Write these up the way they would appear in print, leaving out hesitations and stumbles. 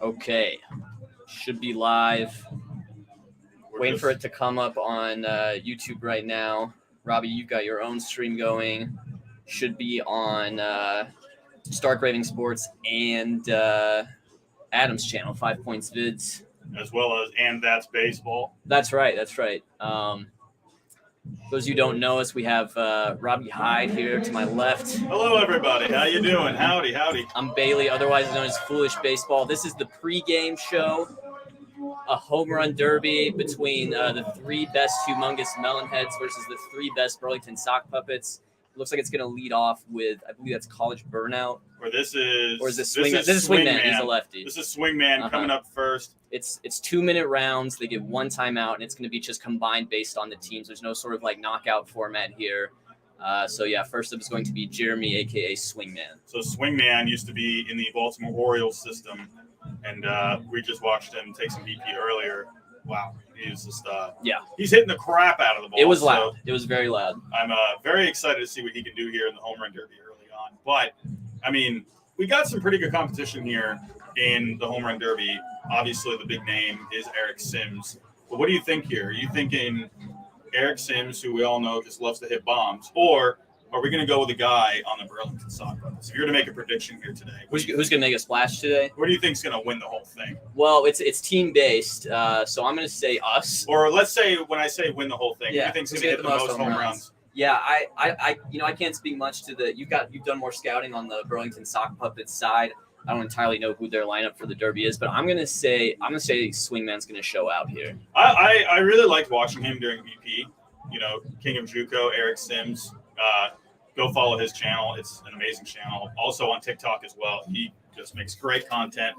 Okay. Should be live. Waiting for it to come up on YouTube right now. Robbie, you've got your own stream going. Should be on Stark Raving Sports and Adam's channel, 5 Points Vids. As well as And That's Baseball. That's right. Those of you who don't know us, we have Robbie Hyde here to my left. Hello, everybody. How you doing? Howdy. I'm Bailey, otherwise known as Foolish Baseball. This is the pregame show, a home run derby between the three best humongous melonheads versus the three best Burlington sock puppets. It looks like it's going to lead off with, I believe that's College Burnout. Or is this Swingman? This is Swingman. He's a lefty. This is Swingman coming up first. It's 2-minute rounds. They get one timeout, and it's going to be just combined based on the teams. There's no sort of like knockout format here. First up is going to be Jeremy, a.k.a. Swingman. So Swingman used to be in the Baltimore Orioles system, and we just watched him take some BP earlier. Wow. He's just he's hitting the crap out of the ball. It was loud. It was very loud. I'm very excited to see what he can do here in the home run derby early on. But, I mean, we got some pretty good competition here in the home run derby. Obviously, the big name is Eric Sims. But what do you think here? Are you thinking Eric Sims, who we all know just loves to hit bombs, or are we going to go with a guy on the Burlington sock puppets? If you're to make a prediction here today, who's going to make a splash today? What do you think is going to win the whole thing? Well, it's team based, so I'm going to say us. Or let's say when I say win the whole thing, who do you think is going to get the most home runs? Yeah, I can't speak much to the. You've done more scouting on the Burlington sock puppets side. I don't entirely know who their lineup for the derby is, but I'm gonna say Swingman's gonna show out here. I really liked watching him during BP. You know, King of JUCO, Eric Sims. Go follow his channel. It's an amazing channel. Also on TikTok as well. He just makes great content.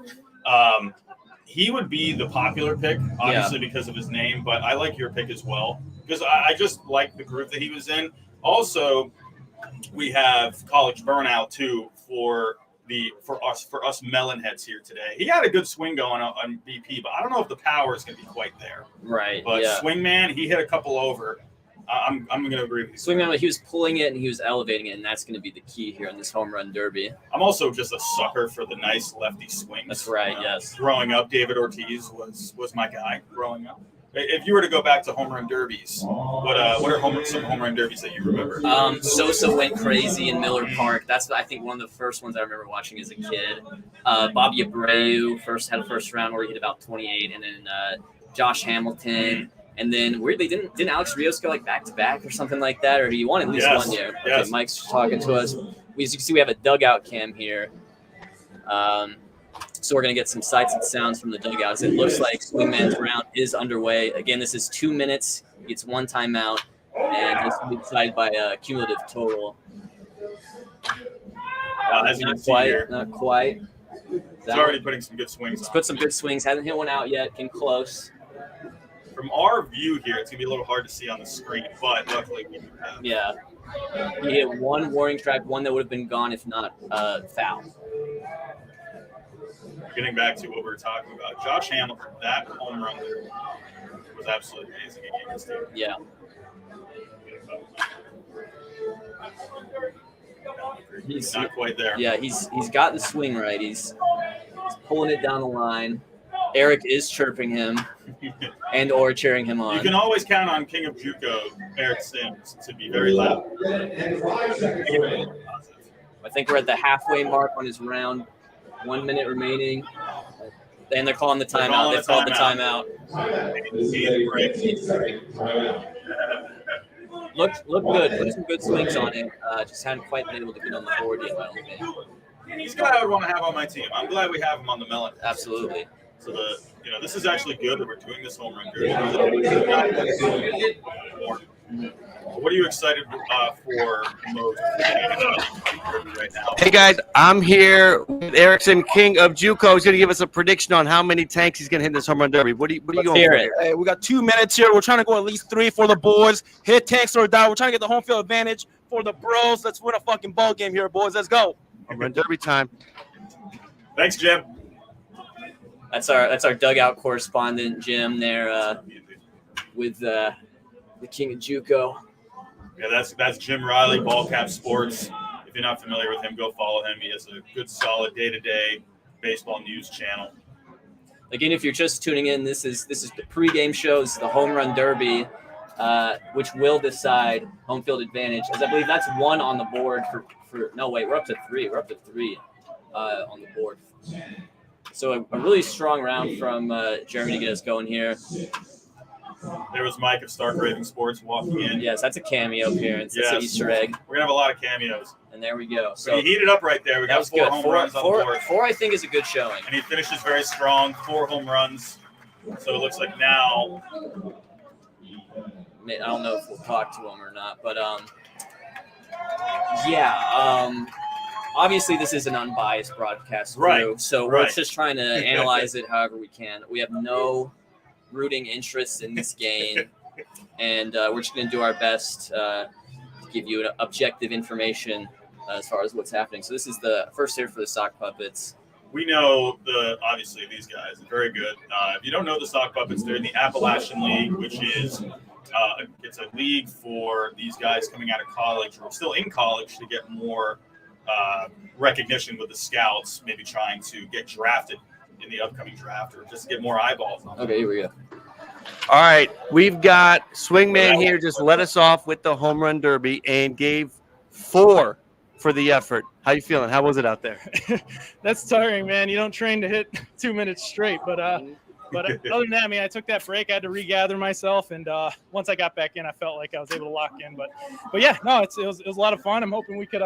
He would be the popular pick, obviously because of his name, but I like your pick as well because I just like the group that he was in. Also, we have College Burnout too for us melonheads here today. He had a good swing going on BP, but I don't know if the power is going to be quite there. Right. But Swingman, he hit a couple over. I'm going to agree with you. Swingman, he was pulling it and he was elevating it, and that's going to be the key here in this home run derby. I'm also just a sucker for the nice lefty swings. That's right. Yes. Growing up, David Ortiz was my guy growing up. If you were to go back to home run derbies, what are some home run derbies that you remember? Sosa went crazy in Miller Park. That's I think one of the first ones I remember watching as a kid. Bobby Abreu had a first round where he hit about 28, and then Josh Hamilton, and then weirdly didn't Alex Rios go like back to back or something like that, or he won at least 1 year? Yes. Okay, Mike's talking to us. As you can see, we have a dugout cam here. So we're going to get some sights and sounds from the dugouts. It looks like Swingman's round is underway. Again, this is 2 minutes. He gets one timeout, and he's going to be decided by a cumulative total. Not quite. He's already putting some good swings on. Put some good swings. Hasn't hit one out yet. Came close. From our view here, it's going to be a little hard to see on the screen, but luckily we do have. Yeah. He hit one warning track, one that would have been gone if not foul. Getting back to what we were talking about, Josh Hamilton, that home run there was absolutely amazing against him. Yeah. He's not quite there. Yeah, he's got the swing right. He's pulling it down the line. Eric is chirping him and or cheering him on. You can always count on King of JUCO, Eric Sims, to be very loud. I think we're at the halfway mark on his round. 1 minute remaining, and they're calling the timeout. They've called the timeout. Looked good. Put some good swings on it. Just hadn't quite been able to get on the board yet. I don't think. He's a guy I would want to have on my team. I'm glad we have him on the melon. Absolutely. So this is actually good that we're doing this home run derby. What are you excited for most right now? Hey guys, I'm here with Erickson, King of JUCO. He's going to give us a prediction on how many tanks he's going to hit in this home run derby. What are you going for? Hey, we got 2 minutes here. We're trying to go at least 3 for the boys. Hit tanks or die. We're trying to get the home field advantage for the bros. Let's win a fucking ball game here, boys. Let's go. Home run derby time. Thanks, Jim. That's our dugout correspondent, Jim, there with the King of JUCO. Yeah, that's Jim Riley, Ball Cap Sports. If you're not familiar with him, go follow him. He has a good, solid day-to-day baseball news channel. Again, if you're just tuning in, this is the pregame show. This is the home run derby, which will decide home field advantage. As I believe that's 1 on the board for no wait, we're up to 3. We're up to 3 on the board. So a really strong round from Jeremy to get us going here. There was Mike of Stark Raving Sports walking in. Yes, that's a cameo appearance. That's an Easter egg. We're gonna have a lot of cameos. And there we go. So he heated up right there. We got 4 home runs on the board. 4, I think, is a good showing. And he finishes very strong. 4 home runs. So it looks like now. I don't know if we'll talk to him or not, but obviously this is an unbiased broadcast, right? So we're just trying to analyze it however we can. We have no rooting interests in this game, and we're just going to do our best to give you objective information as far as what's happening. So this is the first hitter for the Sock Puppets. We know obviously these guys are very good. If you don't know the Sock Puppets, they're in the Appalachian League, which is it's a league for these guys coming out of college or still in college to get more recognition with the scouts, maybe trying to get drafted in the upcoming draft or just get more eyeballs on them. Okay, here we go. All right, we've got Swingman here. Just let us off with the home run derby and gave 4 for the effort. How you feeling? How was it out there? That's tiring, man. You don't train to hit 2 minutes straight, but other than that, I mean, I took that break. I had to regather myself, and once I got back in, I felt like I was able to lock in. But yeah, no, it was a lot of fun. I'm hoping we could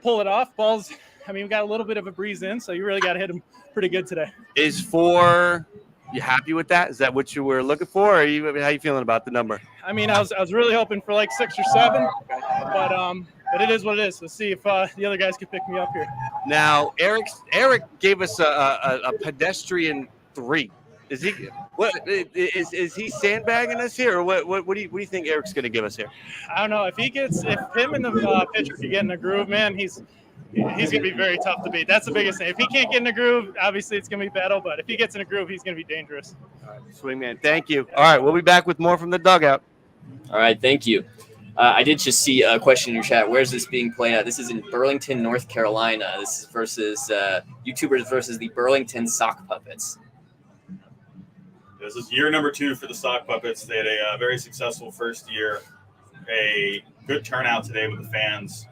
pull it off. Balls, I mean, we got a little bit of a breeze in, so you really got to hit them pretty good today. Is 4, you happy with that? Is that what you were looking for? Or how you feeling about the number? I mean, I was really hoping for like 6 or 7, but it is what it is. Let's see if the other guys can pick me up here. Now, Eric gave us a pedestrian 3. Is he sandbagging us here, or what do you think Eric's going to give us here? I don't know if him and the pitcher can get in the groove, man. He's going to be very tough to beat. That's the biggest thing. If he can't get in the groove, obviously it's going to be battle. But if he gets in a groove, he's going to be dangerous. All right, Swingman, thank you. All right, we'll be back with more from the dugout. All right, thank you. I did just see a question in your chat. Where's this being played at? This is in Burlington, North Carolina. This is versus YouTubers versus the Burlington Sock Puppets. This is year number 2 for the Sock Puppets. They had a very successful first year, a good turnout today with the fans.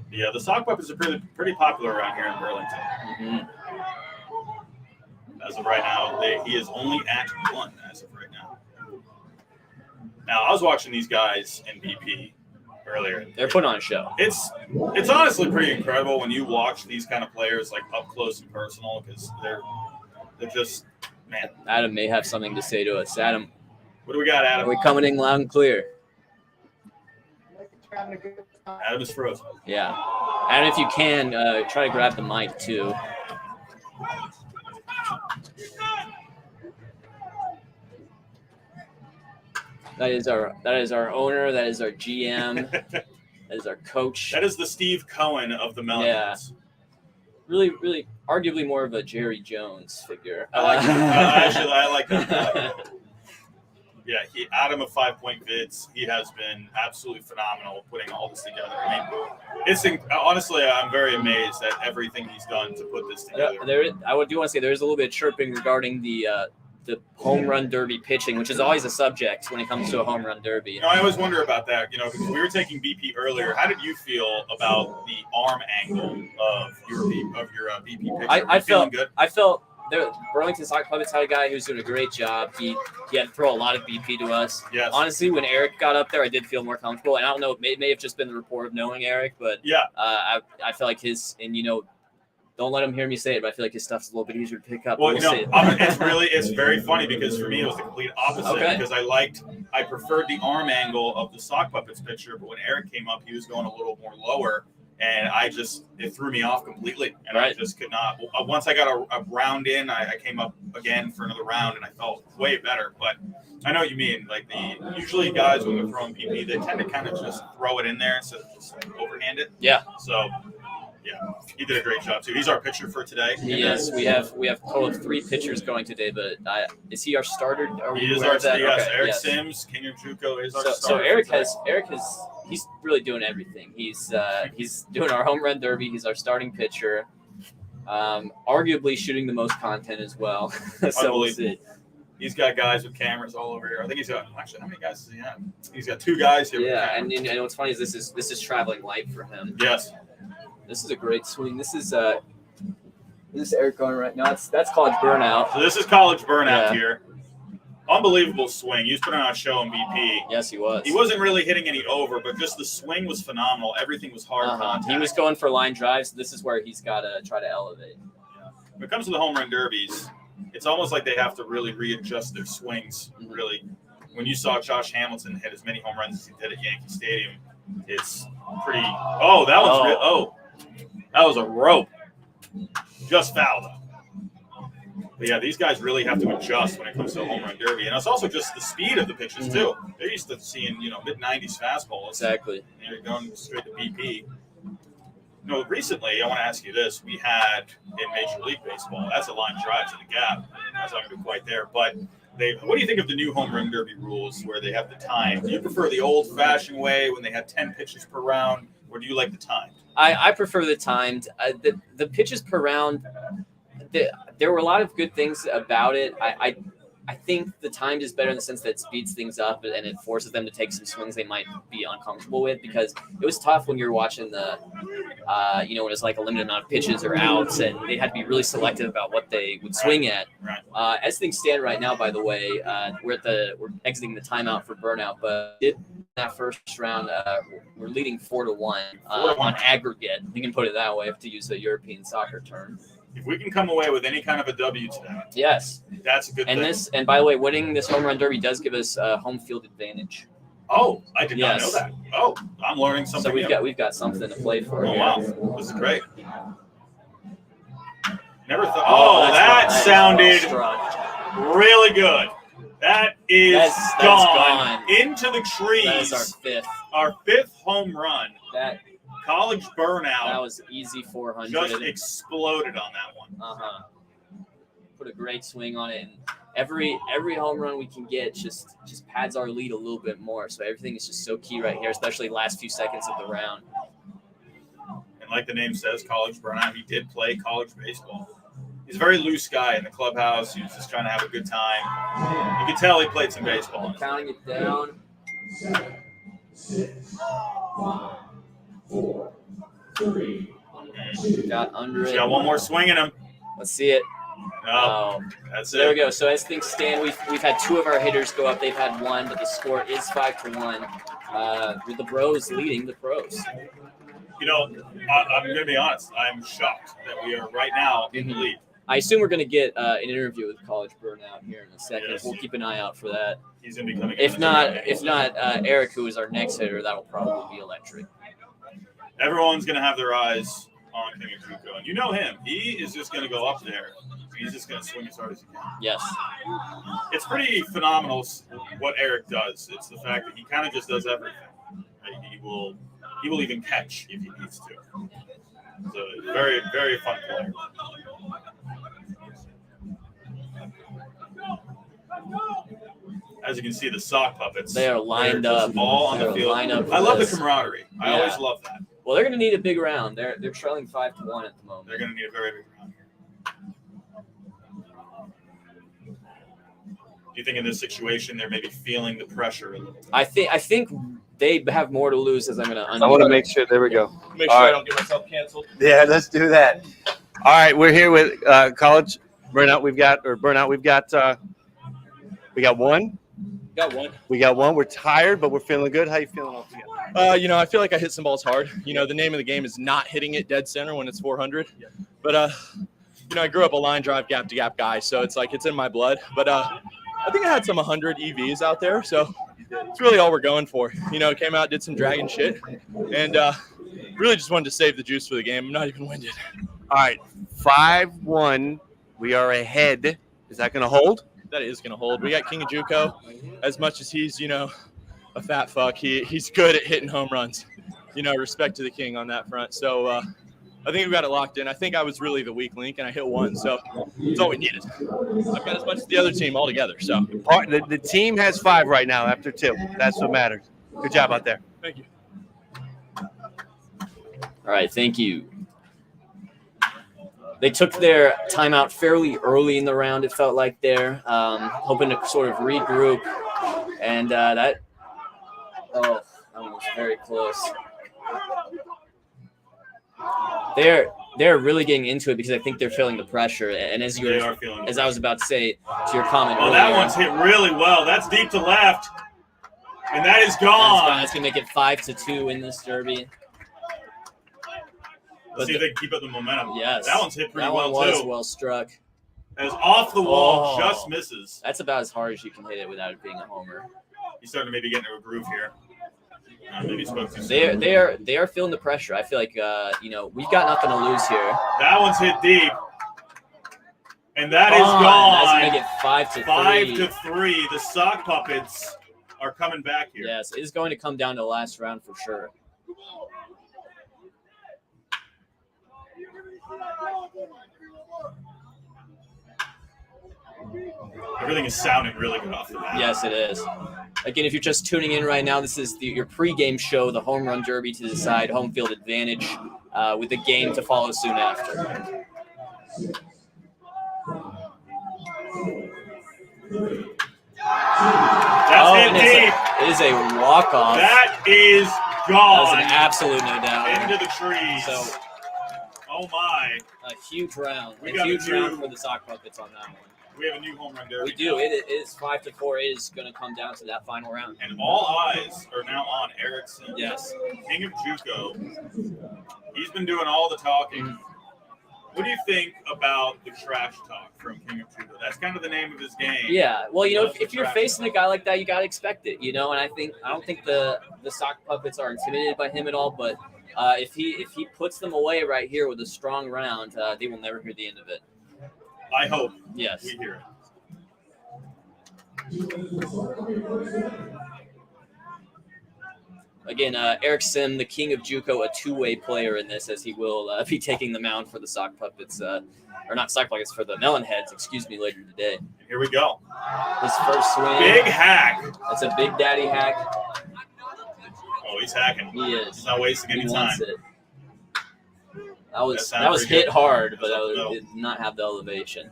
The Sock Puppets are pretty popular around here in Burlington. Mm-hmm. As of right now, he is only at 1 as of right now. Now, I was watching these guys in BP earlier. They're putting on a show. It's honestly pretty incredible when you watch these kind of players like up close and personal, because they're just, man. Adam may have something to say to us. Adam, what do we got, Adam? Are we coming in loud and clear? Adam is frozen. Yeah. Adam, if you can, try to grab the mic too. That is our owner. That is our GM. That is our coach. That is the Steve Cohen of the Melons. Yeah. Really, arguably more of a Jerry Jones figure. I like that. I like that. Yeah, Adam of 5 Point Vids. He has been absolutely phenomenal putting all this together. I mean, honestly, I'm very amazed at everything he's done to put this together. I do want to say there is a little bit of chirping regarding the home run derby pitching, which is always a subject when it comes to a home run derby. You know, I always wonder about that. You know, because we were taking BP earlier. How did you feel about the arm angle of your BP pitcher? I felt good. I felt the Burlington Sock Puppets had a guy who's doing a great job. He had to throw a lot of BP to us. Yes. Honestly, when Eric got up there, I did feel more comfortable. And I don't know, it may have just been the rapport of knowing Eric, but yeah, I feel like don't let him hear me say it, but I feel like his stuff's a little bit easier to pick up. Well, it's very funny because for me it was the complete opposite. Okay. Because I preferred the arm angle of the Sock Puppets pitcher, but when Eric came up, he was going a little more lower, and it threw me off completely, and right. I just could not. Once I got a round in, I came up again for another round, and I felt way better. But I know what you mean. Like usually guys when they're throwing PP, they tend to kind of just throw it in there instead of just overhand it. Yeah. So. Yeah, he did a great job too. He's our pitcher for today. Yes, we have a total of 3 pitchers going today, but is he our starter? He is our starter. Yes, okay, Eric yes. Sims, King of Juco is our starter. So Eric he's really doing everything. He's doing our home run derby. He's our starting pitcher. Arguably shooting the most content as well. So we'll see. He's got guys with cameras all over here. I think he's got actually how many guys does he have? He's got 2 guys here. Yeah, and what's funny is this is traveling light for him. Yes. This is a great swing. This is Eric going right now. That's College Burnout. So this is College Burnout here. Unbelievable swing. He was putting on a show in BP. Yes, he was. He wasn't really hitting any over, but just the swing was phenomenal. Everything was hard contact. He was going for line drives. This is where he's got to try to elevate. When it comes to the home run derbies, it's almost like they have to really readjust their swings, really. When you saw Josh Hamilton hit as many home runs as he did at Yankee Stadium, it's pretty – oh, that was that was a rope. Just fouled. But, yeah, these guys really have to adjust when it comes to a home run derby. And it's also just the speed of the pitches, too. They're used to seeing, mid-90s fastballs. Exactly. And you're going straight to BP. Recently, I want to ask you this. We had in Major League Baseball, that's a line drive to the gap. That's not going to be quite there. But what do you think of the new home run derby rules where they have the time? Do you prefer the old-fashioned way when they have 10 pitches per round, or do you like the timed? I prefer the timed. The pitches per round, there were a lot of good things about it. I think the timed is better in the sense that it speeds things up and it forces them to take some swings they might be uncomfortable with, because it was tough when you're watching the, when it's like a limited amount of pitches or outs, and they had to be really selective about what they would swing at. Right. As things stand right now, by the way, we're exiting the timeout for Burnout, but in that first round, we're leading 4-1 on aggregate. You can put it that way, to use a European soccer term. If we can come away with any kind of a W today, yes, that's a good thing. And by the way, winning this home run derby does give us home field advantage. Oh, I did not know that. Oh, I'm learning something. So we've got something to play for. Oh here. Wow, this is great. Never thought. Oh, that sounded really good. That is gone into the trees. That is our fifth. Our 5th home run. That. College Burnout. That was easy 400. Just exploded on that one. Put a great swing on it, and every home run we can get just pads our lead a little bit more. So everything is just so key right here, especially last few seconds of the round. And like the name says, College Burnout, he did play college baseball. He's a very loose guy in the clubhouse. He was just trying to have a good time. You can tell he played some baseball. Counting it down. 6, 5, 4, 3. Got under it. He's got one more swing in him. Let's see it. No, that's it. There we go. So as things stand, we've had 2 of our hitters go up. They've had 1, but the score is 5-1. With the Bros leading the pros. I'm going to be honest. I'm shocked that we are right now in the lead. I assume we're going to get an interview with College Burnout here in a second. Yes. We'll keep an eye out for that. He's going to be coming. If not, Eric, who is our next hitter, that will probably be electric. Everyone's going to have their eyes on King of Juco. And you know him. He is just going to go up there. He's just going to swing as hard as he can. Yes. It's pretty phenomenal what Eric does. It's the fact that he kind of just does everything. Right? He will even catch if he needs to. So very, very fun player. As you can see, the sock puppets. They are lined up. All on the field. I love the camaraderie. I always love that. Well, they're going to need a big round. They're trailing 5-1 at the moment. They're going to need a very big round here. Do you think in this situation they're maybe feeling the pressure a little bit? I think they have more to lose, as I'm going to undo. I want to make sure. There we go. Make sure I don't get myself canceled. Yeah, let's do that. All right, we're here with College Burnout. We've got one. We got one. We're tired, but we're feeling good. How you feeling all together? I feel like I hit some balls hard. The name of the game is not hitting it dead center when it's 400. Yeah. But I grew up a line drive gap to gap guy, so it's like it's in my blood. But I think I had some 100 EVs out there, so it's really all we're going for. Came out, did some dragon shit, and really just wanted to save the juice for the game. I'm not even winded. All right, 5-1. We are ahead. Is that going to hold? That is going to hold. We got King of Juco. As much as he's, a fat fuck, he's good at hitting home runs. Respect to the king on that front. So I think we got it locked in. I think I was really the weak link, and I hit 1, so that's all we needed. I've got as much as the other team altogether. So the team has 5 right now after 2. That's what matters. Good job out there. Thank you. All right, thank you. They took their timeout fairly early in the round, it felt like there, hoping to sort of regroup. And that one was very close. They're really getting into it because I think they're feeling the pressure. And as I was about to say to your comment earlier, that one's hit really well. That's deep to left. And that is gone. That's going to make it 5-2 in this derby. Let's see if they can keep up the momentum. Yes. That one's hit pretty well, too. That one was well struck. That was off the wall, just misses. That's about as hard as you can hit it without it being a homer. He's starting to maybe get into a groove here. Maybe they are feeling the pressure. I feel like we've got nothing to lose here. That one's hit deep. And that is gone. That's going to get 5-3. 5-3. The sock puppets are coming back here. Yes, it is going to come down to the last round for sure. Everything is sounding really good off the bat. Yes, it is. Again, if you're just tuning in right now, this is your pregame show, the Home Run Derby to decide home field advantage, with the game to follow soon after. That's hit deep. It is a walk-off. That is gone. That was an absolute no doubt. Into the trees. So, oh my. A huge round. A huge round for the sock puppets on that one. We have a new home run derby. We do. It is 5-4. It is going to come down to that final round. And all eyes are now on Erickson. Yes. King of JUCO. He's been doing all the talking. What do you think about the trash talk from King of JUCO? That's kind of the name of his game. Yeah. Well, if you're facing a guy like that, you got to expect it, And I don't think the sock puppets are intimidated by him at all. But if he puts them away right here with a strong round, they will never hear the end of it. I hope. Yes. We hear it. Again, Eric Sim, the king of JUCO, a two-way player in this, as he will be taking the mound for the sock puppets, or not sock puppets, for the Melonheads, later today. Here we go. His first swing. Big hack. That's a big daddy hack. Oh, he's hacking. He is. He's not wasting any time. It. That was hit hard, but it did not have the elevation.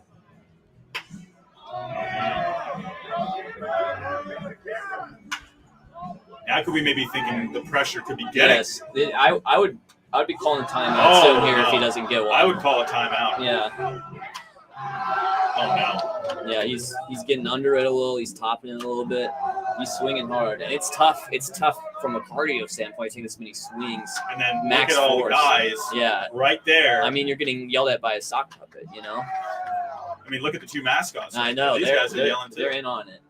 Now could we maybe thinking the pressure could be getting? Yes, I would be calling a timeout soon here if he doesn't get one. I would call a timeout. Yeah. Oh no. Yeah, he's getting under it a little. He's topping it a little bit. He's swinging hard, and it's tough. It's tough from a cardio standpoint. Taking this many swings. And then max look at all force. the guys. Yeah. Right there. I mean, you're getting yelled at by a sock puppet. I mean, look at the two mascots. I know. These guys are yelling too. They're in on it.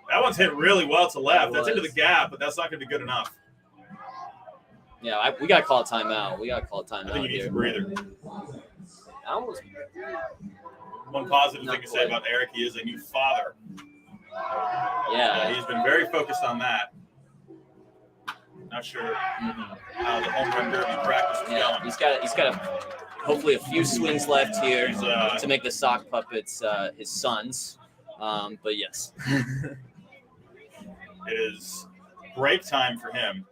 That one's hit really well to left. That's into the gap, but that's not going to be good enough. Yeah, we got to call a timeout. I think you need a breather. One positive thing to say about Eric, he is a new father. Yeah. He's been very focused on that. Not sure how the home run derby practice is going. He's got hopefully a few swings left here to make the sock puppets his sons. But yes. It is break time for him,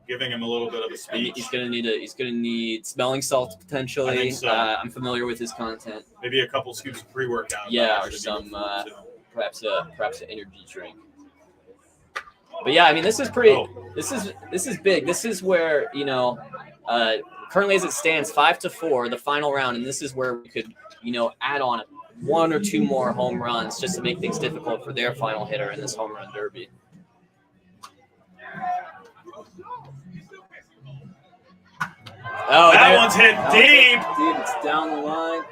giving him a little bit of a speech. He's gonna need smelling salts potentially. I think so. I'm familiar with his content. Maybe a couple scoops of pre-workout. Yeah, or some perhaps an energy drink. But yeah, I mean, this is pretty. This is big. This is where currently as it stands, 5-4, the final round, and this is where we could add on one or two more home runs just to make things difficult for their final hitter in this home run derby. Oh, that one's hit deep. It's down the line.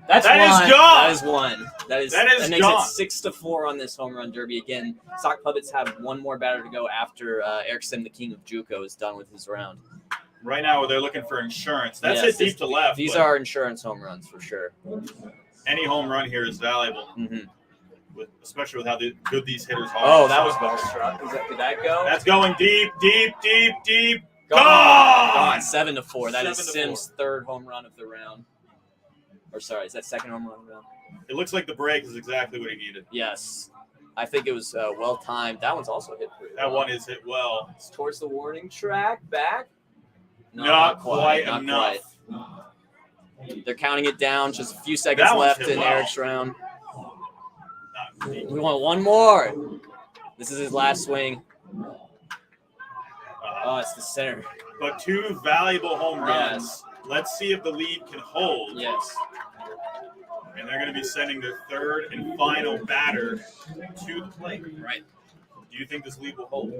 That is gone. That is one. That makes gone. it 6-4 on this home run derby. Again, sock puppets have one more batter to go after Eric Sim, the king of JUCO, is done with his round. Right now, they're looking for insurance. That's hit deep to left. These are insurance home runs for sure. Any home run here is valuable, especially with how good these hitters are. Oh, that was well struck. Did that go? That's going deep. Gone. 7-4. That is Sim's third home run of the round. Or sorry, is that second home run of the round? It looks like the break is exactly what he needed. Yes. I think it was well timed. That one's also hit pretty well. That one is hit well. It's towards the warning track. Back. No, not quite enough. They're counting it down. Just a few seconds That one's left hit in well. Eric's round. We want one more. This is his last swing. Oh, it's the center. But 2 valuable home runs. Yes. Let's see if the lead can hold. Yes. And they're going to be sending their third and final batter to the plate. Right. Do you think this lead will hold?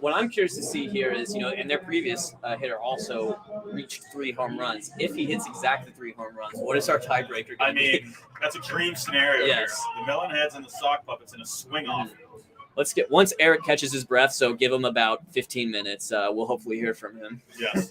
What I'm curious to see here is, and their previous hitter also reached 3 home runs. If he hits exactly 3 home runs, what is our tiebreaker going to be? That's a dream scenario. Yes. Here. The Melonheads and the Sock Puppets in a swing off. Once Eric catches his breath, so give him about 15 minutes. We'll hopefully hear from him. Yes.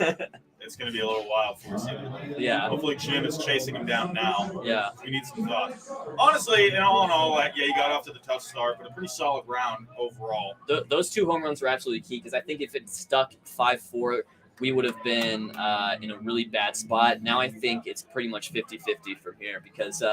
It's going to be a little while before we see him. Yeah. Hopefully Jim is chasing him down now. Yeah. We need some thoughts. Honestly, all in all, he got off to the tough start, but a pretty solid round overall. Those 2 home runs were absolutely key because I think if it stuck 5-4, we would have been in a really bad spot. Now I think it's pretty much 50-50 from here because,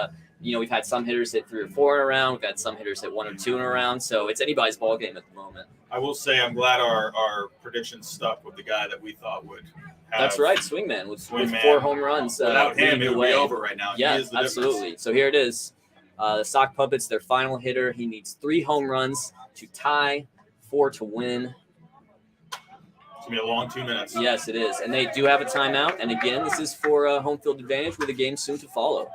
we've had some hitters hit 3 or 4 in a round. We've had some hitters hit 1 or 2 in a round. So it's anybody's ball game at the moment. I will say I'm glad our predictions stuck with the guy that we thought would have. That's right, Swingman with 4 home runs. Without him, it would be over right now. Yeah, He is the absolutely. difference. So here it is. The Sock Puppets, their final hitter. He needs 3 home runs to tie, 4 to win. It's going to be a long 2 minutes. Yes, it is. And they do have a timeout. And again, this is for home field advantage with a game soon to follow.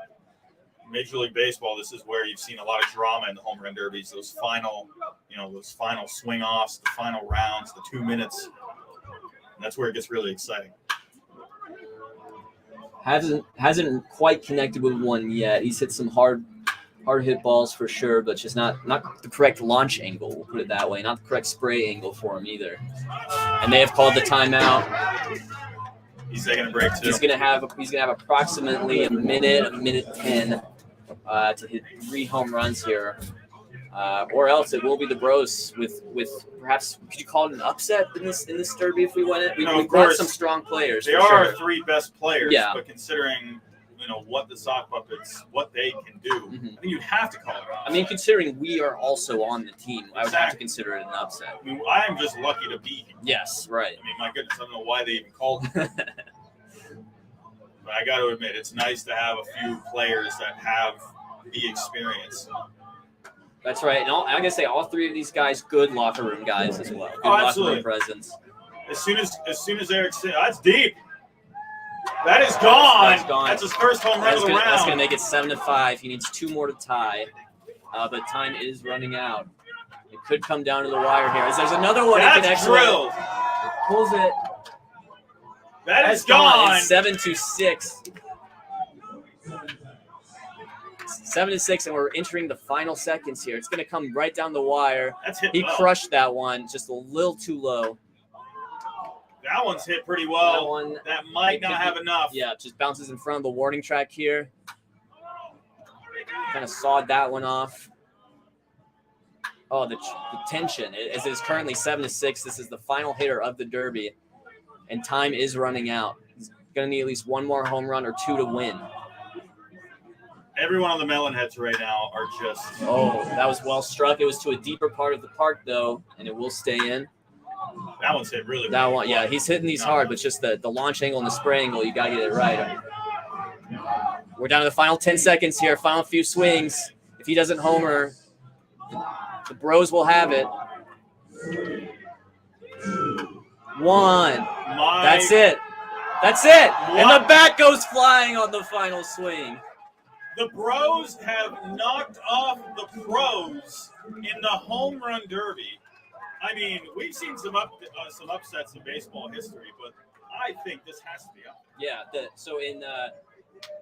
Major League Baseball, this is where you've seen a lot of drama in the home run derbies. Those final swing offs, the final rounds, the 2 minutes. And that's where it gets really exciting. Hasn't quite connected with one yet. He's hit some hard hit balls for sure, but just not the correct launch angle. We'll put it that way. Not the correct spray angle for him either. And they have called the timeout. He's taking a break too. He's gonna have approximately a minute 10 to hit 3 home runs here, or else it will be the Bros with perhaps, could you call it an upset in this derby if we win it? We've got some strong players. They are our 3 best players. Yeah. But considering what the Sock Puppets, what they can do, I think you'd have to call it an upset. I mean, considering we are also on the team, I would have to consider it an upset. I mean, I am just lucky to be here. Yes, right. I mean, my goodness, I don't know why they even called it. But I got to admit, it's nice to have a few players that have the experience. That's right. And I'm going to say all 3 of these guys, good locker room guys as well. Good absolutely. Locker room presence. As soon as Eric said, that's deep. That is gone. That's gone. That's his first home run of the round. That's going to make it 7-5. He needs 2 more to tie, but time is running out. It could come down to the wire here. As there's another one. That's drilled. Pulls it. That is gone. It's 7-6. 7-6, and we're entering the final seconds here. It's going to come right down the wire. That's hit He well. crushed that one, just a little too low. That one's hit pretty well. That one, that might not have enough. Yeah, just bounces in front of the warning track here. Kind of sawed that one off. Oh, the tension. As it is currently 7-6. This is the final hitter of the derby, and time is running out. He's going to need at least 1 more home run or 2 to win. Everyone on the Melonheads right now are just. Oh, that was well struck. It was to a deeper part of the park, though, and it will stay in. That one's hit really That well. one, yeah, he's hitting these hard, but just the launch angle and the spray angle, you got to get it right. We're down to the final 10 seconds here, final few swings. If he doesn't homer, the Bros will have it. 1. That's it. That's it. What? And the bat goes flying on the final swing. The Bros have knocked off the Pros in the home run derby. I mean, we've seen some upsets in baseball history, but I think this has to be up. Yeah. So in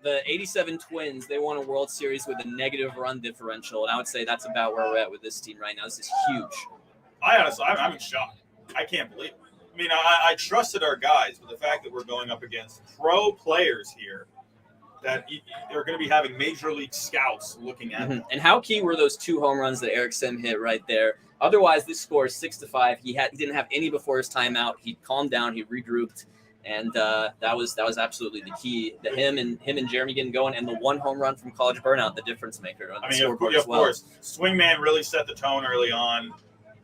the 87 Twins, they won a World Series with a negative run differential, and I would say that's about where we're at with this team right now. This is huge. I'm in shock. I can't believe it. I mean, I trusted our guys, but the fact that we're going up against pro players here, that they're going to be having major league scouts looking at them. And how key were those 2 home runs that Eric Sim hit right there? Otherwise, this score is 6-5. He didn't have any before his timeout. He calmed down. He regrouped, and that was absolutely the key. Him and Jeremy getting going, and the 1 home run from College Burnout, the difference maker on the scoreboard as well. Of course, Swingman really set the tone early on.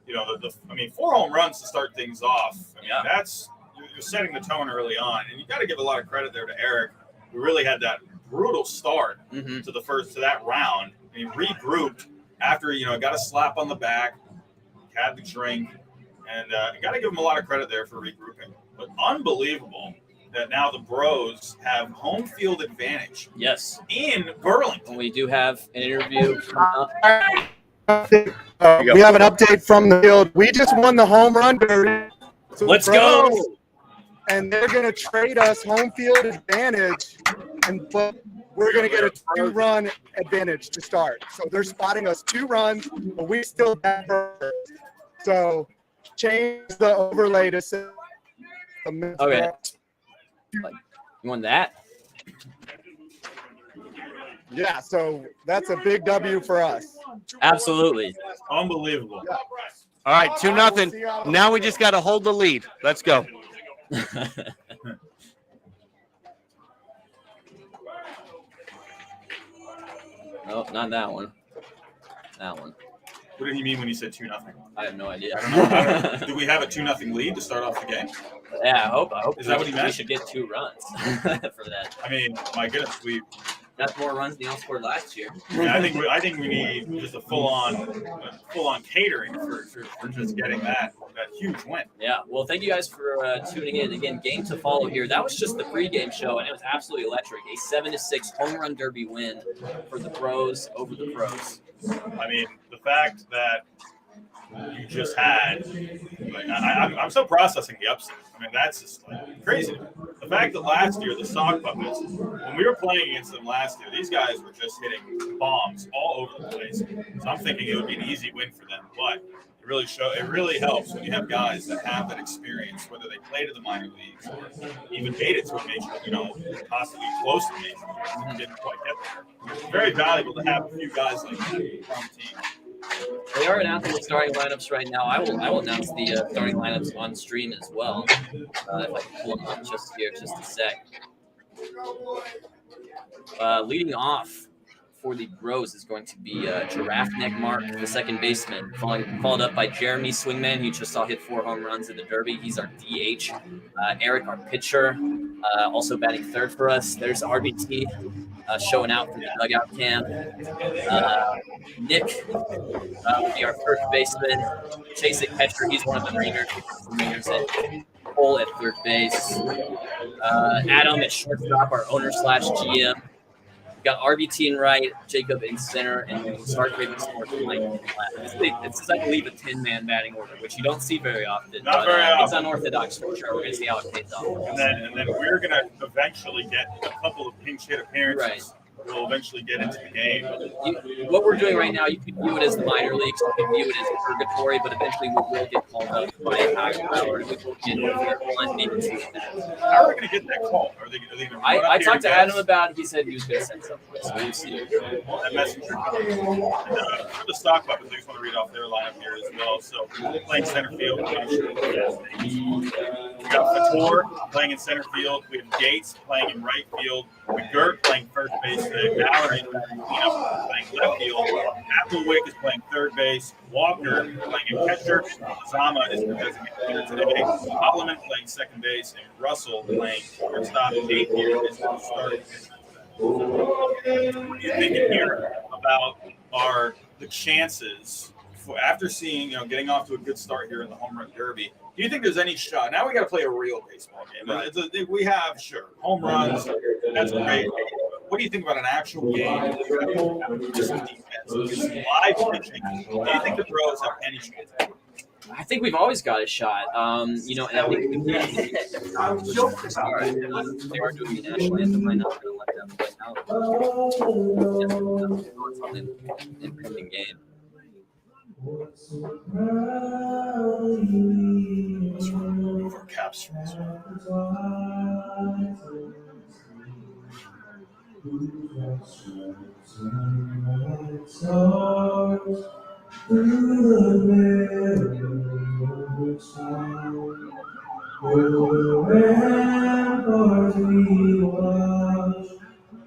4 home runs to start things off. That's you're setting the tone early on, and you got to give a lot of credit there to Eric. we really had that brutal start Mm-hmm. to that round. And he regrouped after, got a slap on the back, had the drink, and got to give him a lot of credit there for regrouping. But unbelievable that now the Bros have home field advantage Yes. in Burlington. And we do have an interview coming up. We have an update from the field. We just won the home run derby. So Let's go. And they're going to trade us home field advantage, but we're going to get a 2-run advantage to start. So they're spotting us 2 runs, but we still bat first. So change the overlay to say Okay. You want that? Yeah, so that's a big W for us. Absolutely. Unbelievable. Yeah. All right, 2-0. Now we just got to hold the lead. Let's go. No, not that one. That one. What did he mean when he said 2-0? I have no idea. I don't know. Do we have a 2-0 lead to start off the game? Yeah, I hope. Is that what he meant? We should get 2 runs for that. I mean, my goodness, That's more runs than y'all scored last year. I think we need just a full on catering for just getting that huge win. Yeah. Well, thank you guys for tuning in. Again, game to follow here. That was just the pregame show, and it was absolutely electric. A 7-6 home run derby win for the Bros over the Pros. I mean, the fact that you just had, I'm still processing the upset. I mean, that's just crazy. The fact that last year the Sock Puppets, when we were playing against them last year, these guys were just hitting bombs all over the place. So I'm thinking it would be an easy win for them, but it really helps when you have guys that have that experience, whether they played in the minor leagues or even made it to a major, possibly close to major leagues, didn't quite get there. It's very valuable to have a few guys like that on the team. They are announcing the starting lineups right now. I will announce the starting lineups on stream as well. If I can pull them up just a sec. Leading off for the Bros is going to be Giraffe Neck Mark, the second baseman, followed up by Jeremy Swingman, who just saw hit 4 home runs in the Derby. He's our DH. Eric, our pitcher, also batting third for us. There's RBT showing out for the dugout cam. Nick will be our first baseman. Chasing catcher, he's one of the Rangers. And Cole at third base. Adam at shortstop, our owner/GM. We've got RBT in right, Jacob in center, and then Starcraven Sports Mike in left. This is, I believe, a 10-man batting order, which you don't see very often. Not very often. It's unorthodox for sure. We're going to see how it pays off. And then we're going to eventually get a couple of pinch hit appearances. Right. We'll eventually get into the game. What we're doing right now, you can view it as the minor leagues, you can view it as purgatory, but eventually we will get called up by a higher power, and we will get 1, maybe 2 minutes. How are we going to get that call? Are they going to I talked to Adam about it. He said he was going to send something. So we'll see. that messenger coming? For the Stock Puppets, I just want to read off their lineup here as well. So playing center field, we got Fator playing in center field. We have Gates playing in right field. McGirt playing first base. Mallory playing left field. Applewick is playing third base. Walker playing in catcher. Zama is the designated hitter today. Holloman playing second base. And Russell playing shortstop. Nate here is the starting pitcher. What are you thinking here about the chances after seeing, getting off to a good start here in the home run derby? Do you think there's any shot? Now we got to play a real baseball game. Right. We have, home runs. That's great. What do you think about an actual game? Just some defense, just live pitching. Do you think the Bros have any chance? I think we've always got a shot. And I think they are doing the national anthem right now. They're going to let them play out. It's on the impending game. For caps.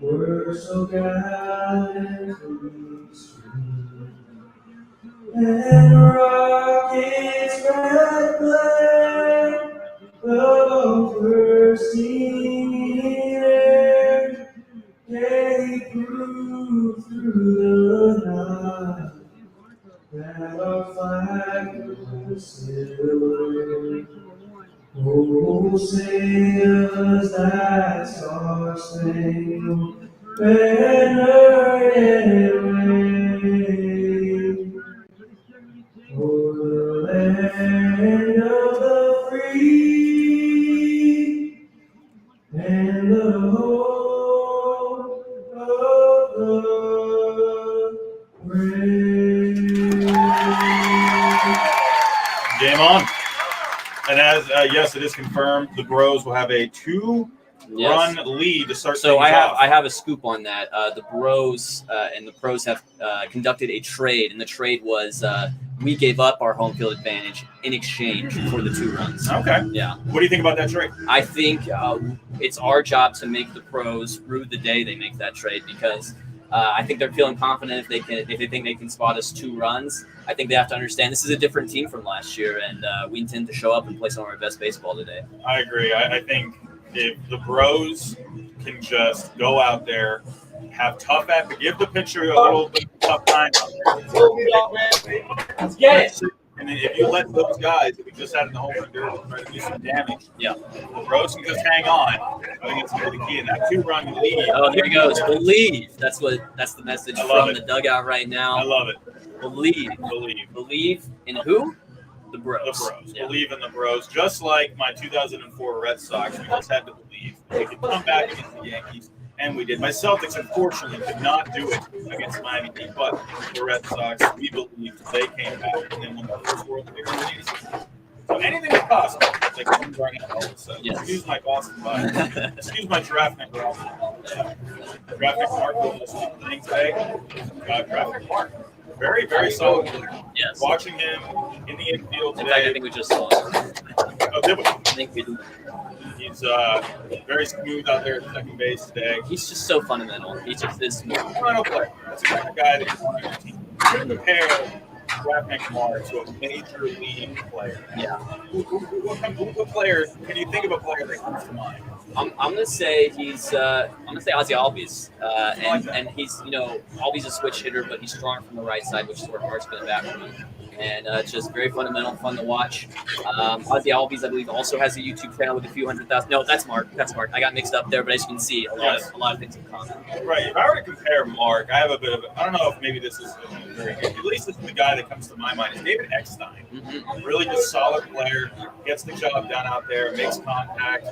We're so gallantly streamed, and rockets red flame, the first in air, sailors that star spangled banner and wave for the land of the free and the home of the brave. Game on. And as yes, it is confirmed, the Bros will have a 2-run lead to start. So things off. I have a scoop on that. The Bros and the Pros have conducted a trade, and the trade was we gave up our home field advantage in exchange for the 2 runs. Okay. Yeah. What do you think about that trade? I think it's our job to make the Pros rue the day they make that trade, because I think they're feeling confident if they think they can spot us 2 runs. I think they have to understand this is a different team from last year, and we intend to show up and play some of our best baseball today. I agree. I think if the Bros can just go out there, have tough at give the pitcher a little bit of tough time. Let's get it. And then if you let those guys that we just had in the home run derby try to do some damage, yeah, the Bros can just hang on. I think it's the key in that 2-run lead. Oh, there he goes. Believe. That's the message from the dugout right now. I love it. Believe. Believe in who? The Bros. The Bros. Yeah. Believe in the Bros. Just like my 2004 Red Sox, we just had to believe they could come back against the Yankees, and we did. My Celtics, unfortunately, could not do it against the Miami Heat, but the Red Sox, we believed they came back and then won the first World Series in '86. So anything is possible. It's like I'm running all of a sudden. Yes. Excuse my Boston bias. Excuse my draft pick. Draft pick Mark will listen to things today. Draft pick Mark. Very, very solid player. Yes. Watching him in the infield In today. fact, I think we just saw it. Oh, did we? I think we did. He's very smooth out there at second base today. He's just so fundamental. He just is smooth. Final player. That's the kind of guy that you want on your team. Compare draft pick Mark to a major league player. Yeah. What player? Can you think of a player that comes to mind? I'm gonna say he's I'm gonna say Ozzy Albies, and he's Albies a switch hitter, but he's strong from the right side, which is where Mark's gonna bat for me. And it's just very fundamental, fun to watch. Ozzy Albies, I believe, also has a YouTube channel with a few 100,000. No, that's Mark. That's Mark. I got mixed up there, but as you can see, a lot of things in common. Right. If I were to compare Mark, I have a bit of I don't know if maybe this is very good. At least this is the guy that comes to my mind. Is David Eckstein. Mm-hmm. Really just solid player, gets the job done out there, makes contact.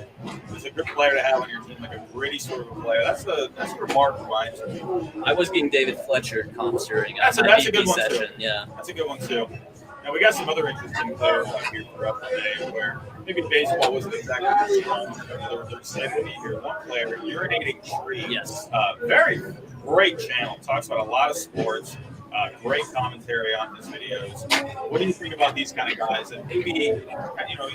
He's a good player to have on your team, like a gritty sort of a player. That's where Mark reminds me. I was getting David Fletcher comps during That's a good one session. too. Yeah. That's a good one too. Now we got some other interesting players out here for us today, where maybe baseball wasn't exactly the strong. They're said to be here. One player, Urinating Tree. Yes. Very great channel. Talks about a lot of sports. Great commentary on his videos. What do you think about these kind of guys? And maybe,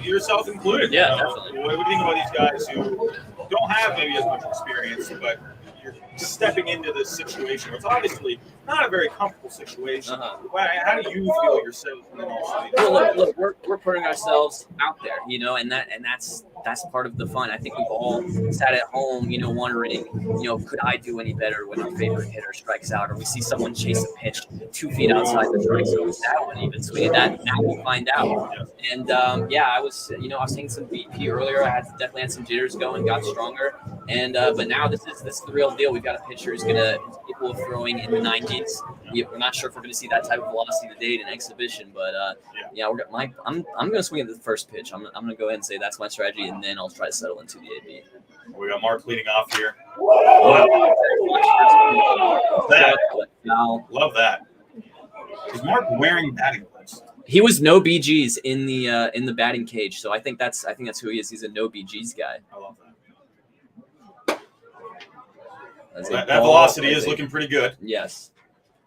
yourself included. Yeah, definitely. What do you think about these guys who don't have maybe as much experience, but you're stepping into this situation? It's obviously not a very comfortable situation. How do you feel yourself? Well, look, we're putting ourselves out there, and that's part of the fun. I think we've all sat at home, wondering, could I do any better when our favorite hitter strikes out, or we see someone chase a pitch 2 feet outside the strike zone? That one even swing that. Now we find out. And I was seeing some BP earlier. I definitely had some jitters going, got stronger, and but now this is the real deal. We've got a pitcher who's capable of throwing in the 90s. We're not sure if we're going to see that type of velocity today in an exhibition, but I'm going to swing at the first pitch. I'm going to go ahead and say that's my strategy, and then I'll try to settle into the AB. We got Mark leading off here. Love that. Is Mark wearing batting gloves? He was no BGs in the batting cage, so I think that's who he is. He's a no BGs guy. I love that. That velocity is looking pretty good. Yes.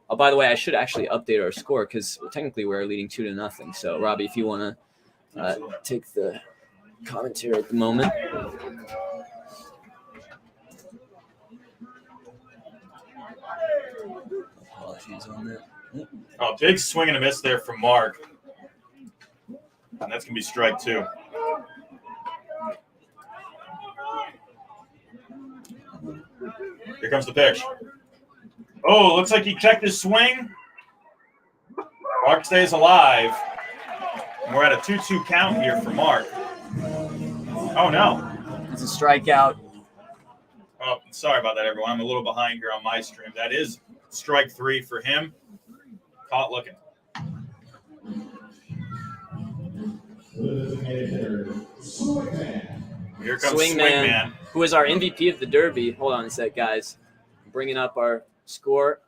Oh, by the way, I should actually update our score because technically we're leading 2-0. So, Robbie, if you want to take the commentary at the moment. Apologies on that. Oh, big swing and a miss there from Mark. And that's going to be strike 2. Here comes the pitch. Oh, looks like he checked his swing. Mark stays alive. And we're at a 2-2 count here for Mark. Oh, no. It's a strikeout. Oh, sorry about that, everyone. I'm a little behind here on my stream. That is strike 3 for him. Caught looking. Here comes Swingman, who is our MVP of the Derby. Hold on a sec, guys. I'm bringing up our score.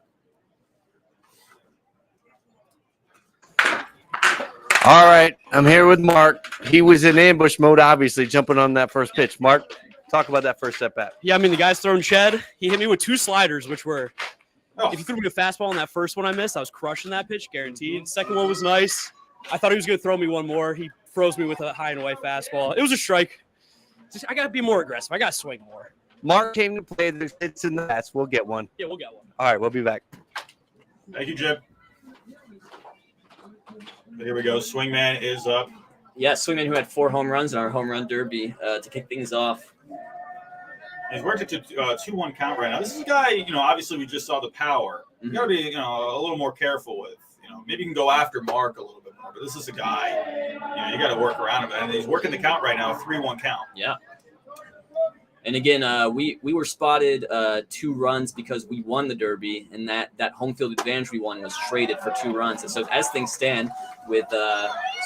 All right, I'm here with Mark. He was in ambush mode, obviously, jumping on that first pitch. Mark, talk about that first at bat. Yeah, I mean, the guy's throwing shed. He hit me with 2 sliders, which were Oh. if you threw me a fastball on that first one I missed, I was crushing that pitch, guaranteed. Second one was nice. I thought he was going to throw me one more. He froze me with a high and away fastball. It was a strike. I got to be more aggressive. I got to swing more. Mark came to play. There's hits in the bats. We'll get one. Yeah, we'll get one. All right, we'll be back. Thank you, Jim. But here we go. Swingman is up. Yeah, Swingman, who had 4 home runs in our home run derby to kick things off. He's worked it to 2-1 count right now. This is a guy, obviously we just saw the power. You got to be, a little more careful with. Maybe you can go after Mark a little bit more, but this is a guy, you got to work around him. And he's working the count right now, 3-1 count. Yeah. And again, we were spotted 2 runs because we won the Derby, and that home field advantage we won was traded for 2 runs. And so as things stand, with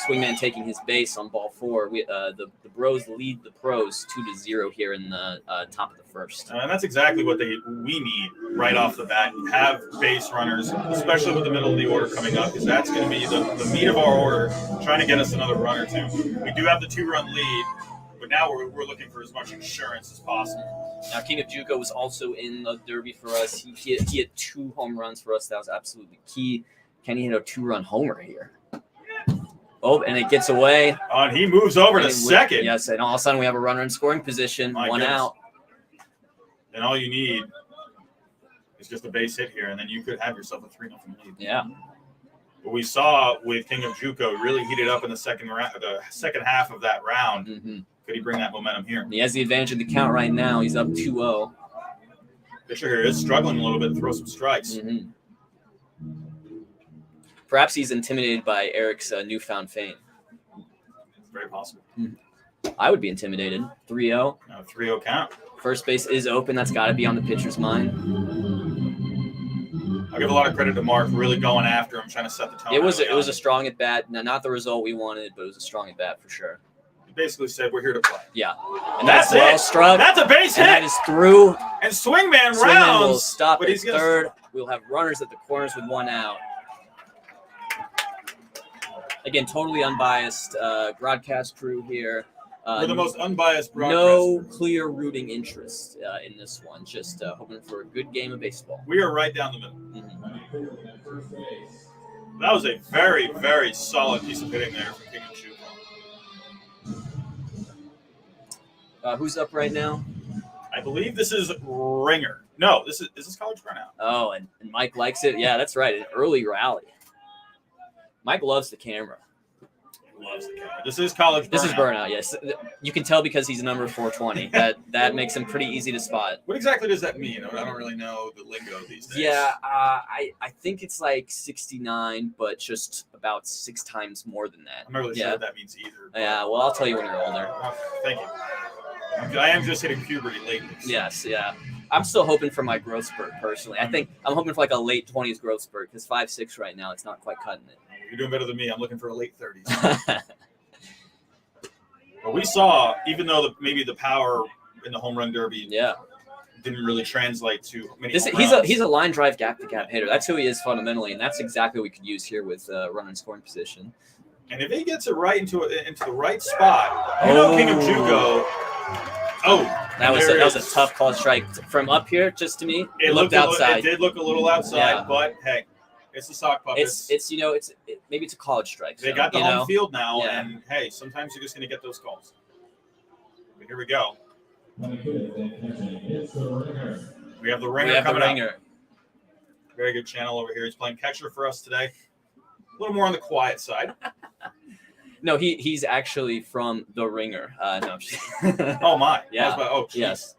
Swingman taking his base on ball 4, the Bros lead the Pros 2-0 here in the top of the first. And that's exactly what we need right off the bat. Have base runners, especially with the middle of the order coming up, because that's going to be the meat of our order, trying to get us another run or 2. We do have the 2-run lead. But now we're looking for as much insurance as possible. Now, King of Juco was also in the Derby for us. He hit 2 home runs for us. That was absolutely key. Can he hit a 2-run homer here? Oh, and it gets away. And he moves over to second. Yes, and all of a sudden we have a runner in scoring position. My one goodness. Out. And all you need is just a base hit here, and then you could have yourself a 3-0 lead. Yeah. What we saw with King of Juco really heated up in the second half of that round. Mm-hmm. Could he bring that momentum here? He has the advantage of the count right now. He's up 2-0. Pitcher here is struggling a little bit to throw some strikes. Mm-hmm. Perhaps he's intimidated by Eric's newfound fame. It's very possible. I would be intimidated. 3-0. 3-0 count. First base is open. That's got to be on the pitcher's mind. I'll give a lot of credit to Mark for really going after him, trying to set the tone. It was a strong at bat. Not the result we wanted, but it was a strong at bat for sure. Basically said we're here to play. Yeah, and that's well it. Struck. That's a base hit. And that is through. And Swingman will rounds. stop but at he's gonna... third. We'll have runners at the corners with 1 out. Again, totally unbiased broadcast crew here. We're the most unbiased broadcast. No clear rooting interest in this one. Just hoping for a good game of baseball. We are right down the middle. Mm-hmm. That was a very, very solid piece of hitting there from King of Juco. Who's up right now? I believe this is Ringer. No, is this College Burnout. Oh, and Mike likes it. Yeah, that's right. An early rally. Mike loves the camera. He loves the camera. This is College Burnout. This is Burnout, yes. You can tell because he's number 420. That makes him pretty easy to spot. What exactly does that mean? I don't really know the lingo these days. Yeah, I think it's like 69, but just about 6 times more than that. I'm not really sure what that means either. Yeah, well, I'll tell you when you're older. Thank you. I am just hitting puberty lately. Yes, yeah. I'm still hoping for my growth spurt, personally. I think I'm hoping for like a late 20s growth spurt because 5'6" right now, it's not quite cutting it. You're doing better than me. I'm looking for a late 30s. But we saw, even though maybe the power in the home run derby didn't really translate to many he's a line drive gap-to-gap hitter. That's who he is fundamentally, and that's exactly what we could use here with runner in scoring position. And if he gets it right into the right spot, King of Juco. That was a tough call strike from up here. Just to me, it looked outside. It did look a little outside, but hey, it's the sock puppets. Maybe it's a college strike. They got the home field now, and hey, sometimes you're just going to get those calls. But here we go. We have the Ringer coming up. Very good channel over here. He's playing catcher for us today. A little more on the quiet side. No, he's actually from the Ringer. No, oh my! Yeah. Yes.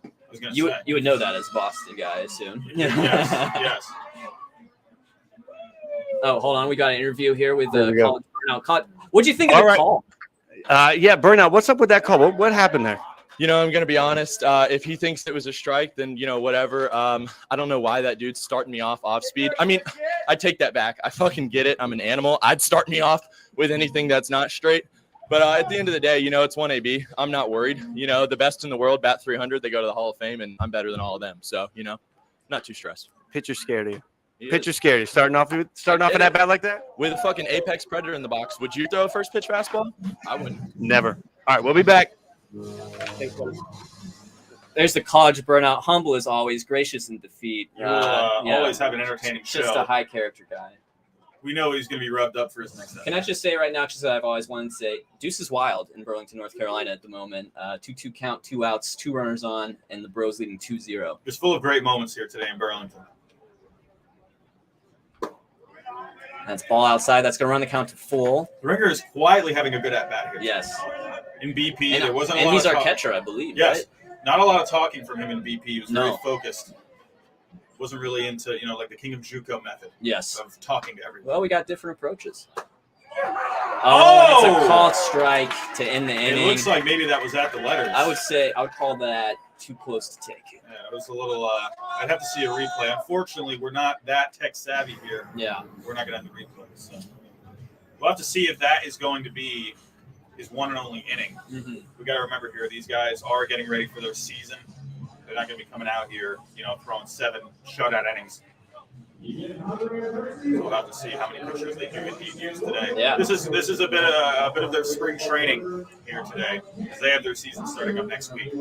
I was gonna you say. You would know that as a Boston guy, I assume. Yes. Oh, hold on. We got an interview here with College Burnout. What'd you think of the call? Yeah, Burnout. What's up with that call? What happened there? You know, I'm going to be honest. If he thinks it was a strike, then, you know, whatever. I don't know why that dude's starting me off speed. I mean, I take that back. I fucking get it. I'm an animal. I'd start me off with anything that's not straight. But at the end of the day, you know, it's 1AB. I'm not worried. You know, the best in the world bat 300. They go to the Hall of Fame, and I'm better than all of them. So, you know, not too stressed. Pitcher scared of you. Pitcher scared of you. Starting off at that bat like that? With a fucking apex predator in the box, would you throw a first pitch fastball? I wouldn't. Never. All right, we'll be back. There's the college burnout. Humble as always, gracious in defeat. Always have an entertaining show. Just a high character guy. We know he's going to be rubbed up for his next episode. Can I just say right now, just as I've always wanted to say, Deuce is wild in Burlington, North Carolina at the moment. 2-2 count, 2 outs, 2 runners on, and the Bros leading 2-0. It's full of great moments here today in Burlington. That's ball outside. That's going to run the count to full. The Ringer is quietly having a good at-bat here. Yes. In BP, there wasn't a and lot he's of our talk. catcher, I believe. Yes. Right? Not a lot of talking from him in BP. He was No. very focused. Wasn't really into, you know, like the King of JUCO method Yes. of talking to everyone. Well, we got different approaches. Oh, it's a called strike to end the inning. It looks like maybe that was at the letters. I would call that too close to take. Yeah, it was a little, I'd have to see a replay. Unfortunately, we're not that tech savvy here. Yeah. We're not going to have the replay. So we'll have to see if that is going to be his one and only inning. Mm-hmm. We got to remember here, these guys are getting ready for their season. They're not going to be coming out here, you know, throwing 7 shutout innings. We'll have to see how many pitchers they do indeed use today. Yeah. This is a bit of their spring training here today, because they have their season starting up next week.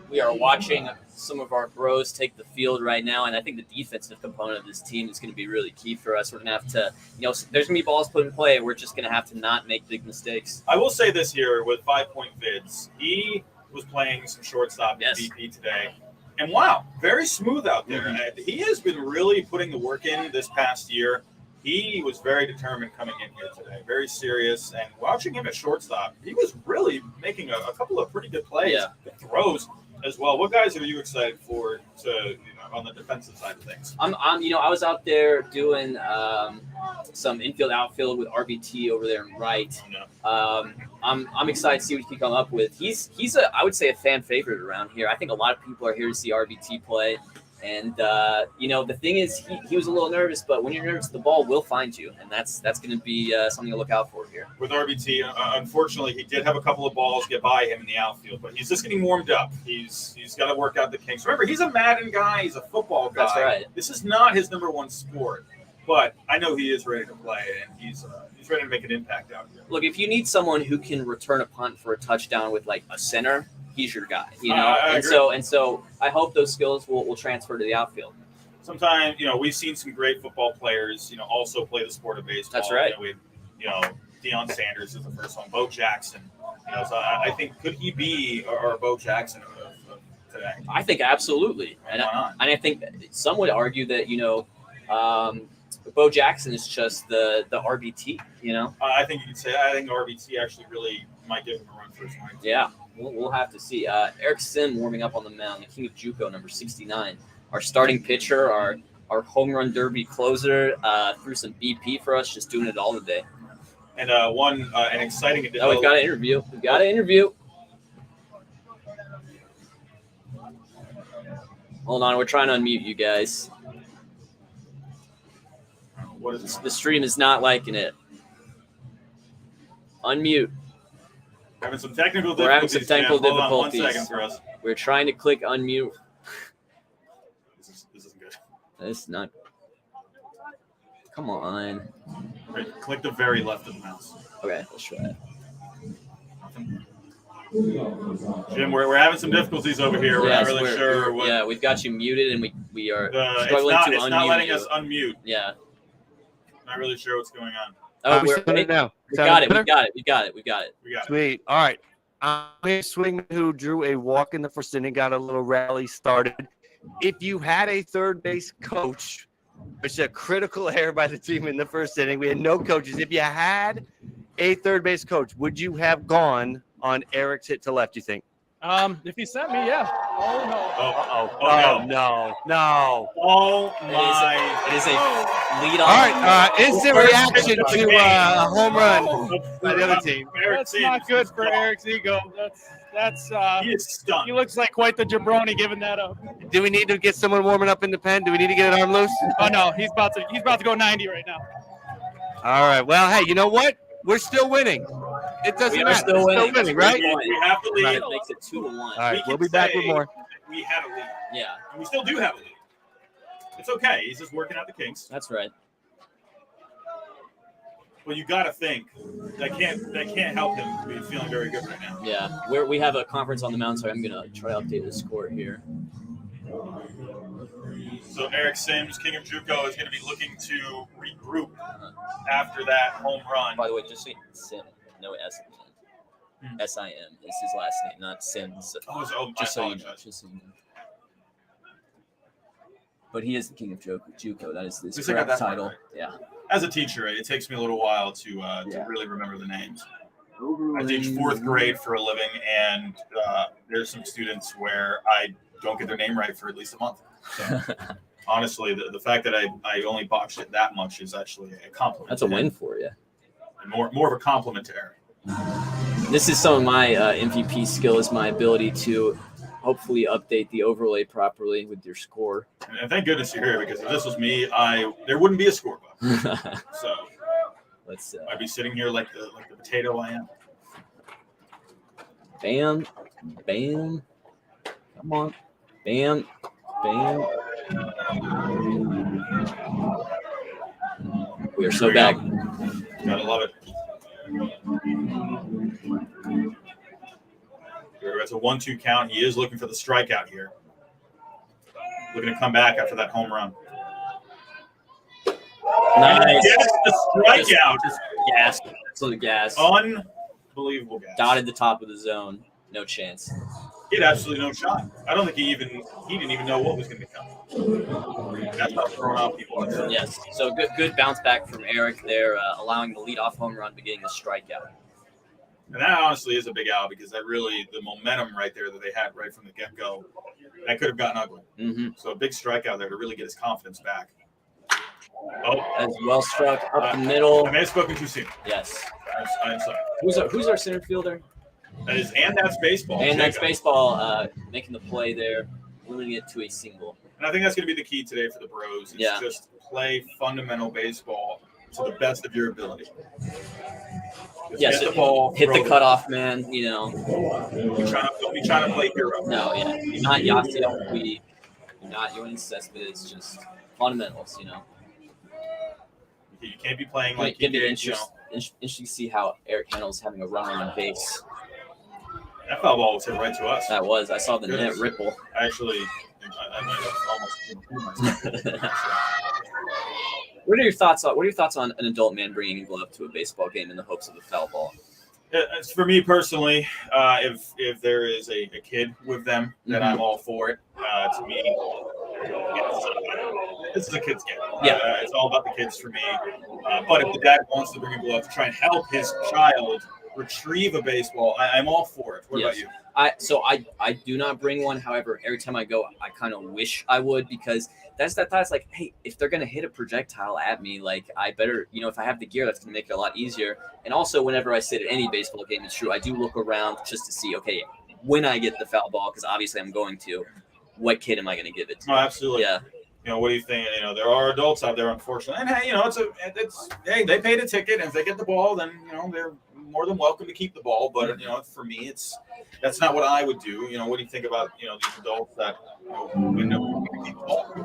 We are watching some of our bros take the field right now, and I think the defensive component of this team is going to be really key for us. We're going to have to, you know, there's going to be balls put in play. We're just going to have to not make big mistakes. I will say this here with 5 Point Vids. He was playing some shortstop in BP today. And wow, very smooth out there. Mm-hmm. He has been really putting the work in this past year. He was very determined coming in here today, very serious. And watching him at shortstop, he was really making a couple of pretty good plays, good throws as well. What guys are you excited for on the defensive side of things? I'm you know, I was out there doing some infield outfield with RBT over there in right. I'm excited to see what he can come up with. He's I would say a fan favorite around here. I think a lot of people are here to see RBT play. And you know, the thing is, he was a little nervous, but when you're nervous, the ball will find you, and that's going to be something to look out for here. With RBT, unfortunately, he did have a couple of balls get by him in the outfield, but he's just getting warmed up. He's got to work out the kinks. Remember, he's a Madden guy. He's a football guy. That's right. This is not his number one sport, but I know he is ready to play, and he's ready to make an impact out here. Look, if you need someone who can return a punt for a touchdown with like a center, he's your guy, you know. I agree. And so I hope those skills will transfer to the outfield. Sometimes, you know, we've seen some great football players, you know, also play the sport of baseball. That's right. You know, Deion Sanders is the first one. Bo Jackson. You know, so I think, could he be our Bo Jackson of today? I think absolutely, and I think some would argue that, you know, Bo Jackson is just the RBT. You know, I think you could say. I think RBT actually really might give him a run for his money. Yeah. We'll have to see. Eric Sim warming up on the mound, the King of JUCO, number 69. Our starting pitcher, our home run derby closer, threw some BP for us, just doing it all today. And an exciting addition. Oh, we've got an interview. Hold on, we're trying to unmute you guys. What is it? The stream is not liking it. Unmute. Having some technical difficulties. We're having some technical difficulties. Hold on 1 second for us. We're trying to click unmute. This isn't good. It's not. Come on. Right, click the very left of the mouse. Okay, let's try it. Jim, we're having some difficulties over here. We're not really sure. Yeah, we've got you muted, and we are struggling to unmute. It's not letting us unmute. Yeah. Not really sure what's going on. Oh, we're it now. We got it. Sweet. All right. Swingman, who drew a walk in the first inning, got a little rally started. If you had a third base coach, which is a critical error by the team in the first inning, we had no coaches. If you had a third base coach, would you have gone on Eric's hit to left, you think? If he sent me, yeah. Oh, no. No. Oh my! It is a Lead All off. right, instant reaction to a home run by the other team. That's not good for Eric's ego. That's He is stunned. he looks like quite the jabroni giving that up. Do we need to get someone warming up in the pen? Do we need to get an arm loose? Oh no, he's about to go 90 right now. All right. Well, hey, you know what? We're still winning. It doesn't We are matter. still We're winning. right? We have the lead. Right. That makes it 2-1. All right, We we'll can be back with say more. We had a lead. Yeah, And we still do have a lead. It's okay. He's just working out the kinks. that's right. Well, you got to think that can't help him be feeling very good right now. Yeah, we have a conference on the mound, so I'm gonna try to update the score here. So Eric Sims, King of JUCO, is going to be looking to regroup after that home run. By the way, just so you know, Sim, no S at the end. S-I-M is his last name, not Sims. Just So you know. But he is the king of JUCO. That is his At least I got correct that title. part Yeah. As a teacher, it takes me a little while to really remember the names. I teach 4th grade for a living, and there's some students where I don't get their name right for at least a month. So, honestly, the fact that I only botched it that much is actually a compliment. That's a to him. win for you. And more of a compliment to Eric. This is some of my MVP skill is my ability to hopefully update the overlay properly with your score. And thank goodness you're here, because if this was me, there wouldn't be a scorebook. So Let's I'd be sitting here like the potato I am. bam, bam. Come on. Bam, bam. We are so Here we back. go. Gotta love it. It's a 1-2 count. He is looking for the strikeout here. Looking to come back after that home run. Nice. Yes, the strikeout. Just gas. Absolute gas. Unbelievable guy. Dotted the top of the zone. No chance. He had absolutely no shot. I don't think he didn't even know what was going to be coming. That's not throwing out people. Yes. So good bounce back from Eric there, allowing the leadoff home run, but getting a strikeout. And that honestly is a big out, because that really, the momentum right there that they had right from the get-go, that could have gotten ugly. Mm-hmm. So a big strikeout there to really get his confidence back. Oh, As well struck up the middle. I may have spoken too soon. Yes. I'm sorry. Who's our center fielder? And that's baseball. And that's Jacob. baseball making the play there, limiting it to a single. And I think that's going to be the key today for the Bros. It's just play fundamental baseball to the best of your ability. Yes, hit the ball, hit the throw cutoff man, you know. Don't be trying to play hero. No, yeah. You're not Yasiel Kui. You're not Yoenis Cespedes. It's just fundamentals, you know. You can't be playing like It'd be you did, interesting to see how Eric handles having a runner on base. That foul ball was hit right to us. That was. I saw the net ripple. Actually, I might have almost. What are your thoughts on an adult man bringing a glove to a baseball game in the hopes of a foul ball? It's for me personally, if there is a kid with them, then I'm all for it. To me, this is a kid's game. Yeah. It's all about the kids for me. But if the dad wants to bring a glove to try and help his child retrieve a baseball, I'm all for it. What about you? I do not bring one. However, every time I go, I kind of wish I would, because that's that thought. It's like, hey, if they're gonna hit a projectile at me, like I better, if I have the gear, that's gonna make it a lot easier. And also, whenever I sit at any baseball game, it's true, I do look around just to see, okay, when I get the foul ball, because obviously I'm going to, what kid am I gonna give it to? Oh, absolutely. Yeah. What do you think? There are adults out there, unfortunately, and hey, hey, they paid a ticket, and if they get the ball, then they're more than welcome to keep the ball. But for me, that's not what I would do. What do you think about these adults that keep the ball?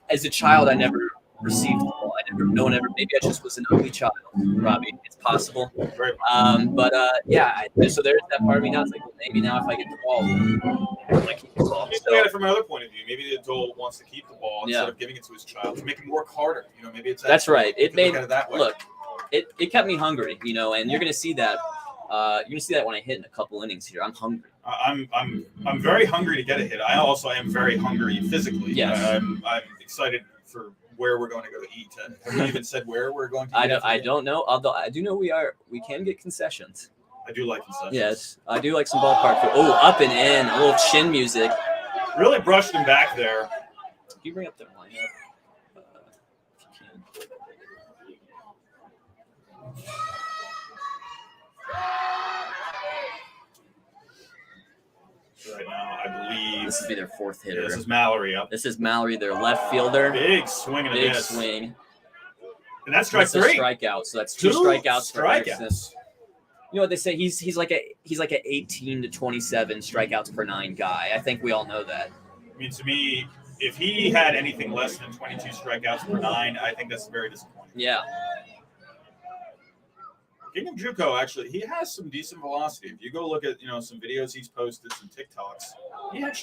As a child, I never received the ball. No one ever. Maybe I just was an ugly child, Robbie. It's possible. Right. So there's that part of me now. It's like, well, maybe now if I get the ball, I keep the ball. Look at it from another point of view. Maybe the adult wants to keep the ball instead of giving it to his child to make him work harder. Maybe it's that's right. It made look at it that way. Look. It kept me hungry, and you're gonna see that. You're gonna see that when I hit in a couple innings here. I'm hungry. I'm very hungry to get a hit. I also am very hungry physically. Yes. I'm excited for where we're going to go to eat. Have we even said where we're going to eat? I don't know. Although I do know we can get concessions. I do like concessions. Yes, I do like some ballpark food. Oh, up and in, a little chin music. Really brushed him back there. Can you bring up the lineup? Right now, I believe This would be their fourth hitter. this is Mallory up. This is Mallory, their left fielder. Big swing and a Big miss. swing. And that's strike That's a three. strikeout. So that's two strikeouts for Erickson. You know what they say? He's like a 18 to 27 strikeouts per 9 guy. I think we all know that. I mean, to me, if he had anything less than 22 strikeouts per 9, I think that's very disappointing. Yeah. King of JUCO, actually, he has some decent velocity. If you go look at some videos he's posted, some TikToks,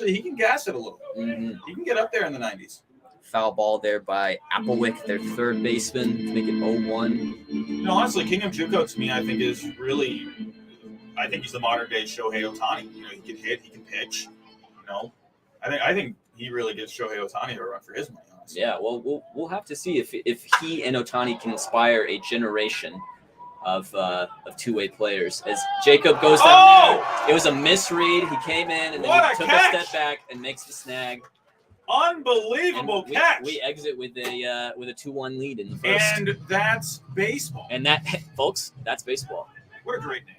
he can gas it a little. Mm-hmm. He can get up there in the 90s. Foul ball there by Applewick, their third baseman, to make it 0-1. No, honestly, King of JUCO to me, I think he's the modern day Shohei Ohtani. He can hit, he can pitch. I think he really gives Shohei Ohtani a run for his money. Honestly. Yeah, well, we'll have to see if he and Ohtani can inspire a generation of two-way players. As Jacob goes down there, it was a misread. He came in and then he took a step back and makes the snag. Unbelievable catch. We exit with a 2-1 lead in the first. And that's baseball. And that, folks, that's baseball. What a great name.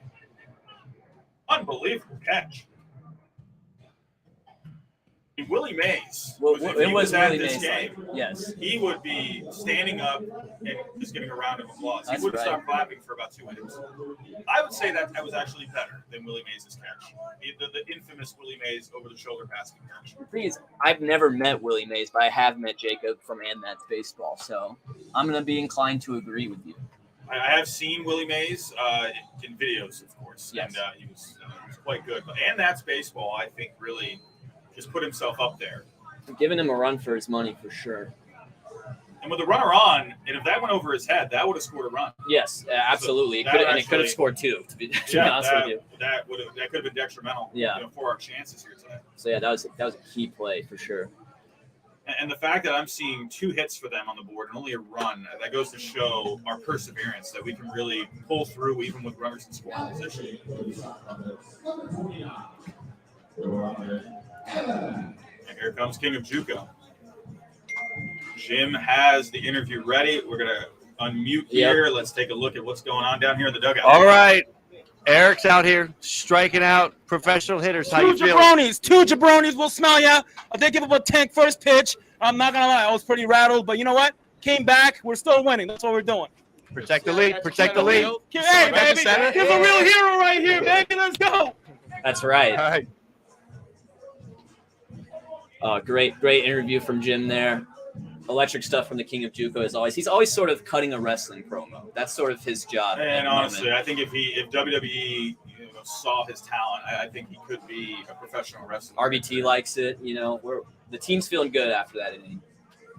Unbelievable catch. Willie Mays, if he was at this game, yes, he would be standing up and just giving a round of applause. He wouldn't stop clapping for about 2 innings. I would say that was actually better than Willie Mays' catch. The infamous Willie Mays over-the-shoulder passing catch. The thing is, I've never met Willie Mays, but I have met Jacob from And That's Baseball, so I'm going to be inclined to agree with you. I have seen Willie Mays in videos, of course, yes. And he was quite good. And That's Baseball, I think, really just put himself up there. I'm giving him a run for his money for sure. And with the runner on, and if that went over his head, that would have scored a run. Yes, absolutely. So it could have scored 2. To be honest with you, that could have been detrimental. For our chances here today. So yeah, that was a key play for sure. And the fact that I'm seeing 2 hits for them on the board and only a run, that goes to show our perseverance, that we can really pull through even with runners in scoring position. And here comes King of JUCO. Jim has the interview ready. We're going to unmute here. Let's take a look at what's going on down here in the dugout. All right. Eric's out here striking out professional hitters. How you feeling? Two jabronis will smell ya. They give up a tank first pitch. I'm not going to lie. I was pretty rattled, but you know what? Came back. We're still winning. That's what we're doing. Protect the lead. Protect the lead. Hey, baby. Here's a real hero right here, baby. Let's go. That's right. All right. Great interview from Jim there. Electric stuff from the King of JUCO as always. He's always sort of cutting a wrestling promo. That's sort of his job. And honestly, I think if WWE saw his talent, I think he could be a professional wrestler. RBT likes it. The team's feeling good after that inning.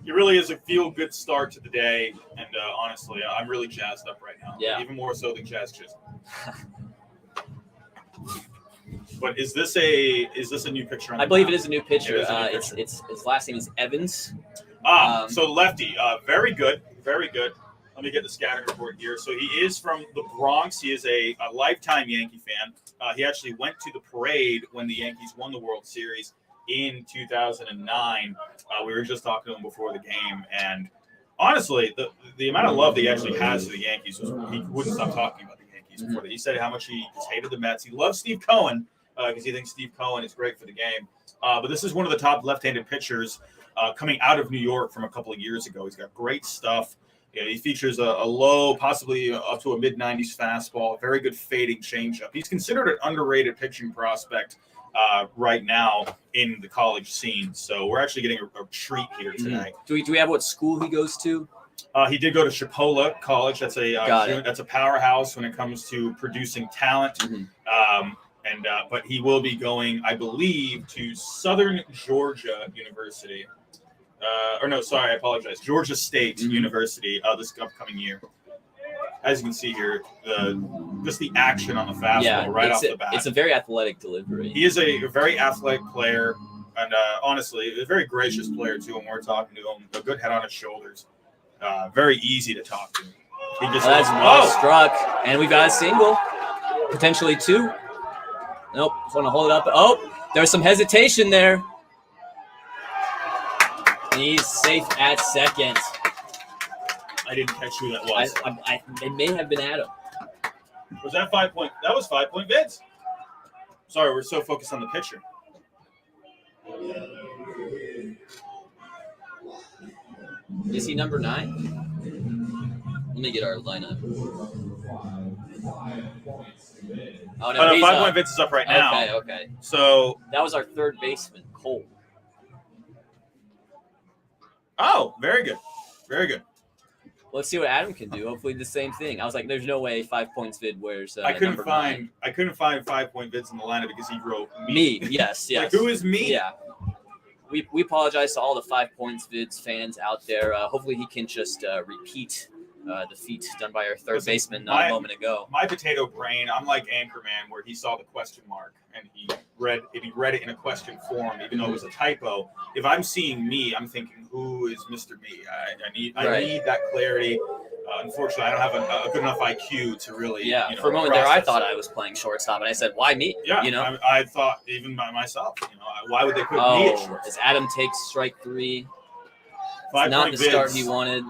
It really is a feel-good start to the day, and honestly, I'm really jazzed up right now. Yeah. Even more so than Jazz Chisholm. But is this a new pitcher? I believe it is a new pitcher. It's his last name is Evans. So lefty, very good, very good. Let me get the scouting report here. So he is from the Bronx. He is a lifetime Yankee fan. He actually went to the parade when the Yankees won the World Series in 2009. We were just talking to him before the game, and honestly, the amount of love that he actually has to the Yankees he wouldn't stop talking about the Yankees before that. He said how much he just hated the Mets. He loves Steve Cohen because he thinks Steve Cohen is great for the game. But this is one of the top left-handed pitchers coming out of New York from a couple of years ago. He's got great stuff. He features a low, possibly up to a mid-90s fastball, very good fading changeup. He's considered an underrated pitching prospect right now in the college scene. So we're actually getting a treat here tonight. Do we have what school he goes to? He did go to Chipola College. That's a powerhouse when it comes to producing talent. Mm-hmm. But he will be going, I believe, to Southern Georgia University. I apologize. Georgia State University this upcoming year. As you can see here, just the action on the fastball off the bat. It's a very athletic delivery. He is a very athletic player, and honestly, a very gracious player too. When we're talking to him, a good head on his shoulders, very easy to talk to. He just that's well struck, and we've got a single, potentially 2. Nope, just want to hold it up. Oh, there's some hesitation there. He's safe at second. I didn't catch who that was. It may have been Adam. Was that 5 point? That was 5 point vids. Sorry, we're so focused on the pitcher. Is he number 9? Let me get our lineup. Oh, no, he's 5 up. point vids is up right now. Okay. So That was our third baseman, Cole. Oh, very good. Very good. Let's see what Adam can do. Hopefully the same thing. I was like, there's no way 5 points vid wears I couldn't number find 9. 5 point vids in the lineup because he wrote Me, yes. Like, who is me? Yeah. We apologize to all the 5 points vids fans out there. Hopefully he can just repeat the feat done by our third baseman not a moment ago. My potato brain, I'm like Anchorman, where he saw the question mark and he read it in a question form, even though it was a typo. If I'm seeing me, I'm thinking, who is Mr. Me? I need that clarity. Unfortunately, I don't have a good enough IQ to really. Yeah, you know, for a moment there, I process thought it. I was playing shortstop, and I said, "Why me?" Yeah, you know. I thought even by myself. You know, why would they put me at shortstop? As Adam takes strike 3, 5 not point the start vids. he wanted.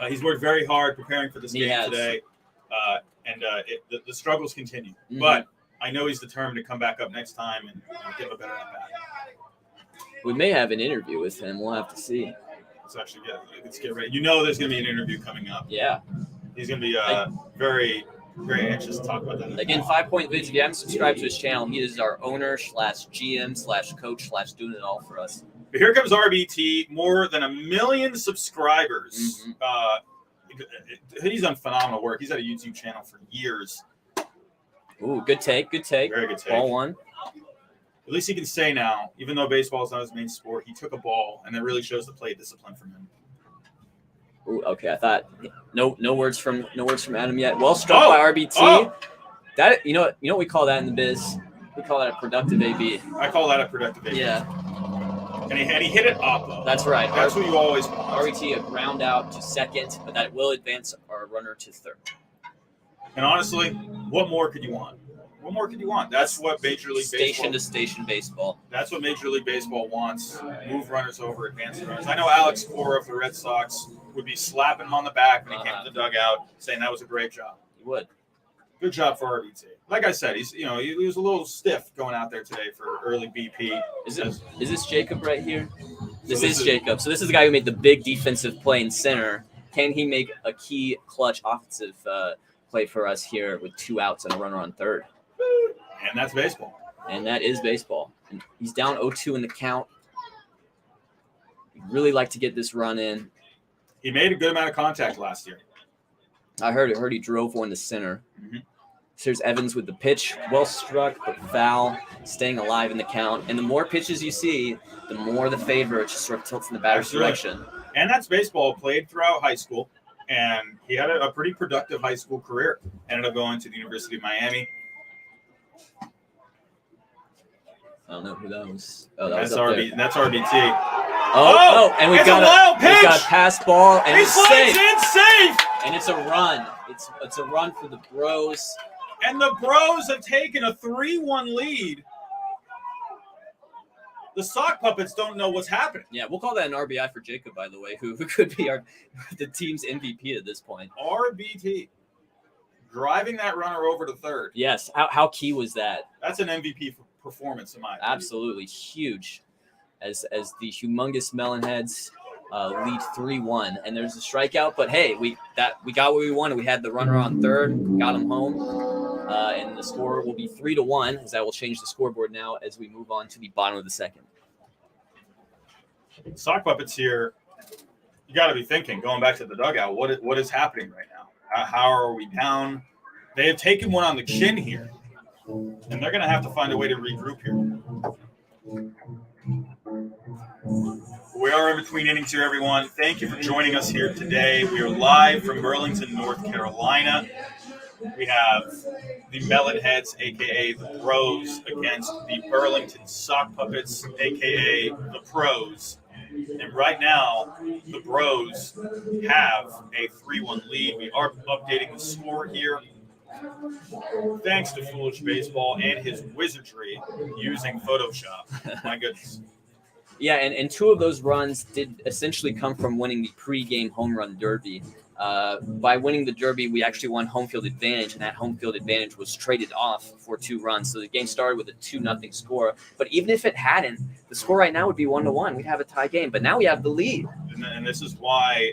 He's worked very hard preparing for this He game has. today, and the struggles continue. Mhm. But I know he's determined to come back up next time and give a better at bat. We may have an interview with him. We'll have to see. Let's get ready. You know, there's going to be an interview coming up. Yeah. He's going to be very, very anxious to talk about that. Again, 5 point vids. If you haven't subscribed to his channel, he is our owner / GM / coach / doing it all for us. But here comes RBT, more than 1 million subscribers. He's done phenomenal work. He's had a YouTube channel for years. Ooh, good take. Good take. Very good take. Ball 1. At least he can say now, even though baseball is not his main sport, he took a ball, and that really shows the play discipline from him. Ooh, okay, I thought no words from Adam yet. Well struck by RBT. Oh. That you know what we call that in the biz? We call that a productive AB. I call that a productive AB. Yeah. And he hit it up. That's right. That's what you always want. RBT a ground out to second, but that will advance our runner to third. And honestly, what more could you want? What more could you want? That's what Major League Station Baseball. to station baseball. That's what Major League Baseball wants. Move runners over, advance runners. I know Alex Cora of the Red Sox would be slapping him on the back when he came to the dugout, saying that was a great job. He would. Good job for RBT. Like I said, he was a little stiff going out there today for early BP. Is this Jacob right here? This is Jacob. So this is the guy who made the big defensive play in center. Can he make a key clutch offensive play for us here with 2 outs and a runner on third? And that's baseball. And that is baseball. And he's down 0-2 in the count. He'd really like to get this run in. He made a good amount of contact last year. I heard he drove one to center. Mm-hmm. So here's Evans with the pitch. Well struck, but foul, staying alive in the count. And the more pitches you see, the more the favorite just sort of tilts in the batter's direction. And that's baseball. Played throughout high school. And he had a pretty productive high school career. Ended up going to the University of Miami. I don't know who that was. Oh, That's RBT. That's RBT. And we've got a pass ball, and it's safe. Safe. And it's a run. It's a run for the Bros. And the Bros have taken a 3-1 lead. The sock puppets don't know what's happening. Yeah, we'll call that an RBI for Jacob, by the way, who could be the team's MVP at this point. RBT driving that runner over to third. Yes. How key was that? That's an MVP performance in my opinion. Absolutely huge, as the humongous Melonheads lead 3-1, and there's a strikeout. But hey, we got what we wanted. We had the runner on third, got him home, and the score will be 3-1. As that will change the scoreboard now as we move on to the bottom of the second. Sock puppets here. You got to be thinking, going back to the dugout, what is happening right now? How are we down? They have taken one on the chin here, and they're going to have to find a way to regroup here. We are in between innings here, everyone. Thank you for joining us here today. We are live from Burlington, North Carolina. We have the Melonheads, a.k.a. the Bros, against the Burlington Sock Puppets, a.k.a. the Pros. And right now, the Bros have a 3-1 lead. We are updating the score here. Thanks to Foolish Baseball and his wizardry using Photoshop. My goodness. Yeah, and 2 of those runs did essentially come from winning the pregame home run derby. By winning the Derby, we actually won home field advantage, and that home field advantage was traded off for 2 runs. So the game started with a 2-0 score. But even if it hadn't, the score right now would be 1-1. We'd have a tie game. But now we have the lead. And this is why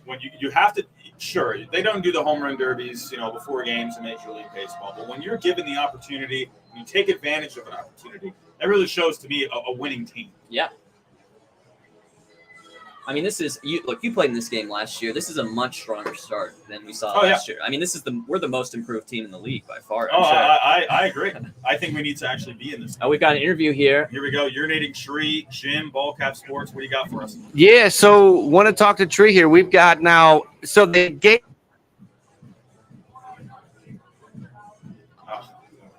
when you have to, sure, they don't do the home run derbies, before games in Major League Baseball. But when you're given the opportunity, you take advantage of an opportunity. That really shows to me a winning team. Yeah. I mean, this is you played in this game last year. This is a much stronger start than we saw last year. I mean, we're the most improved team in the league by far. Oh, sure. I agree. I think we need to actually be in this. We've got an interview here. Here we go. Urinating Tree, Jim, Ballcap Sports. What do you got for us? Yeah, so want to talk to Tree here. We've got now. So the game.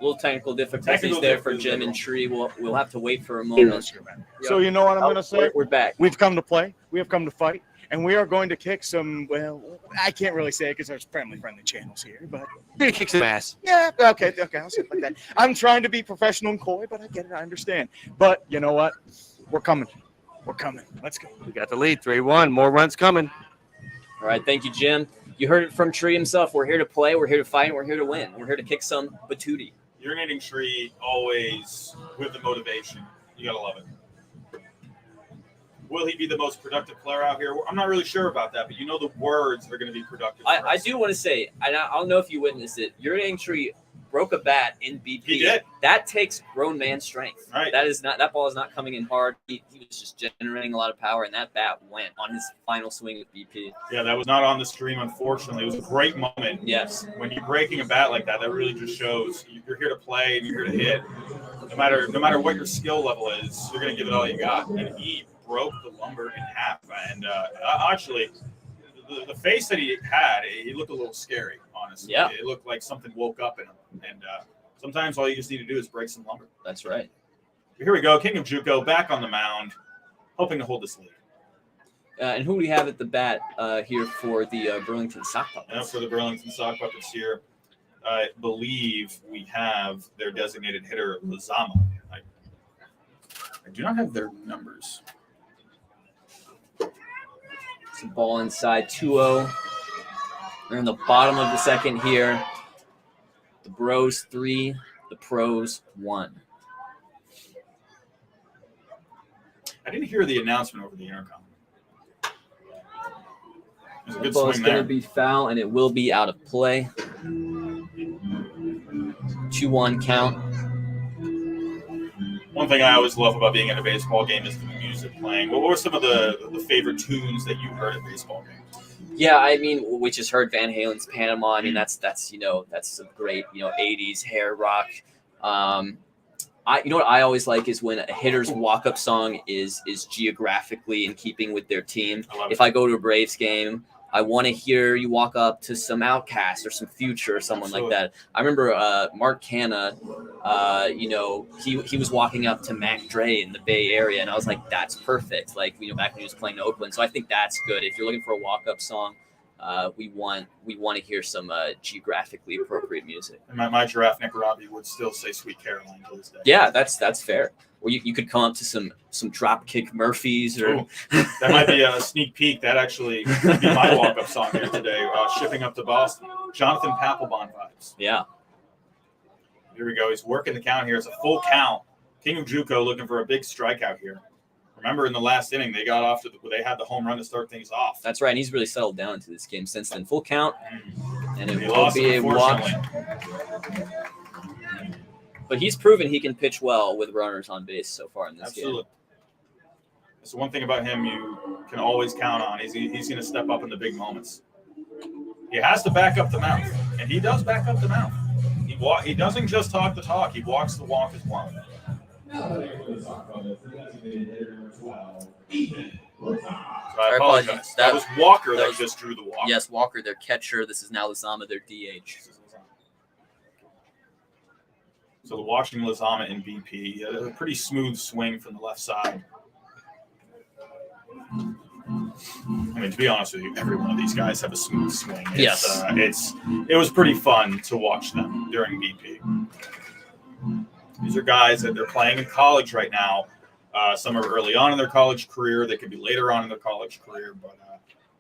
Little technical difficulties there for Jim and Tree. We'll have to wait for a moment. So you know what I'm going to say? We're back. We've come to play. We have come to fight. And we are going to kick some, well, I can't really say it because there's family-friendly channels here. But We're going to kick some ass. yeah, okay, I'll say it like that. I'm trying to be professional and coy, but I get it. I understand. But you know what? We're coming. We're coming. Let's go. We got the lead, 3-1. More runs coming. All right, thank you, Jim. You heard it from Tree himself. We're here to play. We're here to fight. We're here to win. We're here to kick some batootie. Urinating Tree, always with the motivation. You gotta love it. Will he be the most productive player out here? I'm not really sure about that, but the words are going to be productive. I do want to say, and I don't know if you witnessed it, Urinating Tree broke a bat in BP. He did. That takes grown man strength. Right. That ball is not coming in hard. He was just generating a lot of power, and that bat went on his final swing with BP. Yeah, that was not on the stream, unfortunately. It was a great moment. Yes. When you're breaking a bat like that, that really just shows you're here to play and you're here to hit. No matter what your skill level is, you're going to give it all you got. And he broke the lumber in half. And actually, the face that he had, he looked a little scary, honestly. Yeah. It looked like something woke up in him. And sometimes all you just need to do is break some lumber. That's right. Here we go. King of JUCO back on the mound, hoping to hold this lead. And who do we have at the bat here for the Burlington Sock Puppets? For the Burlington Sock Puppets here, I believe we have their designated hitter, Lizama. I do not have their numbers. It's a ball inside 2-0. We're in the bottom of the second here. The Bros 3, the Pros 1. I didn't hear the announcement over the intercom. There's a good Ball is swing going to there. be foul, and it will be out of play. 2-1 count. One thing I always love about being at a baseball game is the music playing. What were some of the favorite tunes that you heard at baseball games? Yeah, I mean, we just heard Van Halen's Panama. I mean, that's some great, 80s hair rock. What I always like is when a hitter's walk-up song is geographically in keeping with their team. If I go to a Braves game, I want to hear you walk up to some Outkast or some Future or someone like that. I remember Mark Canna, he was walking up to Mac Dre in the Bay Area, and I was like, that's perfect. Like, back when he was playing in Oakland. So I think that's good. If you're looking for a walk-up song, we want to hear some geographically appropriate music. And my giraffe Nick Robbie would still say Sweet Caroline to this day. Yeah, that's fair. Or you could come up to some Dropkick Murphys or Ooh, that might be a sneak peek. That actually could be my walk-up song here today. Shipping up to Boston, Jonathan Papelbon vibes. Yeah. Here we go. He's working the count here. It's a full count. King of JUCO looking for a big strikeout here. Remember in the last inning, they got off they had the home run to start things off. That's right. And he's really settled down into this game since then. Full count, and it He will lost be it, a walk. unfortunately. But he's proven he can pitch well with runners on base so far in this Absolutely. game. That's the one thing about him you can always count on. He's going to step up in the big moments. He has to back up the mouth, and he does back up the mouth. He doesn't just talk the talk. He walks the walk as well. So I apologize. That was Walker that just drew the walk. Yes, Walker, their catcher. This is now Lizama, their DH. So watching Lizama in BP, a pretty smooth swing from the left side. I mean, to be honest with you, every one of these guys have a smooth swing. It was pretty fun to watch them during BP. These are guys that they're playing in college right now. Some are early on in their college career. They could be later on in their college career, but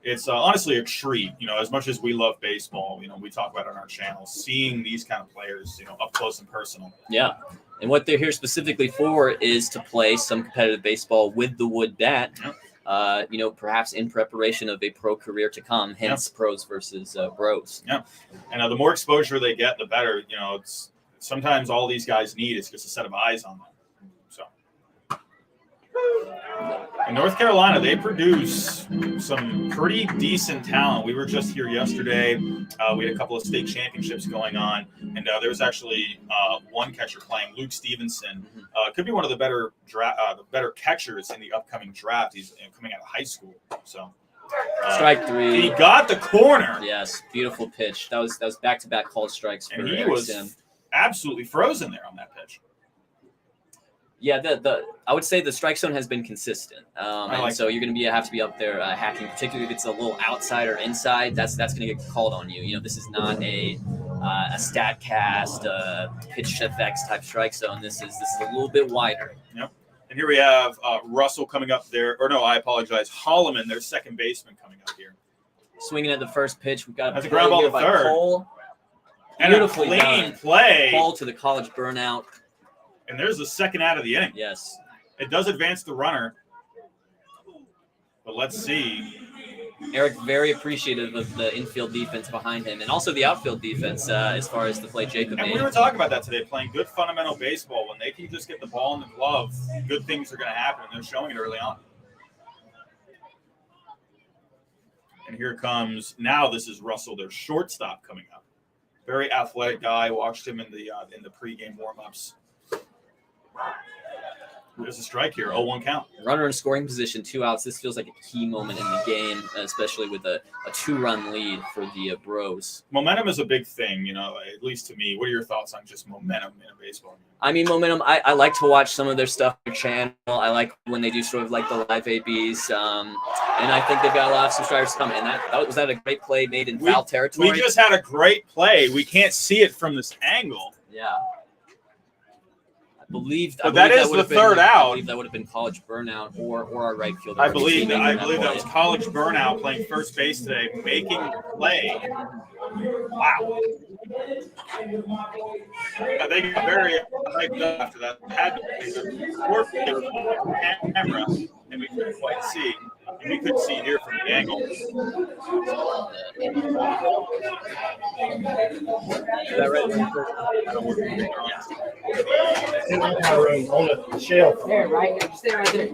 it's honestly a treat. As much as we love baseball, we talk about it on our channel, seeing these kind of players, up close and personal. Yeah. And what they're here specifically for is to play some competitive baseball with the wood bat, perhaps in preparation of a pro career to come, hence pros versus bros. Yeah. And the more exposure they get, the better. It's sometimes all these guys need is just a set of eyes on them. So in North Carolina, they produce some pretty decent talent. We were just here yesterday. We had a couple of state championships going on, and there was actually one catcher playing, Luke Stevenson. Could be one of the better catchers in the upcoming draft. He's coming out of high school. So strike three. He got the corner. Yes, beautiful pitch. That was back-to-back called strikes for and he Eric was Sim. Absolutely frozen there on that pitch. Yeah, I would say the strike zone has been consistent, so you're going to have to be up there hacking, particularly if it's a little outside or inside. That's going to get called on you. This is not a StatCast pitch effects type strike zone. This is a little bit wider. Yep. And here we have Russell coming up there, or no, I apologize, Holloman, their second baseman, coming up here. Swinging at the first pitch, we've got that's a ground ball to third. Cole. And beautifully a clean done. Play. Cole to the college burnout. And there's the second out of the inning. Yes. It does advance the runner. But let's see. Eric very appreciative of the infield defense behind him and also the outfield defense as far as the play Jacob And made. we were talking about that today, playing good fundamental baseball. When they can just get the ball in the glove, good things are going to happen, and they're showing it early on. And here comes, now this is Russell, their shortstop, coming up. Very athletic guy. Watched him in the pregame warm-ups. There's a strike here, 0-1 count. Runner in scoring position, 2 outs. This feels like a key moment in the game, especially with a 2-run lead for the Bros. Momentum is a big thing, at least to me. What are your thoughts on just momentum in a baseball game? I mean, momentum, I like to watch some of their stuff on their channel. I like when they do sort of like the live ABs. And I think they've got a lot of subscribers coming. And was that a great play made in foul territory? We just had a great play. We can't see it from this angle. Yeah. I believe that is the third out. I believe that would have been College Burnout or our right fielder. I believe that was College Burnout playing first base today, making the play. Wow. They got very hyped up after that. Had the camera, and we couldn't quite see. And we could see here from the angle. Is that right? On the shelf. There, right? Just stay right there.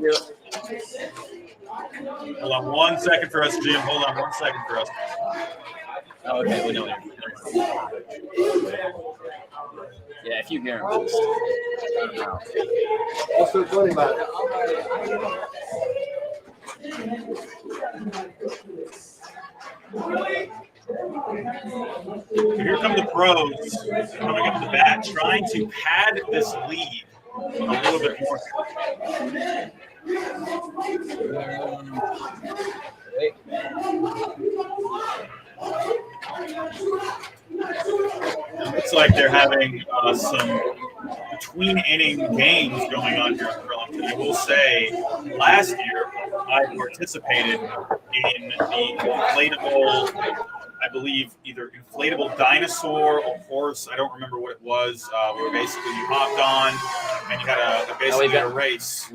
Hold on 1 second for us, Jim. Hold on 1 second for us. Oh, okay, we know it. Yeah, if you hear him, just What's so funny about it? So here come the pros coming up the bat, trying to pad this lead a little bit more. Looks like they're having some between inning games going on here in Burlington. I will say, last year I participated in the inflatable, I believe either inflatable dinosaur or horse. I don't remember what it was. Where basically you hopped on and you had basically a race.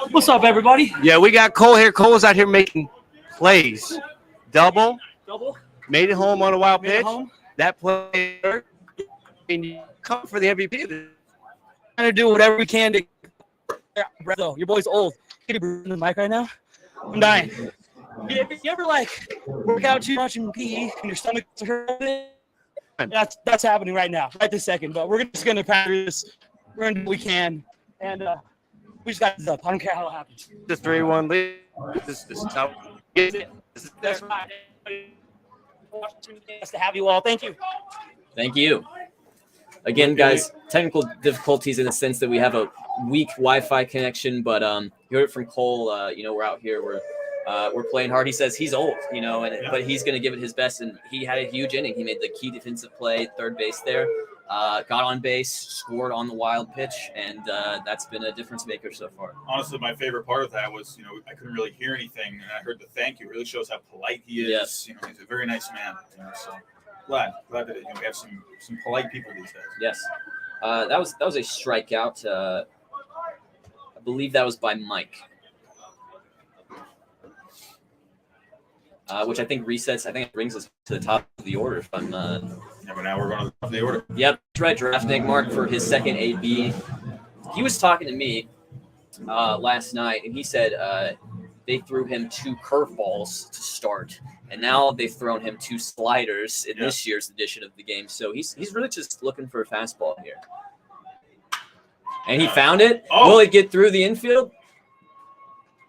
What's up, everybody? Yeah, we got Cole here. Cole's out here making plays. Double. Made it home on a wild pitch. That play, and you come for the MVP. Trying to do whatever we can to. Though your boy's old. Can you breathe in the mic right now? I'm dying. You ever work out too much and pee and your stomach hurting? That's happening right now, right this second. But we're just gonna pass this. We're gonna do what we can, and we just got this up. I don't care how it happens. The 3-1 lead. This is how. That's right. Nice to have you all. Thank you. Thank you. Again, guys, technical difficulties in the sense that we have a weak Wi-Fi connection, but you heard it from Cole. We're out here. We're playing hard. He says he's old, but he's going to give it his best, and he had a huge inning. He made the key defensive play, third base there. got on base, scored on the wild pitch, and that's been a difference maker so far. Honestly, my favorite part of that was, I couldn't really hear anything, and I heard the thank you. It really shows how polite he is. Yes. He's a very nice man. So glad that we have some polite people these days. Yes. That was a strikeout. I believe that was by Mike. Which I think resets. I think it brings us to the top of the order. If I'm. Yeah, but now we're going to the top of the order. Yep, that's right. Draft Nick Mark for his second AB. He was talking to me last night, and he said they threw him 2 curveballs to start, and now they've thrown him 2 sliders in this year's edition of the game. So he's really just looking for a fastball here, and he found it. Oh. Will it get through the infield?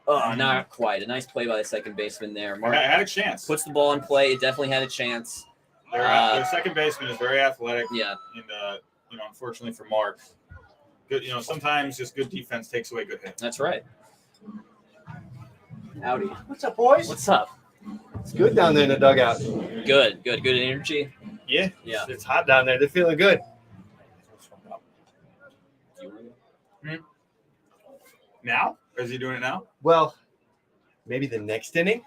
Oh, not quite. A nice play by the second baseman there. Mark I had a chance. puts the ball in play. It definitely had a chance. Their second baseman is very athletic. Yeah. And unfortunately for Mark, good. Sometimes just good defense takes away good hits. That's right. Howdy. What's up, boys? What's up? It's good down there in the dugout. Good energy. Yeah. Yeah. It's hot down there. They're feeling good. Now? Is he doing it now? Well, maybe the next inning,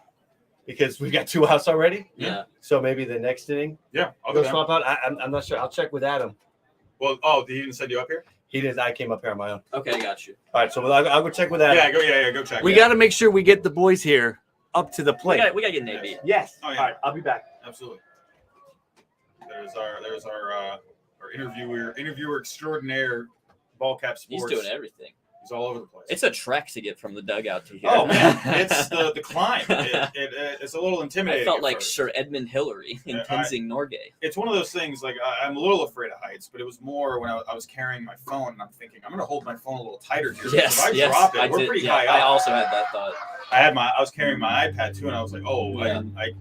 because we got 2 outs already. Yeah. So maybe the next inning. Yeah. I'll Go go swap out. I'm not sure. I'll check with Adam. Well, he didn't send you up here? He did. I came up here on my own. Okay, got you. All right. So I'll go check with Adam. Go check. We got to make sure we get the boys here up to the We plate. got to get an AB. Yes. Oh, yeah. All right. I'll be back. Absolutely. There's our interviewer extraordinaire, ball cap sports. He's doing everything. He's all over the place. It's a trek to get from the dugout to here. Oh man, it's the climb. It's a little intimidating. I felt at like first. Sir Edmund Hillary in Tenzing Norgay. It's one of those things. Like I'm a little afraid of heights, but it was more when I was carrying my phone and I'm thinking I'm going to hold my phone a little tighter here. Yes, if I drop it, we're did. pretty Yeah, high I up. also had that thought. I was carrying my iPad too, and I was like, Yeah. I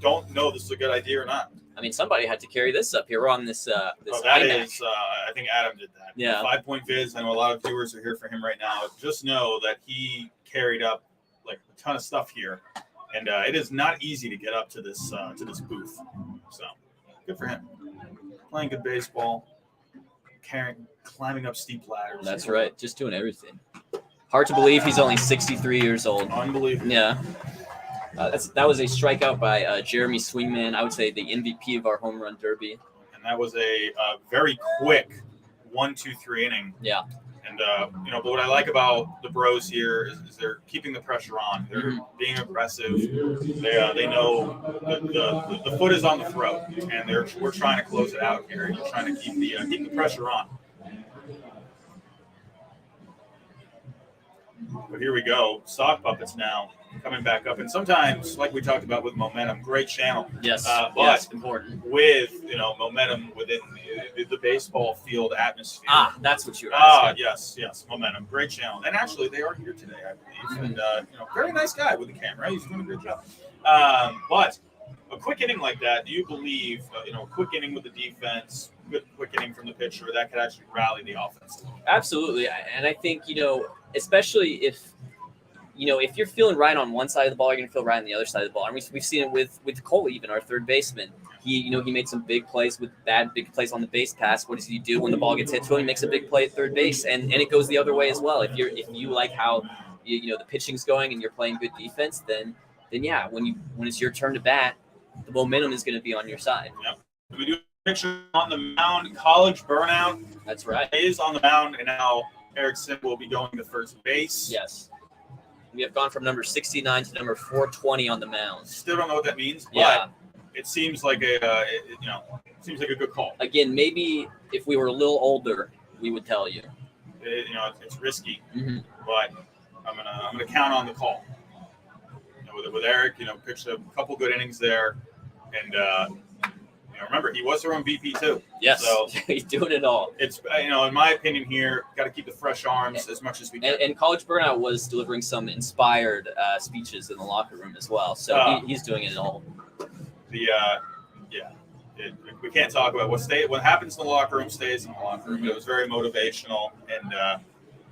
don't know if this is a good idea or not. I mean, somebody had to carry this up here. We're on this That iMac. is, I think Adam did that. Yeah. 5 Point Viz. I know a lot of viewers are here for him right now. Just know that he carried up like a ton of stuff here, and it is not easy to get up to this booth. So good for him. Playing good baseball, climbing up steep ladders. That's right. Just doing everything. Hard to believe he's only 63 years old. Unbelievable. Yeah. That was a strikeout by Jeremy Swingman. I would say the MVP of our home run derby. And that was a very quick 1-2-3 inning. Yeah. And but what I like about the Bros here is they're keeping the pressure on. They're being aggressive. They know the foot is on the throat, and we're trying to close it out here. You're trying to keep the pressure on. But here we go. Sock puppets now coming back up, and sometimes, like we talked about with momentum, great channel. Yes, but yes, important. With momentum within the baseball field atmosphere. That's what you're asking. Yes, momentum, great channel, and actually they are here today, I believe, and very nice guy with the camera. He's doing a great job. But a quick inning like that, do you believe a quick inning with the defense, good quick inning from the pitcher, that could actually rally the offense? Absolutely, and I think especially if you're feeling right on one side of the ball, you're going to feel right on the other side of the ball. And we've seen it with Cole, even our third baseman. He made some big plays big plays on the base pass. What does he do when the ball gets hit to him? He makes a big play at third base, and it goes the other way as well. If you like how the pitching's going and you're playing good defense, then yeah, when it's your turn to bat, the momentum is going to be on your side. Yep. We do a picture on the mound. College Burnout. That's right. Is on the mound, and now Eric Sim will be going to first base. Yes. We have gone from number 69 to number 420 on the mound. Still don't know what that means, but Yeah. it seems like a good call. Again, maybe if we were a little older, we would tell you. It's risky, Mm-hmm. but I'm gonna count on the call. With Eric, pitched a couple good innings there, and remember he was their own VP too. Yes, so he's doing it all. It's in my opinion here, got to keep the fresh arms as much as we can. And College Burnout was delivering some inspired speeches in the locker room as well, so he's doing it all. We can't talk about what happens in the locker room stays in the locker room. It was very motivational, and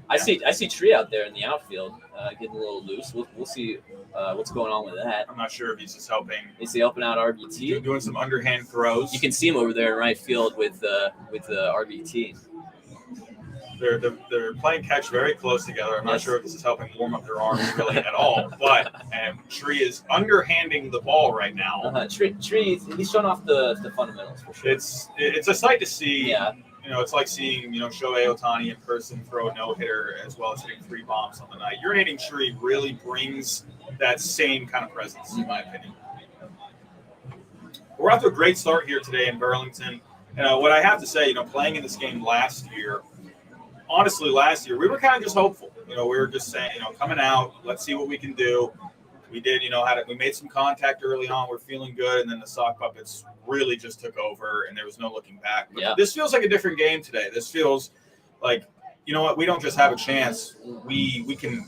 I see Tree out there in the outfield, getting a little loose. We'll see what's going on with that. I'm not sure if he's just helping. Is he helping out RBT? Doing some underhand throws. You can see him over there in right field with the RBT. They're playing catch very close together. I'm not sure if this is helping warm up their arms really at all. But Tree is underhanding the ball right now. Tree, he's showing off the fundamentals for sure. It's a sight to see. Yeah. It's like seeing Shohei Ohtani in person throw a no-hitter as well as hitting 3 bombs on the night. Urinating Tree really brings that same kind of presence, in my opinion. We're off to a great start here today in Burlington. What I have to say, playing in this game last year, honestly, we were kind of just hopeful. We were just saying, coming out, let's see what we can do. We did, we made some contact early on. We're feeling good, and then the sock puppets really just took over, and there was no looking back. But This feels like a different game today. This feels like, we don't just have a chance. We can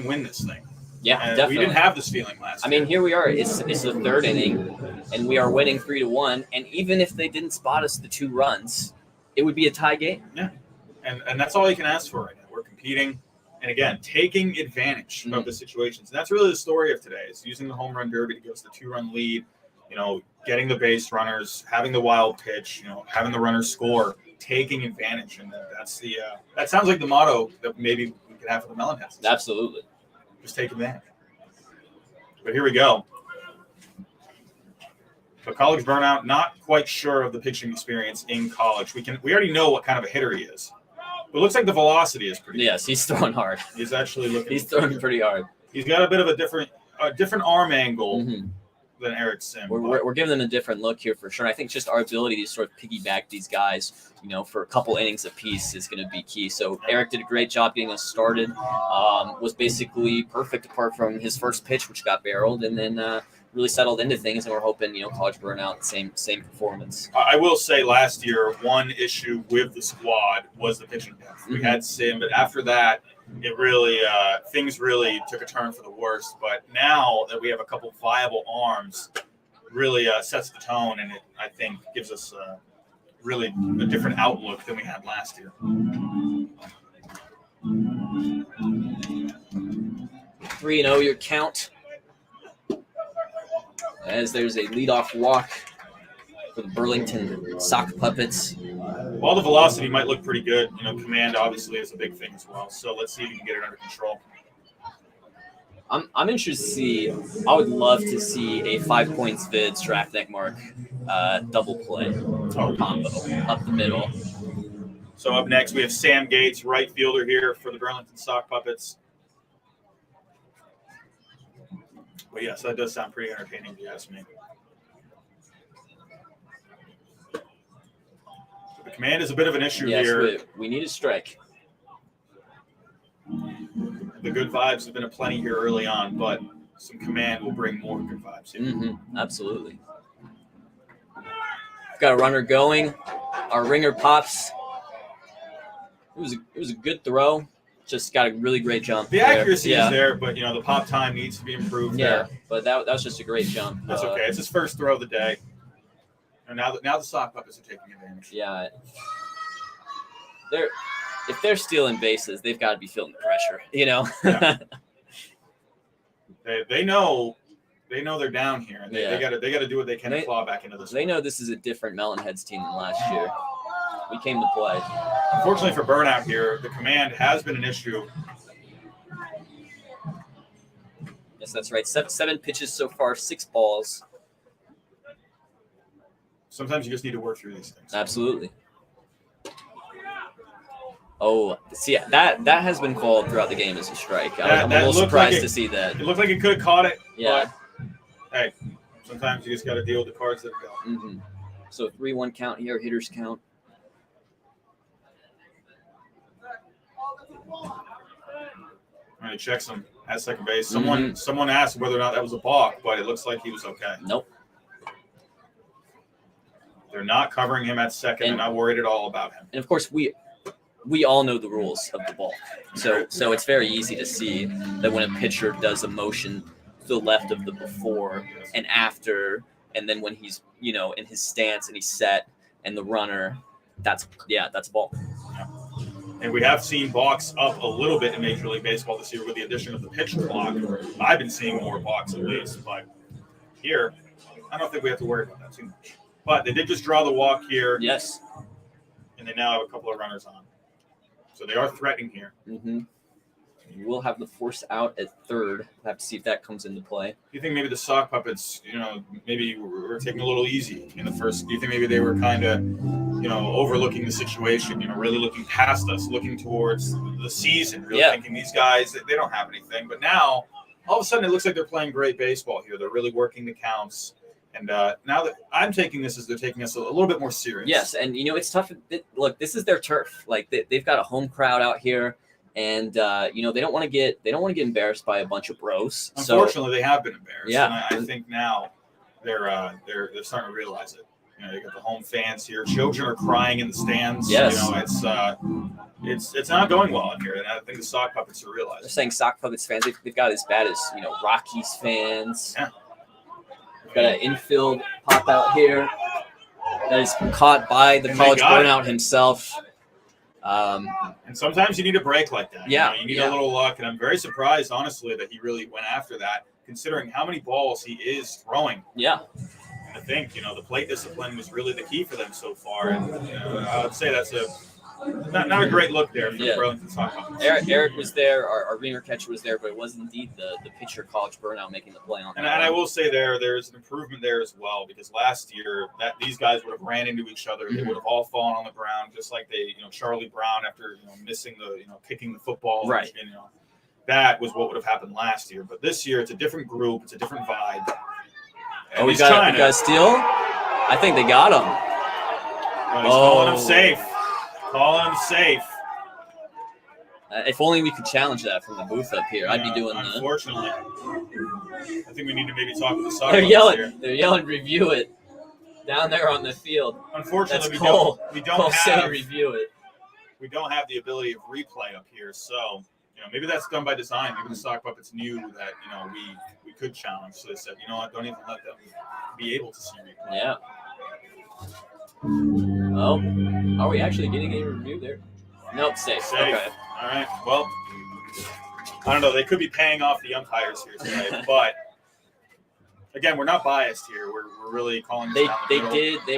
win this thing. Yeah, definitely. We didn't have this feeling last year. I mean, here we are. It's the third inning, and we are winning 3-1. And even if they didn't spot us the 2 runs, it would be a tie game. Yeah, and that's all you can ask for right now. We're competing. And again, taking advantage of the situations. And that's really the story of today, is using the home run derby to give us the 2-run lead, getting the base runners, having the wild pitch, having the runners score, taking advantage. And that's that sounds like the motto that maybe we could have for the Melonheads. Absolutely. Just take advantage. But here we go. So College Burnout, not quite sure of the pitching experience in college. We already know what kind of a hitter he is. It looks like the velocity is pretty good. Yes, he's throwing hard. He's actually looking. He's throwing pretty hard. He's got a bit of a different arm angle than Eric Sim. We're giving them a different look here for sure. I think just our ability to sort of piggyback these guys, for a couple innings apiece is going to be key. So Eric did a great job getting us started. Was basically perfect apart from his first pitch, which got barreled, and then really settled into things. And we're hoping, College Burnout, same performance. I will say last year, one issue with the squad was the pitching depth. We had Sim, but after that, it really things really took a turn for the worse. But now that we have a couple viable arms, really sets the tone, and it, I think, gives us really a different outlook than we had last year. 3-0 your count, as there's a leadoff walk for the Burlington Sock Puppets. While the velocity might look pretty good, command obviously is a big thing as well. So let's see if we can get it under control. I'm interested to see. I would love to see a 5 points vid Strathneck mark double play combo up the middle. So up next we have Sam Gates, right fielder here for the Burlington Sock Puppets. But yes, that does sound pretty entertaining if you ask me. The command is a bit of an issue here. We need a strike. The good vibes have been aplenty here early on, but some command will bring more good vibes here. Absolutely. We've got a runner going. Our ringer pops. It was a good throw. Just got a really great jump. The accuracy is there, but the pop time needs to be improved. Yeah, but that was just a great jump. That's okay. It's his first throw of the day, and now the sock puppets are taking advantage. Yeah, if they're stealing bases, they've got to be feeling the pressure. Yeah. They know they're down here, and they got to do what they can to claw back into this. They know this is a different Melonheads team than last year. We came to play. Unfortunately for Burnout here, the command has been an issue. Yes, that's right. Seven pitches so far, 6 balls. Sometimes you just need to work through these things. Absolutely. Oh, see, that has been called throughout the game as a strike. I'm a little surprised to see that. It looked like it could have caught it. Yeah. But, hey, sometimes you just got to deal with the cards that are dealt. So 3-1 count here, hitters count. All right, checks him at second base. Someone asked whether or not that was a balk, but it looks like he was okay. Nope. They're not covering him at second. They're not worried at all about him. And of course, we all know the rules of the balk. So it's very easy to see that when a pitcher does a motion to the left of the before and after, and then when he's in his stance and he's set and the runner, that's a balk. And we have seen balks up a little bit in Major League Baseball this year with the addition of the pitcher block. I've been seeing more balks at least, but here, I don't think we have to worry about that too much. But they did just draw the walk here. Yes. And they now have a couple of runners on. So they are threatening here. Mm-hmm. We'll have the force out at third. We'll have to see if that comes into play. Do you think maybe the sock puppets, maybe we're taking a little easy in the first? Do you think maybe they were kind of, overlooking the situation, really looking past us, looking towards the season, really thinking these guys, they don't have anything. But now, all of a sudden, it looks like they're playing great baseball here. They're really working the counts. And now that I'm taking this as they're taking us a little bit more serious. Yes, and it's tough. Look, this is their turf. Like they've got a home crowd out here, and they don't want to get embarrassed by a bunch of bros. Unfortunately, they have been embarrassed. Yeah, and I think now they're starting to realize it. You got the home fans here. Children are crying in the stands. Yes. It's not going well in here, and I think the sock puppets are realizing. They're saying sock puppets fans. They've got as bad as Rockies fans. Yeah. Got an infield pop out here that is caught by the College Burnout himself. And sometimes you need a break like that. Yeah, you need a little luck, and I'm very surprised, honestly, that he really went after that, considering how many balls he is throwing. Yeah. And I think the plate discipline was really the key for them so far, and I would say that's not a great look there for the Burlington sock puppets. Eric was there, our ringer catcher was there, but it was indeed the pitcher College Burnout making the play on that. And I will say there's an improvement there as well, because last year these guys would have ran into each other. They would have all fallen on the ground, just like Charlie Brown after missing kicking the football. Right. And, that was what would have happened last year. But this year it's a different group, it's a different vibe. And we got a steal. I think they got him. He's calling him safe. Calling him safe. If only we could challenge that from the booth up here. I'd be doing that. Unfortunately. I think we need to maybe talk with the soccer. They're yelling, review it. Down there on the field. Unfortunately, that's we don't have review it. We don't have the ability of replay up here. So, maybe that's done by design. Maybe the sock puppets knew that, we could challenge. So they said, don't even let them be able to see replay. Yeah. Oh, are we actually getting a review there? Nope, safe. Okay. All right. Well, I don't know. They could be paying off the umpires here today, but again, we're not biased here. We're really calling. They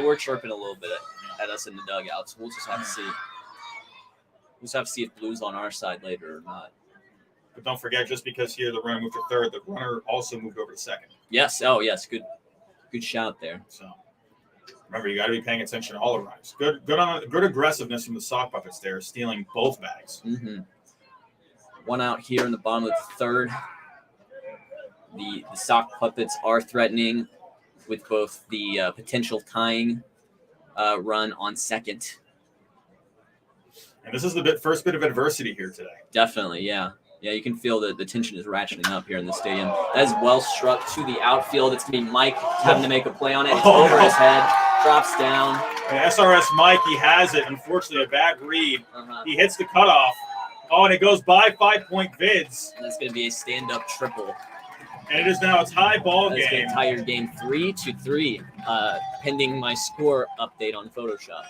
were chirping a little bit at us in the dugouts. We'll just have to see. We'll just have to see if Blue's on our side later or not. But don't forget, just because here the runner moved to third, the runner also moved over to second. Yes. Oh, yes. Good shout there. So. Remember, you got to be paying attention to all the runners. Good aggressiveness from the sock puppets there, stealing both bags. Mm-hmm. One out here in the bottom of the third. The sock puppets are threatening with both the potential tying run on second. And this is the first bit of adversity here today. Definitely, yeah. Yeah, you can feel the tension is ratcheting up here in the stadium. That is well struck to the outfield. It's going to be Mike having to make a play on it. It's over his head. Drops down. And SRS Mike, he has it. Unfortunately, a bad read. He hits the cutoff. Oh, and it goes by 5-point vids. And that's going to be a stand-up triple. And it is now a tie ball game. It's going to tie your game 3-3, pending my score update on Photoshop.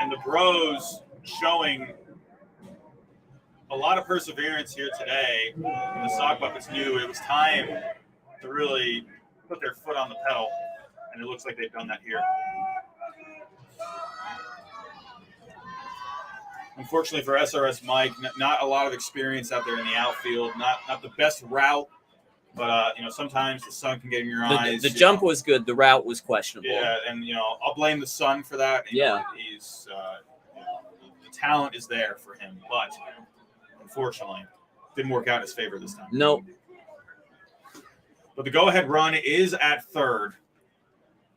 And the Bros showing a lot of perseverance here today. And the sock puppets knew it was time to really put their foot on the pedal, and it looks like they've done that here. Unfortunately for SRS Mike, not a lot of experience out there in the outfield, not the best route, but sometimes the sun can get in your eyes. The jump was good, the route was questionable. Yeah, and I'll blame the sun for that. He's the talent is there for him, but unfortunately, didn't work out in his favor this time. Nope. But the go-ahead run is at third,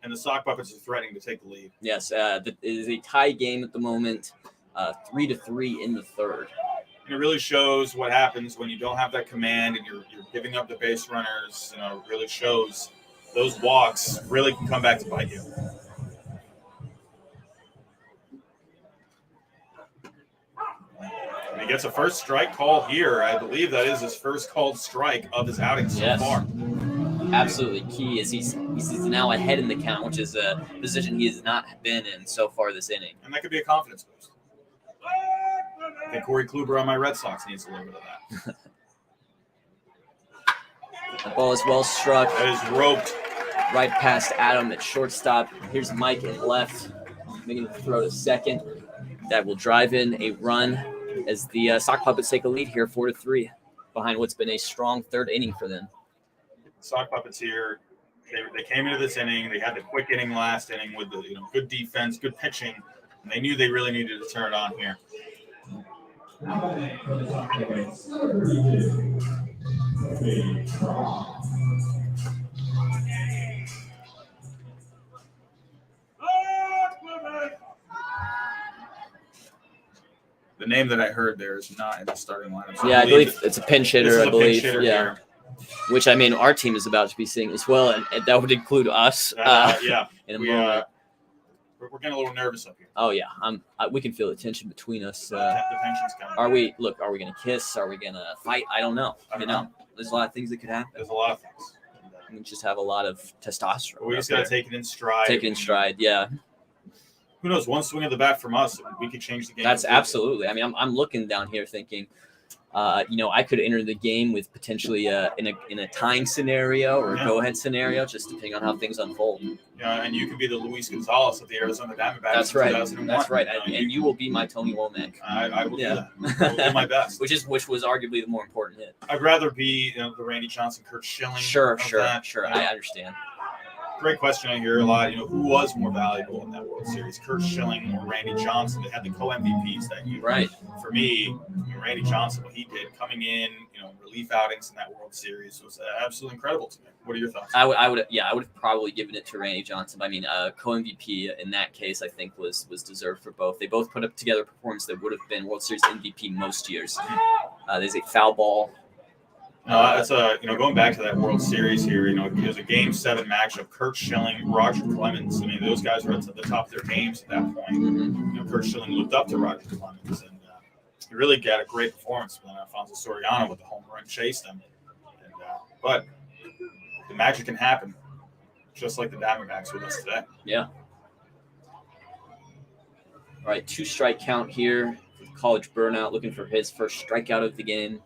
and the sock puppets are threatening to take the lead. Yes, it is a tie game at the moment, 3-3 in the third. And it really shows what happens when you don't have that command and you're giving up the base runners. It really shows those walks really can come back to bite you. And he gets a first strike call here. I believe that is his first called strike of his outing so far. absolutely key is he's now ahead in the count, which is a position he has not been in so far this inning. And that could be a confidence boost. I think Corey Kluber on my Red Sox needs a little bit of that. The ball is well struck. That is roped. Right past Adam at shortstop. Here's Mike at left, making the throw to second. That will drive in a run as the Sock Puppets take a lead here, 4-3, behind what's been a strong third inning for them. Sock Puppets here. They came into this inning. They had the quick inning last inning with the good defense, good pitching, and they knew they really needed to turn it on here. The name that I heard there is not in the starting lineup. So I believe it's a pinch hitter. I believe, pinch hitter here. Which I mean, our team is about to be seeing as well, and that would include us. In a moment. We're getting a little nervous up here. Oh yeah, we can feel the tension between us. The tension's coming. Are we gonna kiss? Are we gonna fight? I don't know. There's a lot of things that could happen. There's a lot of things. We just have a lot of testosterone. We just gotta take it in stride. Take it in stride, yeah. Who knows? One swing of the bat from us, we could change the game. That's absolutely. I mean, I'm looking down here thinking, I could enter the game with potentially in a tying scenario or a go-ahead scenario, just depending on how things unfold. Yeah, and you could be the Luis Gonzalez of the Arizona Diamondbacks. That's right. 2001. That's right. And you will be my Tony Womack. I will do that. I will do my best. which was arguably the more important hit. I'd rather be the Randy Johnson, Kurt Schilling. Sure. I understand. Great question I hear a lot. Who was more valuable in that World Series, Kurt Schilling or Randy Johnson? They had the co-MVPs that year. Right. For me, Randy Johnson, what he did coming in, relief outings in that World Series was absolutely incredible to me. What are your thoughts? I would have probably given it to Randy Johnson. I mean, co-MVP in that case, I think was deserved for both. They both put up together a performance that would have been World Series MVP most years. There's a foul ball. That's going back to that World Series here. It was a Game 7 matchup. Kurt Schilling, Roger Clemens. I mean, those guys were at the top of their games at that point. Mm-hmm. Kurt Schilling looked up to Roger Clemens, and he really got a great performance when Alfonso Soriano with the home run chased him. But the magic can happen, just like the Diamondbacks with us today. Yeah. All right, 2-strike count here. College Burnout looking for his first strikeout of the game.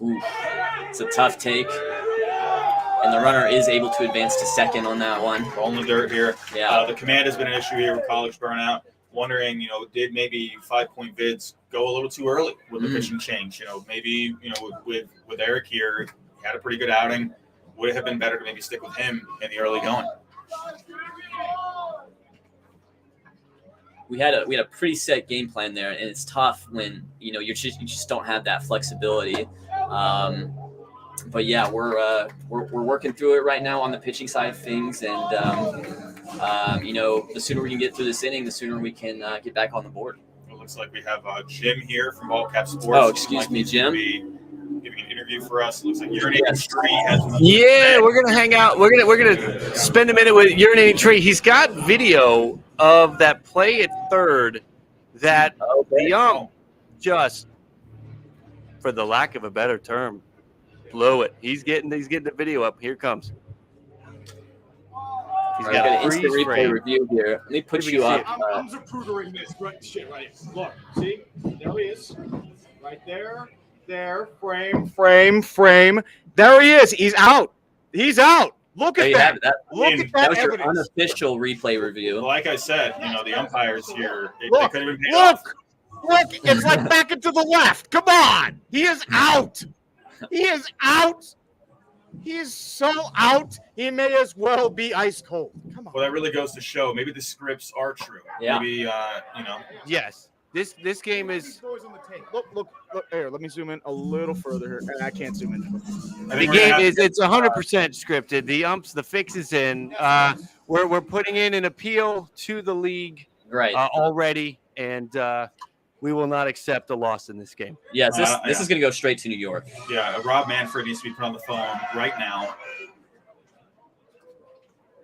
Ooh, it's a tough take. And the runner is able to advance to second on that one. Ball in the dirt here. Yeah. The command has been an issue here with College Burnout. Wondering, did maybe 5-point vids go a little too early with the pitching change? Maybe, with Eric here, he had a pretty good outing. Would it have been better to maybe stick with him in the early going? We had a pretty set game plan there, and it's tough when you just don't have that flexibility. But yeah, we're working through it right now on the pitching side of things, and the sooner we can get through this inning, the sooner we can get back on the board. It looks like we have Jim here from All Cap Sports. Oh, excuse me, Jim. Giving an interview for us. It looks like Urinating Tree has. Yeah, we're gonna hang out. We're gonna spend a minute with Urinating Tree. He's got video of that play at third that the ump just, for the lack of a better term, blew it. He's getting the video up. Here it comes. He's got an instant replay review here. Let me put you up. I'm zaprudering this shit right here. Look, see? There he is. Right there. There. Frame. There he is. He's out. Look at that. Look at that. That was evidence. your unofficial replay review. Like I said, the umpires here, they couldn't even pay Look. off. Look, it's like back and to the left. Come on. He is out. He is so out. He may as well be ice cold. Come on. Well, that really goes to show maybe the scripts are true. Yeah. Maybe, Yes. This game is. Look. Here, let me zoom in a little further here. I can't zoom in. The game is it's 100% scripted. The umps, the fix is in. We're putting in an appeal to the league already, and we will not accept a loss in this game. Yes, this is going to go straight to New York. Yeah, Rob Manfred needs to be put on the phone right now.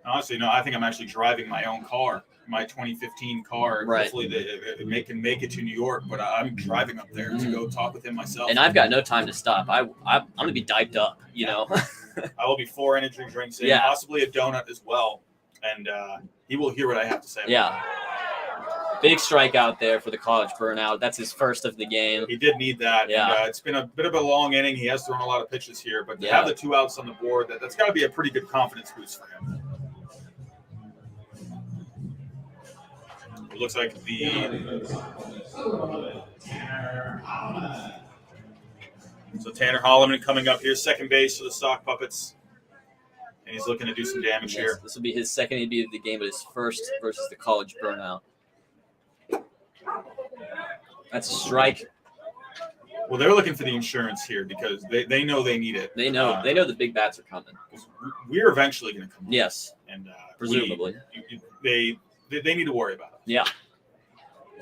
Honestly, no, I think I'm actually driving my own car my 2015 car. Right. Hopefully they can make it to New York, but I'm driving up there to go talk with him myself. And I've got no time to stop. I'm going to be diped up, you know. I will be 4 energy drinks in, possibly a donut as well. And he will hear what I have to say. Yeah. Big strikeout there for the College Burnout. That's his first of the game. He did need that. Yeah. And, it's been a bit of a long inning. He has thrown a lot of pitches here, but to have the 2 outs on the board, that's got to be a pretty good confidence boost for him. It looks like so Tanner Holloman coming up here, second base for the Sock Puppets. And he's looking to do some damage here. This will be his second AB of the game, but his first versus the College Burnout. That's a strike. Well, they're looking for the insurance here because they know they need it. They know the big bats are coming. We're eventually going to come. Yes. And presumably. They need to worry about it. Yeah.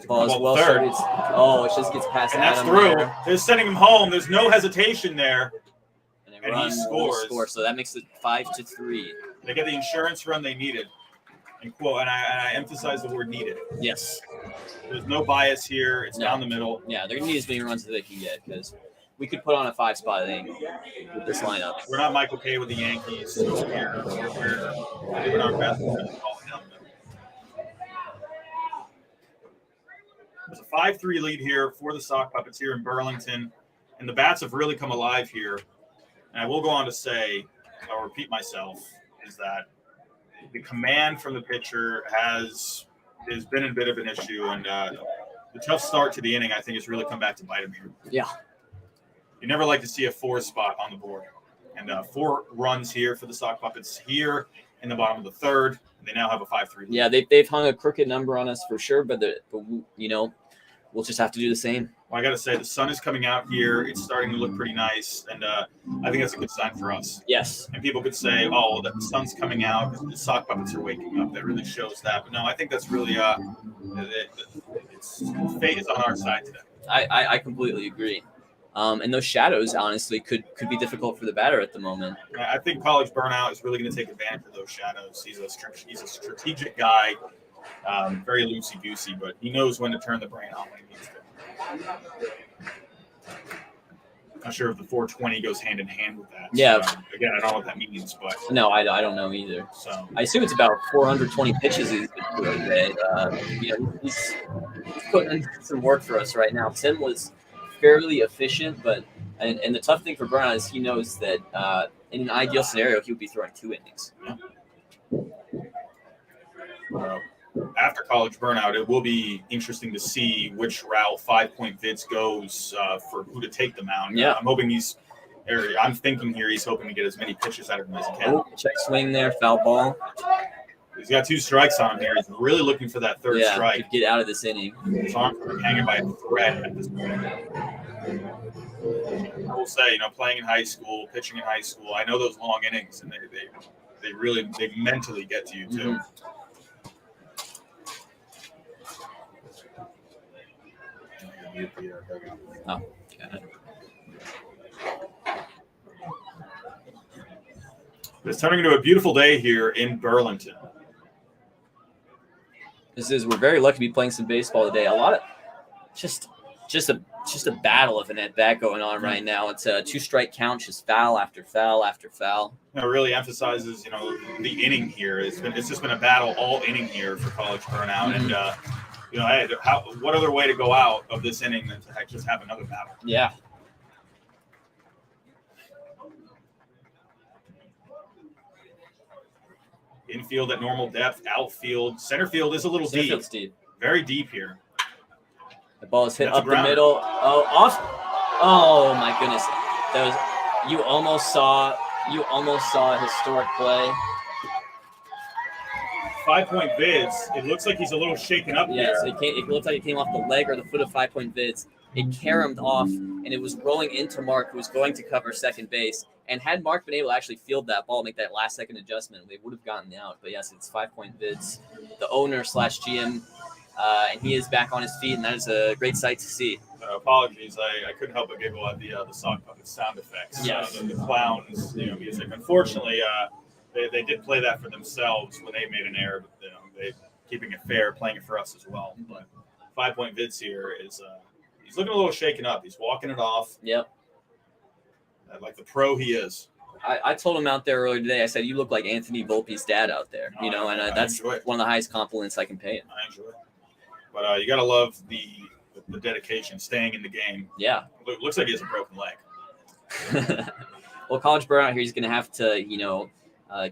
Ball is well started. Oh, it just gets past and that's Adam through. there. They're sending him home. There's no hesitation there. And he scores. So that makes it 5-3. They get the insurance run they needed. And I emphasize the word needed. Yes. There's no bias here. It's down the middle. Yeah, they're going to need as many runs as they can get because we could put on a 5-spot inning with this lineup. We're not Michael Kay with the Yankees. We're doing our best to call it down the middle. There's a 5-3 lead here for the Sock Puppets here in Burlington. And the bats have really come alive here. And I will go on to say, I'll repeat myself, is that the command from the pitcher has been a bit of an issue. And the tough start to the inning, I think, has really come back to bite him here. Yeah. You never like to see a 4 spot on the board. And 4 runs here for the Sock Puppets here in the bottom of the 3rd. They now have a 5-3 lead. Yeah, they've hung a crooked number on us for sure, but you know, we'll just have to do the same. Well, I got to say, the sun is coming out here. It's starting to look pretty nice, and I think that's a good sign for us. Yes. And people could say, "Oh, the sun's coming out. The Sock Puppets are waking up." That really shows that. But no, I think that's really fate is on our side today. I completely agree. And those shadows, honestly, could be difficult for the batter at the moment. I think College Burnout is really going to take advantage of those shadows. He's a strategic guy, very loosey-goosey, but he knows when to turn the brain on when he needs to. Not sure if the 420 goes hand in hand with that. Yeah. So, again, I don't know what that means, but no, I don't know either. So I assume it's about 420 pitches he's been doing today. You know, he's putting in some work for us right now. Tim was fairly efficient, but and the tough thing for Burnout is he knows that in an ideal scenario he would be throwing 2 innings. Yeah. After College Burnout, it will be interesting to see which route 5 Point Vids goes for who to take the mound. Yeah. I'm thinking here he's hoping to get as many pitches out of him as he can. Oh, check swing there, foul ball. He's got 2 strikes on him here. He's really looking for that 3rd strike. Could get out of this inning. His arms are hanging by a thread at this point. I will say, playing in high school, pitching in high school, I know those long innings, and they really mentally get to you too. Mm-hmm. Oh, got it. It's turning into a beautiful day here in Burlington. We're very lucky to be playing some baseball today. A lot of just a battle of an at bat going on right now. It's a 2-strike count, just foul after foul after foul. It really emphasizes, the inning here. It's just been a battle all inning here for College Burnout, and what other way to go out of this inning than to just have another battle? Yeah. Infield at normal depth, outfield, center field is a little deep. Deep. Very deep here. The ball is hit up the middle. Oh, off. Oh my goodness. You almost saw a historic play. 5 Point Vids. It looks like he's a little shaken up Yes, there. it looked like it came off the leg or the foot of 5 Point Vids. It caromed off, and it was rolling into Mark, who was going to cover second base. And had Mark been able to actually field that ball, make that last-second adjustment, they would have gotten out. But yes, it's 5 Point Vids, the owner/GM, and he is back on his feet, and that is a great sight to see. Apologies, I couldn't help but giggle at the Sock Puppet sound effects. Yes. The clowns, music. Unfortunately, they did play that for themselves when they made an error, but they keeping it fair, playing it for us as well. But 5-point vids here is he's looking a little shaken up. He's walking it off. Yep. Like the pro he is. I told him out there earlier today, I said, you look like Anthony Volpe's dad out there, you know, and that's one of the highest compliments I can pay him. I enjoy it. But you got to love the dedication, staying in the game. Yeah. Looks like he has a broken leg. Well, College Burnout here, he's going to have to,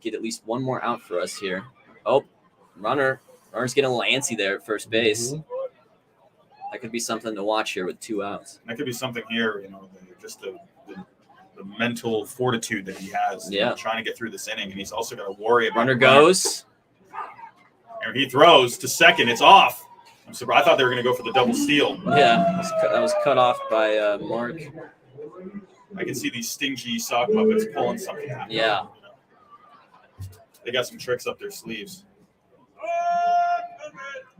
get at least one more out for us here. Oh, runner's getting a little antsy there at first base. That could be something to watch here with 2 outs. That could be something here, just the mental fortitude that he has, trying to get through this inning, and he's also got to worry about. Runner goes, and he throws to second. It's off. I'm surprised. I thought they were going to go for the double steal. Yeah, that was cut off by Mark. I can see these stingy sock puppets pulling something out. Yeah, they got some tricks up their sleeves.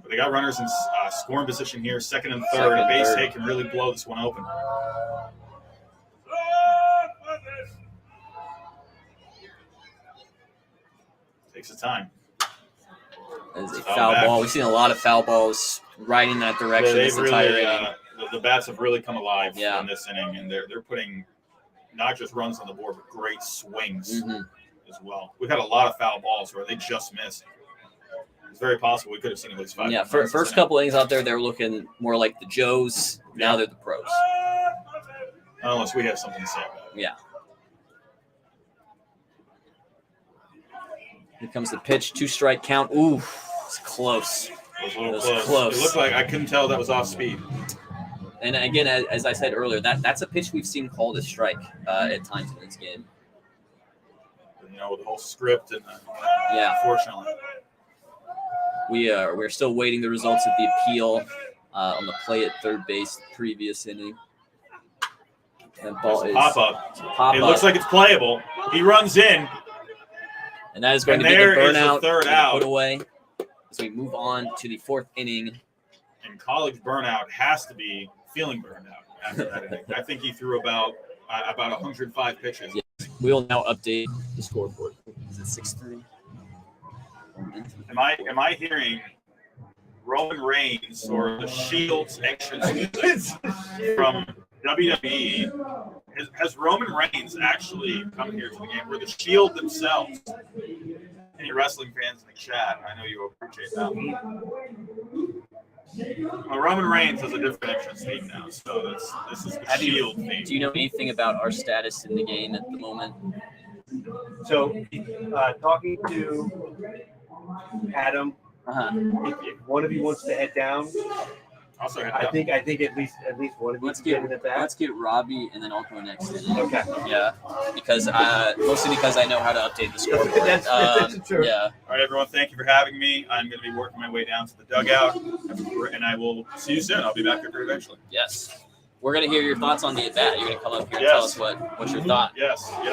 But they got runners in scoring position here, second and third. A base hit can really blow this one open. Takes the time. That is a foul ball. We've seen a lot of foul balls right in that direction this entire inning. The bats have really come alive in this inning, and they're putting not just runs on the board, but great swings as well. We've had a lot of foul balls where they just missed. It's very possible we could have seen at least 5. Yeah, first couple innings out there, they were looking more like the Joes. Now they're the pros. Unless we have something to say about it. Yeah. Here comes the pitch, 2-strike count. Ooh, it's close. It was a little close. It looked like I couldn't tell that was off speed. And again, as I said earlier, that's a pitch we've seen called a strike at times in this game. With the whole script and unfortunately. We're still waiting the results of the appeal on the play at third base previous inning. That ball is pop-up. It looks like it's playable. He runs in. And that is going to be the burnout third out. Put away as we move on to the 4th inning. And College Burnout has to be feeling burned out after that inning. I think he threw about 105 pitches. Yes. We will now update the scoreboard. Is it 6-3? Am I hearing Roman Reigns or the Shield's entrance music from WWE? Has Roman Reigns actually come here to the game? Where the Shield themselves? Any wrestling fans in the chat? I know you appreciate that. Well, Roman Reigns has a different entrance theme now, so this is the Shield theme. Do you know anything about our status in the game at the moment? So, talking to Adam, if one of you wants to head down, also I think at least one of you let's get in the back. Let's get Robbie, and then I'll go next. Okay. Yeah, because mostly because I know how to update the scoreboard. That's true. Yeah. All right, everyone. Thank you for having me. I'm going to be working my way down to the dugout, and I will see you soon. I'll be back here eventually. Yes. We're going to hear your thoughts on the at bat. You're going to come up here and tell us what's your thought. Yes. All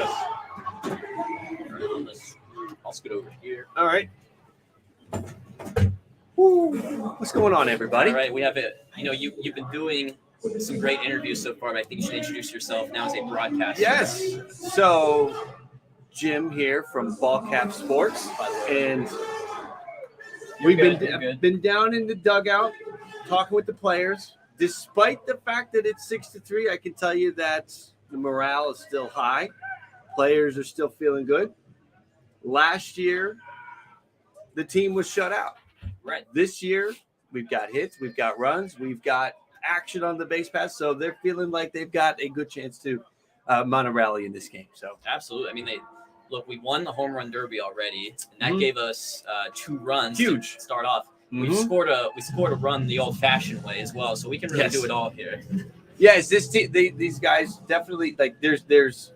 right, I'll scoot over here. All right. Woo. What's going on, everybody? All right, we have it. You've been doing some great interviews so far, but I think you should introduce yourself now as a broadcaster. Yes. So, Jim here from Ballcap Sports, and we've been down in the dugout talking with the players. Despite the fact that it's 6-3, I can tell you that the morale is still high. Players are still feeling good. Last year, the team was shut out. Right. This year, we've got hits, we've got runs, we've got action on the base pass, so they're feeling like they've got a good chance to mount a rally in this game. So absolutely. I mean, we won the home run derby already, and that gave us 2 runs. Huge to start off. We scored a run the old-fashioned way as well, so we can really do it all here. Yes, these guys definitely there's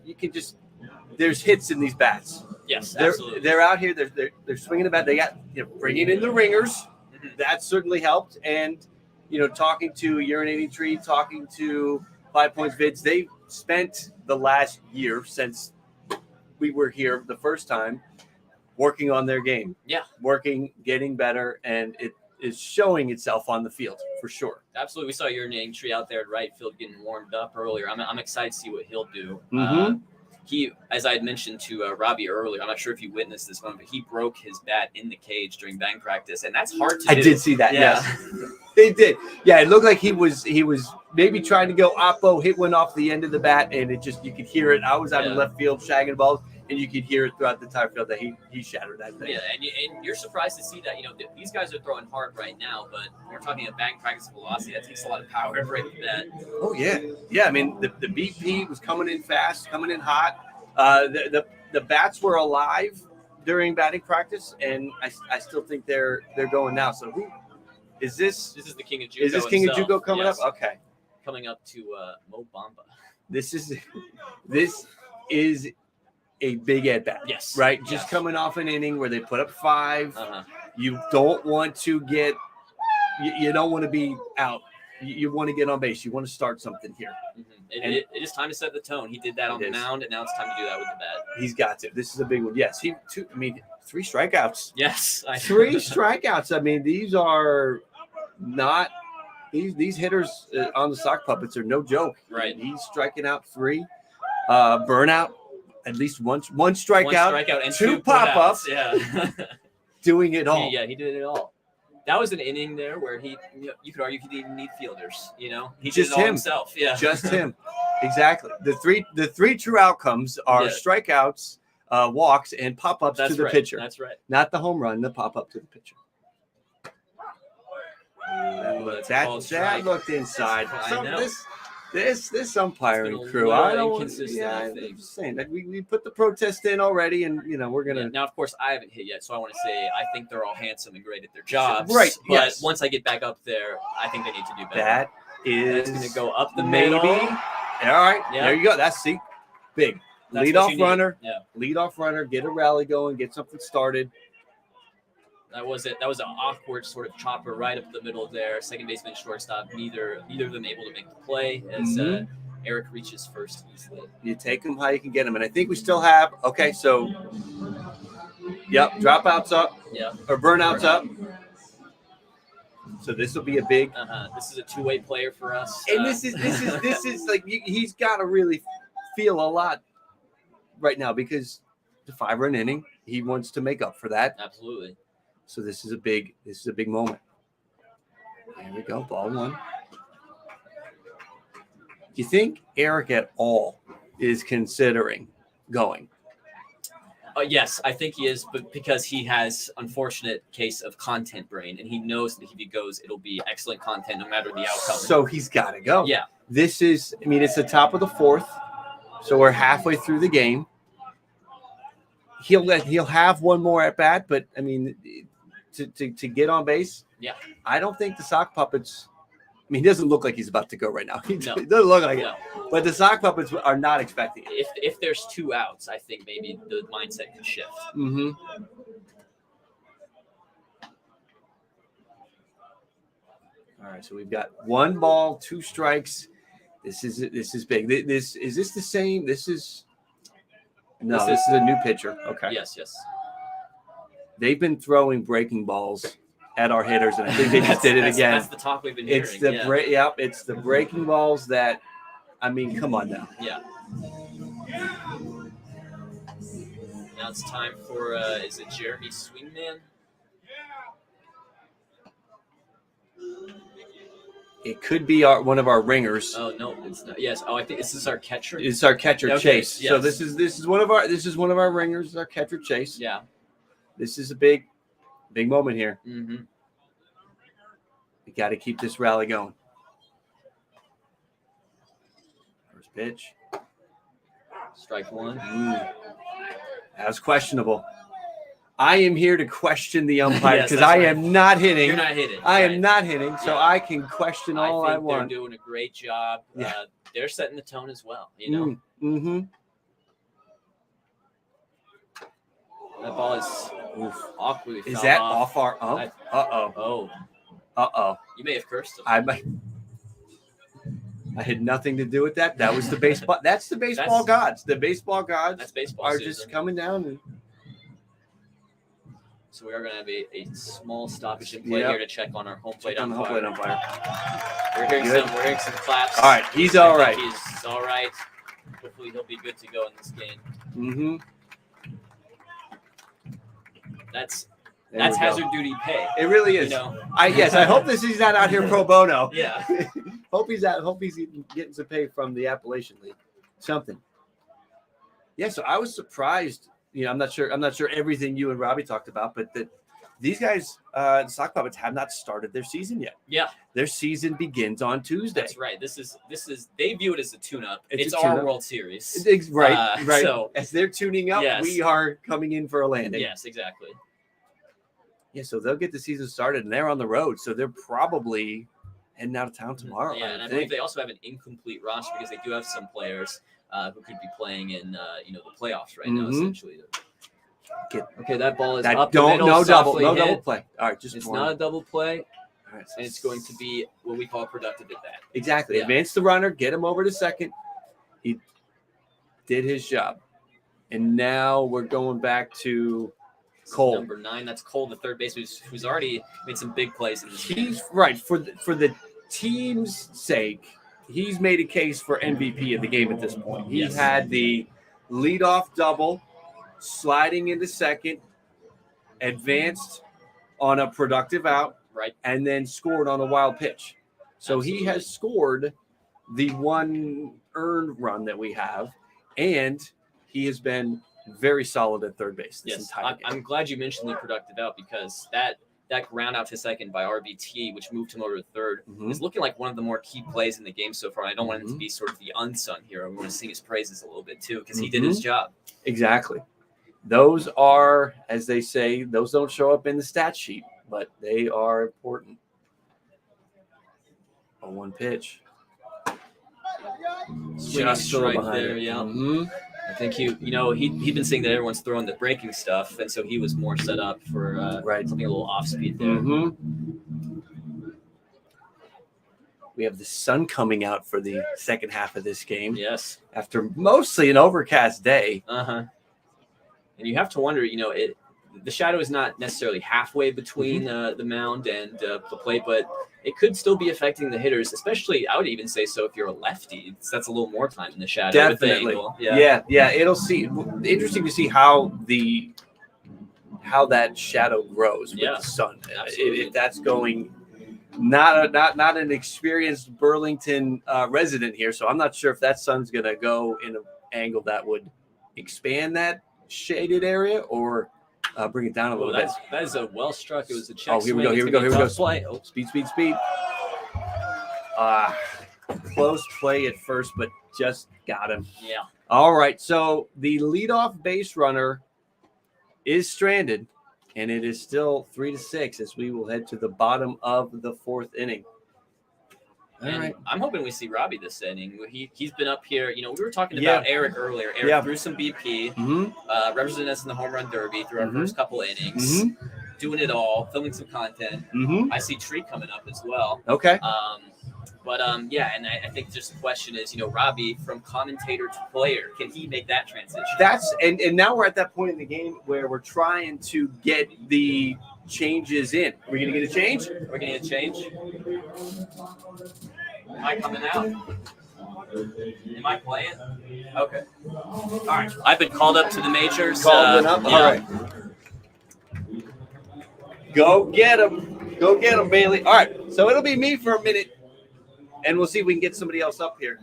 hits in these bats. Yes, absolutely. They're out here. They're swinging the bat. They got bringing in the ringers. Mm-hmm. That certainly helped. And talking to Urinating Tree, talking to 5 Points Vids, they spent the last year since we were here the first time working on their game. Yeah, getting better, and it is showing itself on the field for sure. Absolutely, we saw Urinating Tree out there at right field getting warmed up earlier. I'm excited to see what he'll do. he, as I had mentioned to Robbie earlier, I'm not sure if you witnessed this one, but he broke his bat in the cage during batting practice, and that's hard to do. I did see that. Yeah. Yes, they did. Yeah, it looked like he was maybe trying to go oppo, hit one off the end of the bat, and it just, you could hear it. I was out in left field shagging balls, and you could hear it throughout the entire field that he shattered that thing. Yeah, and you're surprised to see that. These guys are throwing hard right now, but we're talking about batting practice velocity. That takes a lot of power to break the bat. Oh yeah, yeah. I mean, the BP was coming in fast, coming in hot. The bats were alive during batting practice, and I still think they're going now. So who is this? This is the King of Juco. Is this King of Juco coming Yes. up? Okay. Coming up to Mo Bamba. This is a big at bat. Yes. Right. Just Yes. coming off an inning where they put up 5. Uh-huh. You don't want to get. You don't want to be out. You want to get on base. You want to start something here. Mm-hmm. It is time to set the tone. He did that on the mound, and now it's time to do that with the bat. He's got to. This is a big one. Yes. 3 strikeouts. Yes. 3 strikeouts. I mean, these are not these hitters on the sock puppets are no joke. Right. He's striking out 3. Burnout, at least one strikeout. 1 strikeout and 2 2 pop-ups. Yeah. Doing it all. He did it all. That was an inning there where you could argue he didn't need fielders. He Just did it all him. himself. Yeah. Just him. Exactly. The three true outcomes are strikeouts, walks, and pop-ups to the pitcher. That's right. Not the home run, the pop-up to the pitcher. That looked inside. I know. This umpiring It's been a crew. little I don't. inconsistent, Yeah, I I'm think. just saying that we put the protest in already, and we're gonna. Yeah, now, of course, I haven't hit yet, so I want to say I think they're all handsome and great at their jobs. Right, But yes. once I get back up there, I think they need to do better. That's going to go up the maybe. middle. All right, Yeah. there you go. That's big That's lead what off you need. runner. Yeah. Lead off runner. Get a rally going. Get something started. That was it. That was an awkward sort of chopper right up the middle there. Second baseman, shortstop. Neither of them able to make the play as Eric reaches first easily. You take them how you can get them, and I think we still have. Okay, so dropouts up. Yeah. Or burnouts up. So this will be a big. This is a two-way player for us. And this is like he's got to really feel a lot right now because the 5-run inning, he wants to make up for that. Absolutely. So this is a big moment. There we go, ball 1. Do you think Eric at all is considering going? Yes, I think he is, but because he has unfortunate case of content brain, and he knows that if he goes, it'll be excellent content no matter the outcome. So he's got to go. Yeah. This is, it's the top of the 4th, so we're halfway through the game. He'll have one more at bat, but to get on base. Yeah. I don't think the sock puppets. He doesn't look like he's about to go right now. He No. doesn't look like No. it. But the sock puppets are not expecting it. If there's 2 outs, I think maybe the mindset could shift. Mm-hmm. All right, so we've got 1 ball, 2 strikes. This is big. Is this the same? This is a new pitcher. Okay. Yes. They've been throwing breaking balls at our hitters, and I think they just did it again. That's the talk we've been hearing. It's the it's the breaking balls that. Come on now. Yeah. Now it's time for is it Jeremy Swingman? It could be one of our ringers. Oh no, it's not. Yes. Oh, I think this is our catcher. It's our catcher Okay, Chase. yes. So this is one of our ringers. Our catcher Chase. Yeah. This is a big moment here. Mm-hmm. We got to keep this rally going. First pitch. Strike 1. That was questionable. I am here to question the umpire Yes, because that's I right. am not hitting. You're not hitting. I right. am not hitting, so Yeah. I can question all I think want. they're doing a great job. Yeah. They're setting the tone as well. That ball is awkwardly. Is fouled that off off our ump? Uh-oh. You may have cursed him. I had nothing to do with that. That was the baseball. That's the baseball gods. The baseball gods That's baseball are season. just coming down. And So we are going to have a small stoppage in play here to check on our home plate on the umpire. home plate umpire. We're hearing some claps. All right, he's all right. He's all right. hopefully he'll be good to go in this game. Mm-hmm. That's There we go. hazard duty pay. It really is. You know? I hope he's not out here pro bono. Yeah. Hope he's getting some pay from the Appalachian League. Something. Yeah, so I was surprised. You know, I'm not sure everything you and Robbie talked about, but that these guys, the Sock Puppets, have not started their season yet. Yeah. Their season begins on Tuesday. That's right. This is they view it as a tune-up. It's a our tune-up. World Series. Right. So as they're tuning up, yes. we are coming in for a landing. Yes, exactly. Yeah, so they'll get the season started, and they're on the road, so they're probably heading out of town tomorrow. Yeah, and I believe they also have an incomplete roster because they do have some players who could be playing in the playoffs right now. Essentially. Okay, that ball is up the middle. No double hit. play. All right, just it's one. not a double play, All right, so and it's going to be what we call a productive at bat. exactly. Yeah. Advance the runner, get him over to second. He did his job, and now we're going back to Cole. Number 9. That's Cole, the third baseman, who's already made some big plays in this game. He's right for the team's sake. He's made a case for MVP of the game at this point. He Yes. had the leadoff double, sliding into second, advanced on a productive out, Right. and then scored on a wild pitch. So he Absolutely. has scored the one earned run that we have, and he has been very solid at third base this Yes, entire game. I'm glad you mentioned the productive out because that ground out to second by RBT, which moved him over to third, Mhm. is looking like one of the more key plays in the game so far. I don't want him to be sort of the unsung hero. We want to sing his praises a little bit too because he did his job. Exactly. Those are, as they say, those don't show up in the stat sheet, but they are important. A one pitch. Just a little right behind there, it. yeah. Mhm. I think he'd been saying that everyone's throwing the breaking stuff, and so he was more set up for something a little off speed there. Mhm. We have the sun coming out for the second half of this game. Yes. After mostly an overcast day. And you have to wonder, the shadow is not necessarily halfway between the mound and the plate, but it could still be affecting the hitters, especially, I would even say so if you're a lefty. That's a little more time in the shadow. With the Definitely. angle. Yeah. It'll see. Interesting to see how that shadow grows with the sun. If that's going. Not an experienced Burlington resident here, so I'm not sure if that sun's going to go in an angle that would expand that shaded area or bring it down a little bit. That is a well struck. It was a check. Oh, here we swing. go. It's gonna be a tough Play. Oh, speed. Close play at first, but just got him. Yeah. All right. So the leadoff base runner is stranded, and it is still 3-6 as we will head to the bottom of the fourth inning. All And right. I'm hoping we see Robbie this inning. He's been up here. We were talking about Eric earlier. Eric threw some BP, represented us in the home run derby through our first couple innings, doing it all, filming some content. I see Tree coming up as well. Okay. And I think just the question is, Robbie from commentator to player, can he make that transition? That's and now we're at that point in the game where we're trying to get the changes in. Are we gonna get a change? We're gonna get a change. Am I coming out? Am I playing? Okay. All right. I've been called up to the majors. Called up. All right. Go get him. Go get him, Bailey. All right. So it'll be me for a minute, and we'll see if we can get somebody else up here.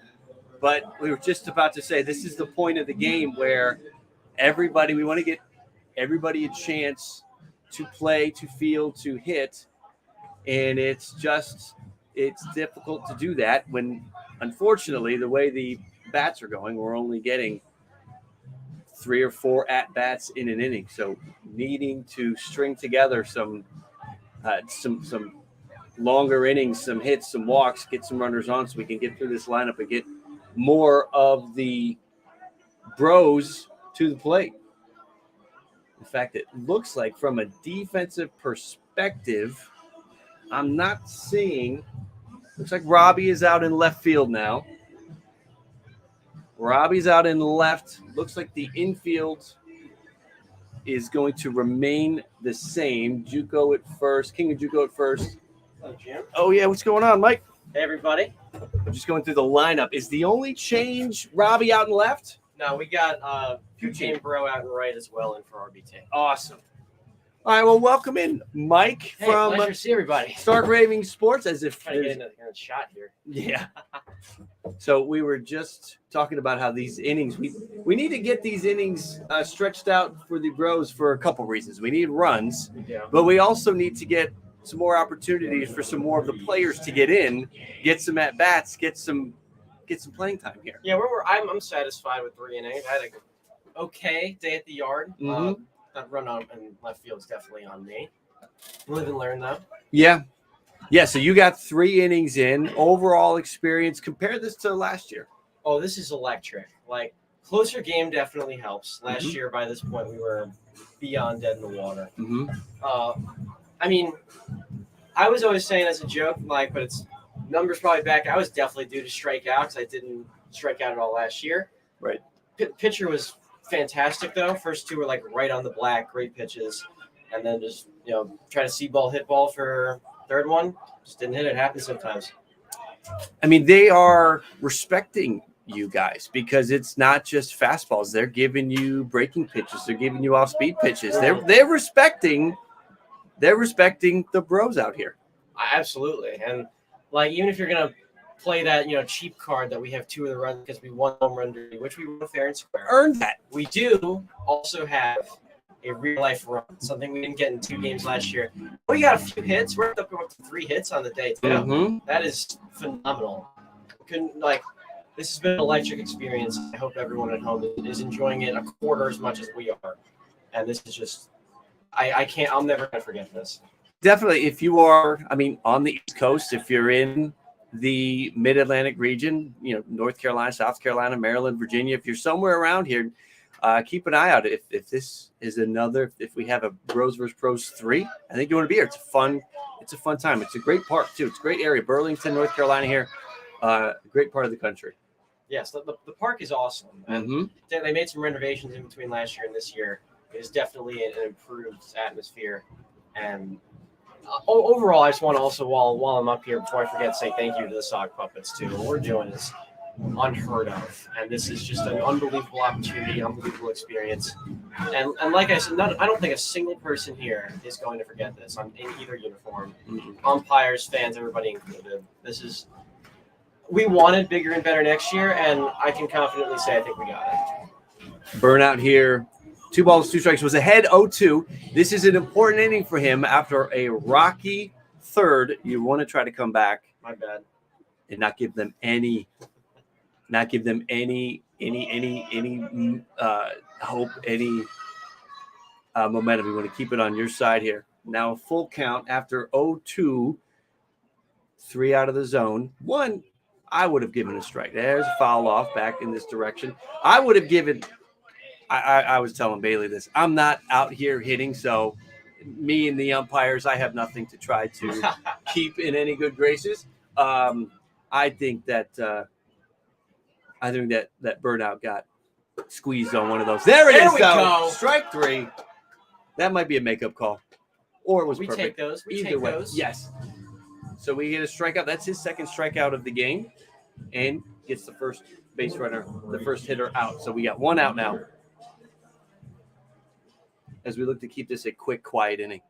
But we were just about to say this is the point of the game where we want to get everybody a chance to play, to field, to hit. And it's difficult to do that when, unfortunately, the way the bats are going, we're only getting 3 or 4 at-bats in an inning. So needing to string together some longer innings, some hits, some walks, get some runners on so we can get through this lineup and get more of the bros to the plate. In fact, it looks like from a defensive perspective, I'm not seeing. Looks like Robbie is out in left field now. Robbie's out in left. Looks like the infield is going to remain the same. Juco at first. King of Juco at first. Hello, Jim. Oh, yeah. What's going on, Mike? Hey, everybody. I'm just going through the lineup. Is the only change Robbie out and left? No, we got Pregame Bro out and right as well in for RBT. Awesome. All right, well, welcome in Mike from pleasure to see everybody. Stark Raving Sports, as if Trying to get another shot here. Yeah. So we were just talking about how these innings, we need to get these innings stretched out for the Bros for a couple reasons. We need runs, but we also need to get some more opportunities for some more of the players to get in, get some at bats, get some playing time here. Yeah, I'm satisfied with 3 innings. I had an okay day at the yard. That run on in left field is definitely on me. Live and learn, though. Yeah. So you got 3 innings in. Overall experience. Compare this to last year. Oh, this is electric. Like, closer game definitely helps. Last year, by this point, we were beyond dead in the water. I mean, I was always saying as a joke, like, but it's numbers probably back. I was definitely due to strike out because I didn't strike out at all last year. Right. Pitcher was fantastic, though. First 2 were, like, right on the black, great pitches. And then just, try to see ball, hit ball for third one. Just didn't hit it. Happens sometimes. I mean, they are respecting you guys because it's not just fastballs. They're giving you breaking pitches. They're giving you off-speed pitches. They're respecting the Bros out here. Absolutely. And, like, even if you're going to play that, cheap card that we have 2 of the runs because we won home run derby, which we won fair and square. Earned that. We do also have a real life run, something we didn't get in 2 games last year. We got a few hits. We're up to 3 hits on the day too. That is phenomenal. This has been an electric experience. I hope everyone at home is enjoying it a quarter as much as we are. And this is just, I'm never gonna forget this. Definitely, if you are, on the East Coast, if you're in the Mid-Atlantic region, North Carolina, South Carolina, Maryland, Virginia, if you're somewhere around here, keep an eye out. If this is if we have a Bros vs. Pros 3, I think you want to be here. It's a fun time. It's a great park too. It's a great area. Burlington, North Carolina here. A great part of the country. Yes, the park is awesome. And they made some renovations in between last year and this year. It is definitely an improved atmosphere. And overall, I just want to also, while I'm up here, before I forget, say thank you to the Sock Puppets too. What we're doing is unheard of, and this is just an unbelievable opportunity, unbelievable experience. And like I said, I don't think a single person here is going to forget this in either uniform. Umpires, fans, everybody included. We wanted bigger and better next year, and I can confidently say I think we got it. Burnout here. 2 balls, 2 strikes, was ahead 0-2. This is an important inning for him after a rocky third. You want to try to come back. My bad. And not give them any hope, any momentum. We want to keep it on your side here. Now a full count after 0-2, 3 out of the zone. 1, I would have given a strike. There's a foul off back in this direction. I would have given. I was telling Bailey this. I'm not out here hitting, so me and the umpires, I have nothing to try to keep in any good graces. I think that Burnout got squeezed on one of those. There it is, though. Strike 3. That might be a makeup call, or it was perfect. We take those. Either way, yes. So we get a strikeout. That's his second strikeout of the game, and gets the first base runner, the first hitter out. So we got 1 out now, as we look to keep this a quick, quiet inning.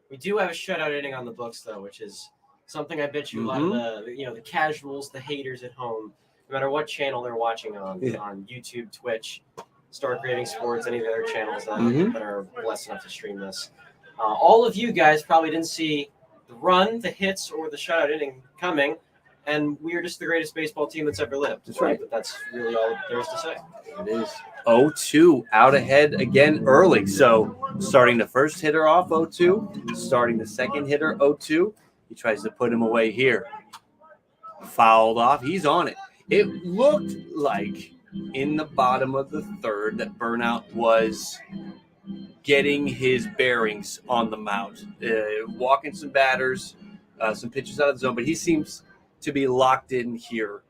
We do have a shutout inning on the books, though, which is something I bet you a lot of the casuals, the haters at home, no matter what channel they're watching on YouTube, Twitch, Stark Raving Sports, any of the other channels that are blessed enough to stream this. All of you guys probably didn't see the run, the hits, or the shutout inning coming, and we are just the greatest baseball team that's ever lived. That's right. But that's really all there is to say. It is 0-2, out ahead again early. So starting the first hitter off 0-2, starting the second hitter 0-2. He tries to put him away here. Fouled off. He's on it. It looked like in the bottom of the third that Burnout was getting his bearings on the mound, walking some batters, some pitches out of the zone, but he seems to be locked in here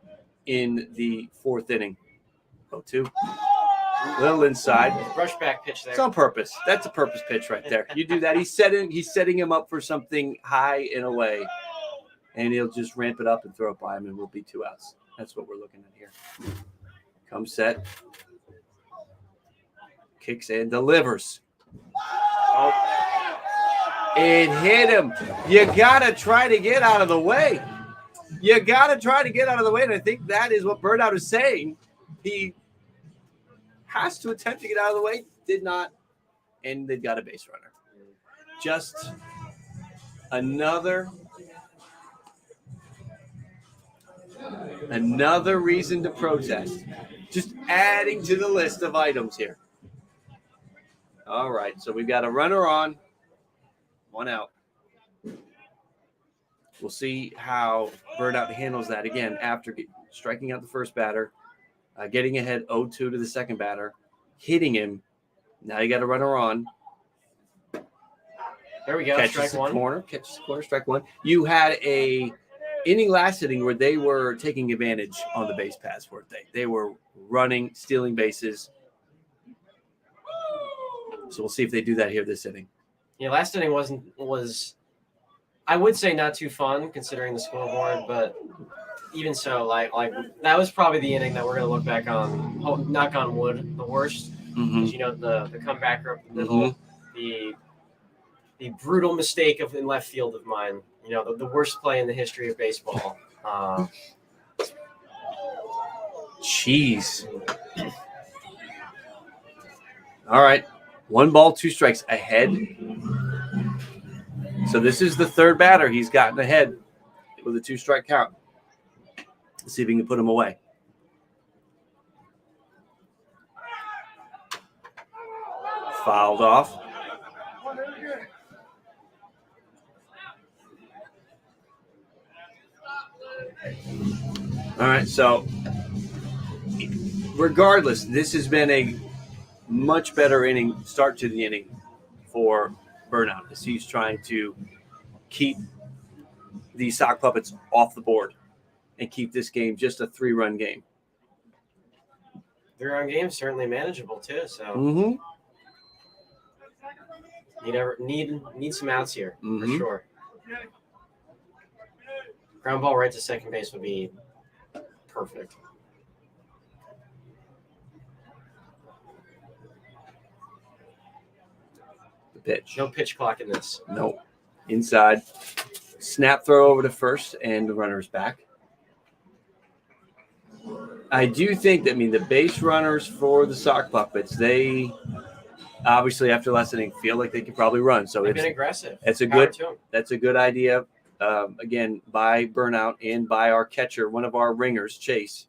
in the 4th inning. 0-2. Little inside. Brushback pitch there. It's on purpose. That's a purpose pitch right there. You do that. He's setting him up for something high and away. and he'll just ramp it up and throw it by him, and we'll be 2 outs. That's what we're looking at here. Comes set. Kicks and delivers. Oh. It hit him. You got to try to get out of the way. You got to try to get out of the way, and I think that is what Burnout is saying. He has to attempt to get out of the way. Did not, and they've got a base runner. Just another reason to protest. Just adding to the list of items here. All right, so we've got a runner on, 1 out. We'll see how Burnout handles that again after striking out the first batter, getting ahead 0-2 to the second batter, hitting him. Now you got a runner on. There we go. Catches Strike one. Catches the corner, strike one. You had a last inning where they were taking advantage on the base paths, weren't they? They were running, stealing bases. So we'll see if they do that here this inning. Yeah, last inning was I would say not too fun considering the scoreboard, but even so, like that was probably the inning that we're gonna look back on. Knock on wood, the worst. Mm-hmm. You know, the comebacker up the middle, the brutal mistake in left field of mine. You know, the worst play in the history of baseball. Jeez. All right. 1 ball, 2 strikes ahead. So this is the third batter he's gotten ahead with a 2-strike count. Let's see if we can put him away. Fouled off. All right, so regardless, this has been a much better start to the inning for Burnout as he's trying to keep the sock puppets off the board and keep this game just a 3-run game. 3-run game, certainly manageable too. So need some outs here for sure. Ground ball right to second base would be perfect. The pitch. No pitch clock in this. Nope. Inside. Snap throw over to first, and the runner's back. I do think that, the base runners for the sock puppets, they obviously after last inning feel like they can probably run. So They've been aggressive. That's a good idea. Again, by Burnout and by our catcher, one of our ringers, Chase,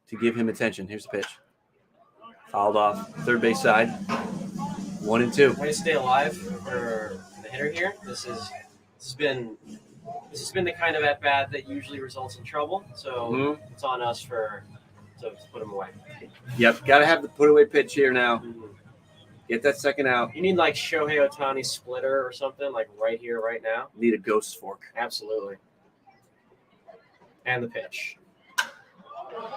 to give him attention. Here's the pitch. Fouled off, third base side. 1-2. Way to stay alive for the hitter here. This has been the kind of at bat that usually results in trouble. So it's on us to put him away. Yep, got to have the put away pitch here now. Get that second out. You need like Shohei Ohtani splitter or something like right here, right now. Need a ghost fork. Absolutely. And the pitch.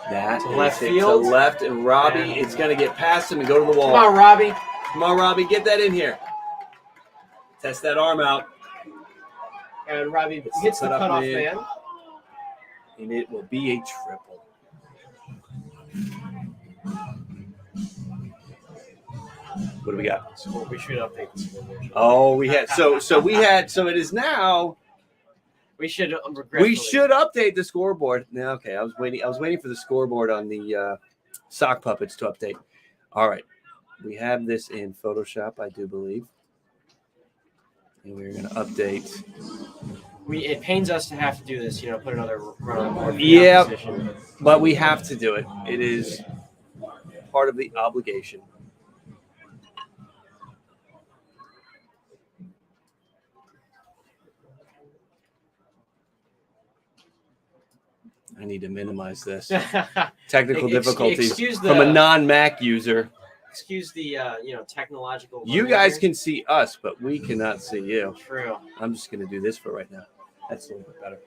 That to left to field. left, and Robbie, it's going to get past him and go to the wall. Come on, Robbie. Come on, Robbie, get that in here. Test that arm out. And Robbie hits the cutoff man. And it will be a triple. What do we got? So we should update the scoreboard. Oh, we had so it is now. We should update the scoreboard. No, okay, I was waiting for the scoreboard on the sock puppets to update. All right. We have this in Photoshop, I do believe. And we're going to update. It pains us to have to do this, put another run on the board. Yeah, but we have to do it. It is part of the obligation. I need to minimize this. Technical difficulties from a non-Mac user. Excuse the technological. You guys can see us, but we cannot see you. True. I'm just going to do this for right now. That's a little bit better.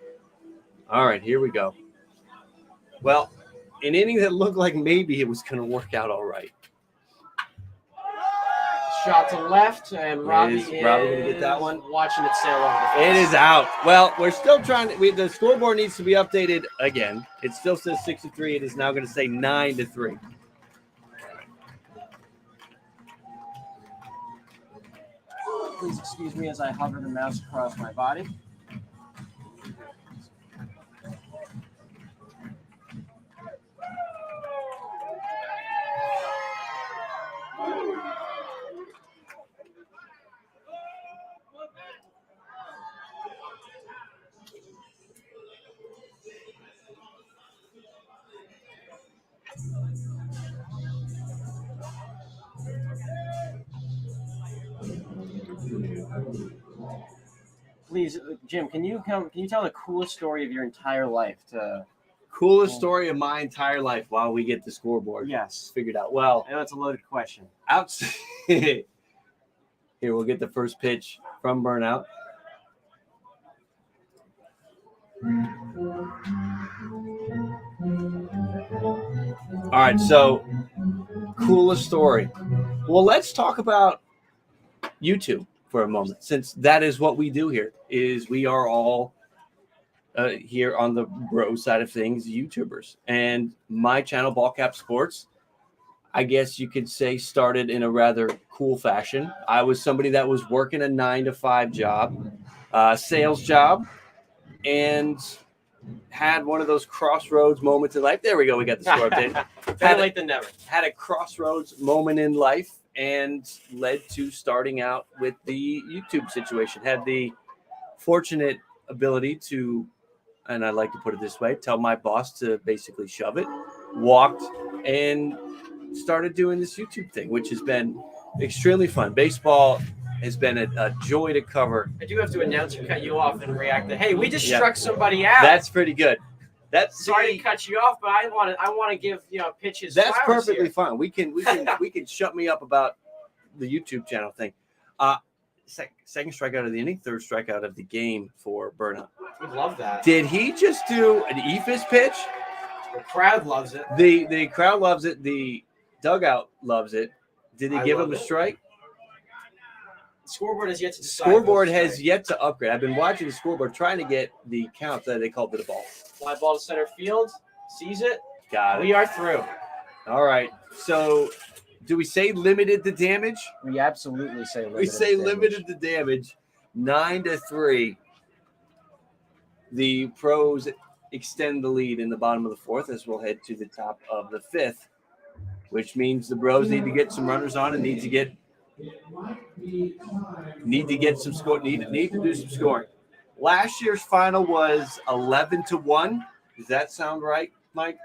All right, here we go. Well, an inning that looked like maybe it was going to work out all right. Shot to left, and Robbie is Robbie gonna get that one? Watching it sail over the fence. It is out. Well, we're still trying to. The scoreboard needs to be updated again. It still says 6-3. It is now going to say 9-3. Please excuse me as I hover the mouse across my body. Please, Jim, can you tell the coolest story of your entire life? Coolest story of my entire life while we get the scoreboard. Yes. Figured out. Well, I know it's a loaded question. Here, we'll get the first pitch from Burnout. All right, so coolest story. Well, let's talk about YouTube for a moment, since that is what we do here. Is we are all here on the bro side of things, YouTubers, and my channel, Ballcap Sports, I guess you could say, started in a rather cool fashion. I was somebody that was working a 9-to-5 job, sales job, and had one of those crossroads moments in life. There we go. We got the score updated. Better late than never. Had a crossroads moment in life and led to starting out with the YouTube situation. Had the fortunate ability to, and I like to put it this way, tell my boss to basically shove it, walked, and started doing this YouTube thing, which has been extremely fun. Baseball has been a joy to cover. I do have to announce or cut you off and react that, hey, we just struck somebody out. That's pretty good. That's sorry to cut you off, but I want to give pitches. That's perfectly here. fine. We can shut me up about the YouTube channel thing. Second strikeout of the inning, third strikeout of the game for Burnout. Would love that. Did he just do an eephus pitch? The crowd loves it. The crowd loves it. The dugout loves it. Did he give him a strike? The scoreboard has yet to decide. Scoreboard has yet to upgrade. I've been watching the scoreboard, trying to get the count that they called it a ball. Fly ball to center field. Sees it. Got it. We are through. All right. So, do we say limited the damage? We absolutely say limited. We say limited the damage. 9-3. The pros extend the lead in the bottom of the fourth as we'll head to the top of the fifth, which means the bros need to get some runners on and need to get some score. Need to do some scoring. Last year's final was 11-1. Does that sound right, Mike?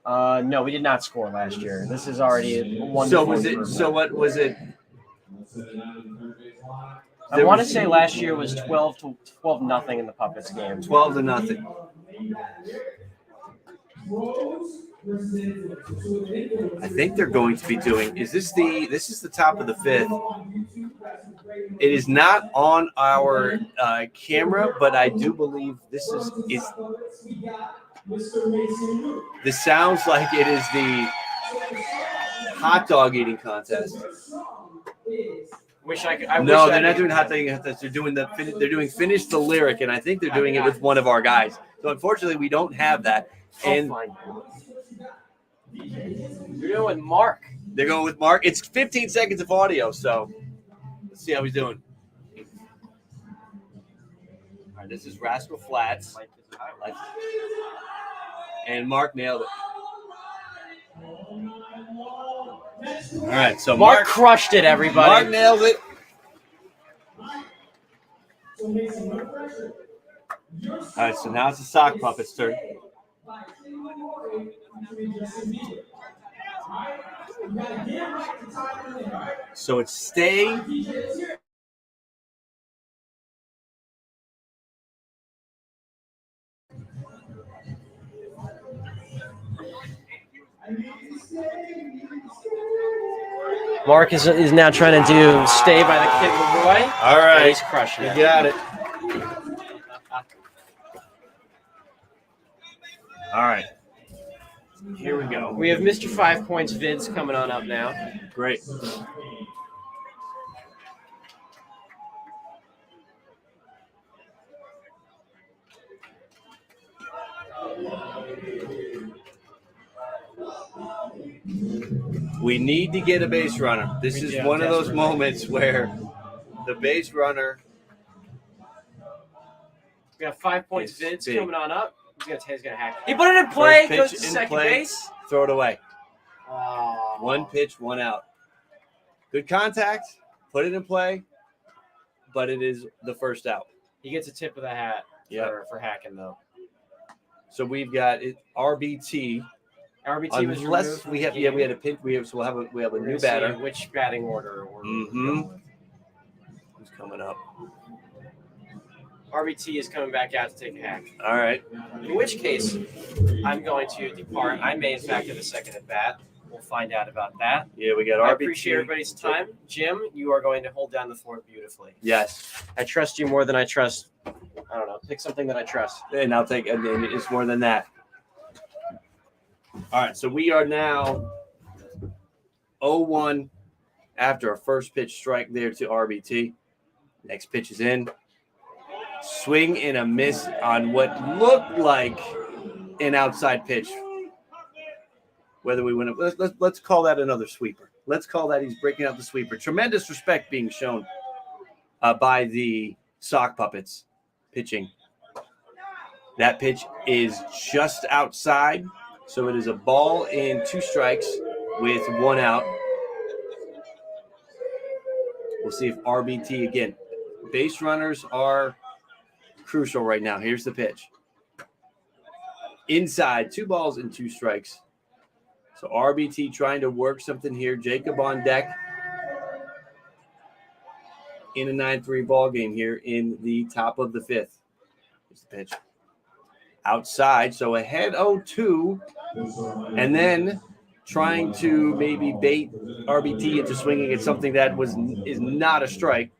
No, we did not score last year. This is already a 1-4. So was it? So what was it? I want to say last year was 12-0 in the Puppets game. 12-0. I think they're going to be doing. This is the top of the fifth. It is not on our camera, but I do believe this is. This sounds like it is the hot dog eating contest. They're not doing hot dog eating contest. They're doing finish the lyric, and I think they're doing it with one of our guys. So unfortunately, we don't have that. And you're going Mark. They're going with Mark. It's 15 seconds of audio, so let's see how he's doing. All right, this is Rascal Flats. And Mark nailed it. All right, so Mark crushed it, everybody. Mark nailed it. All right, so now it's the sock puppet's turn. So it's stay. Mark is now trying to do Stay by the Kid Leroy. All right. He's crushing it. You got it. All right. Here we go. We have Mr. 5 Points vids coming on up now. Great. We need to get a base runner. This is one of those moments where the base runner. We got 5 points. It's Vince big. coming on up. He's gonna hack. He put it in play. First Goes pitch to in second play, base. Throw it away. Oh. 1 pitch, 1 out. Good contact. Put it in play, but it is the first out. He gets a tip of the hat for hacking though. So we've got RBT RBT. was Unless removed from we the have, game. we had a pinch. We have a We're new gonna see batter. which batting order we're Mm-hmm. going. Who's coming up? RBT is coming back out to take a hack. All right. In which case, I'm going to depart. I may, in fact, have a second at bat. We'll find out about that. Yeah, we got RBT. I appreciate everybody's time. Jim, you are going to hold down the fort beautifully. Yes. I trust you more than I trust. I don't know. Pick something that I trust. And I'll take it. It's more than that. All right. So we are now 0-1 after a first pitch strike there to RBT. Next pitch is in. Swing and a miss on what looked like an outside pitch. Whether we win it, let's call that another sweeper. Let's call that he's breaking out the sweeper. Tremendous respect being shown by the sock puppets pitching. That pitch is just outside, so it is a ball and 2 strikes with 1 out. We'll see if RBT again. Base runners are crucial right now. Here's the pitch. Inside, 2 balls and 2 strikes. So RBT trying to work something here. Jacob on deck in a 9-3 ball game here in the top of the 5th. Here's the pitch. Outside, so ahead 0-2, and then trying to maybe bait RBT into swinging at something that is not a strike,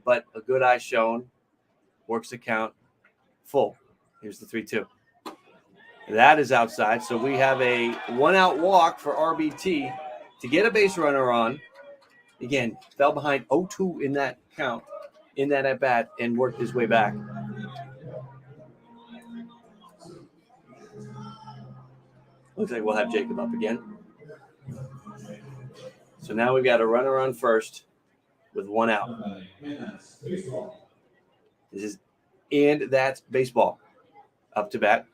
but a good eye shown. Works the count full. Here's the 3-2. That is outside. So we have a 1-out walk for RBT to get a base runner on. Again, fell behind 0-2 in that count, in that at bat, and worked his way back. Looks like we'll have Jacob up again. So now we've got a runner on first with 1 out. And that's baseball. Up to bat.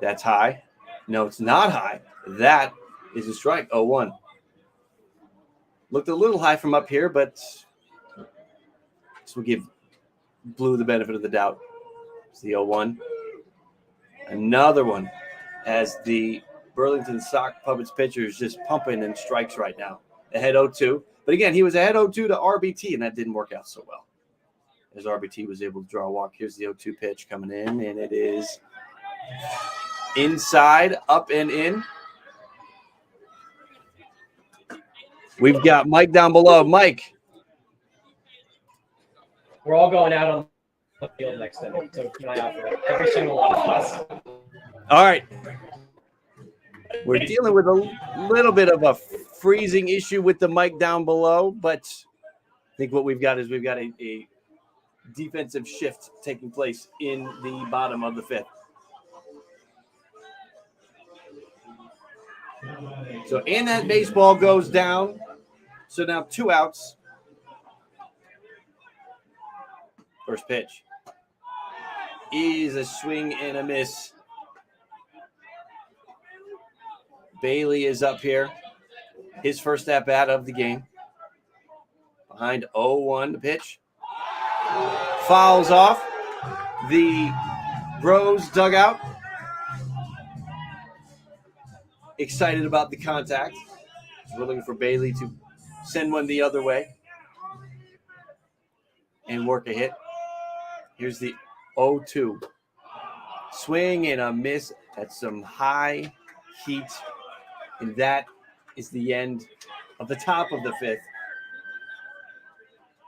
That's high. No, it's not high. That is a strike. 0-1. Looked a little high from up here, but this will give Blue the benefit of the doubt. It's the 0-1. Another one as the Burlington Sock Puppets pitcher is just pumping and strikes right now. Ahead 0-2. But again, he was ahead 0-2 to RBT, and that didn't work out so well. As RBT was able to draw a walk. Here's the 0-2 pitch coming in, and it is inside, up and in. We've got Mike down below. Mike. We're all going out on the field next inning, so keep an eye out for that. Every single one of us. All right. We're dealing with a little bit of a freezing issue with the mic down below, but I think what we've got is we've got a defensive shift taking place in the bottom of the 5th. So, and that baseball goes down. So now 2 outs. First pitch is a swing and a miss. Bailey is up here. His first at bat of the game. Behind 0-1 the pitch. Fouls off the Bros dugout. Excited about the contact. We're looking for Bailey to send one the other way and work a hit. Here's the 0-2. Swing and a miss at some high heat. And that is the end of the top of the 5th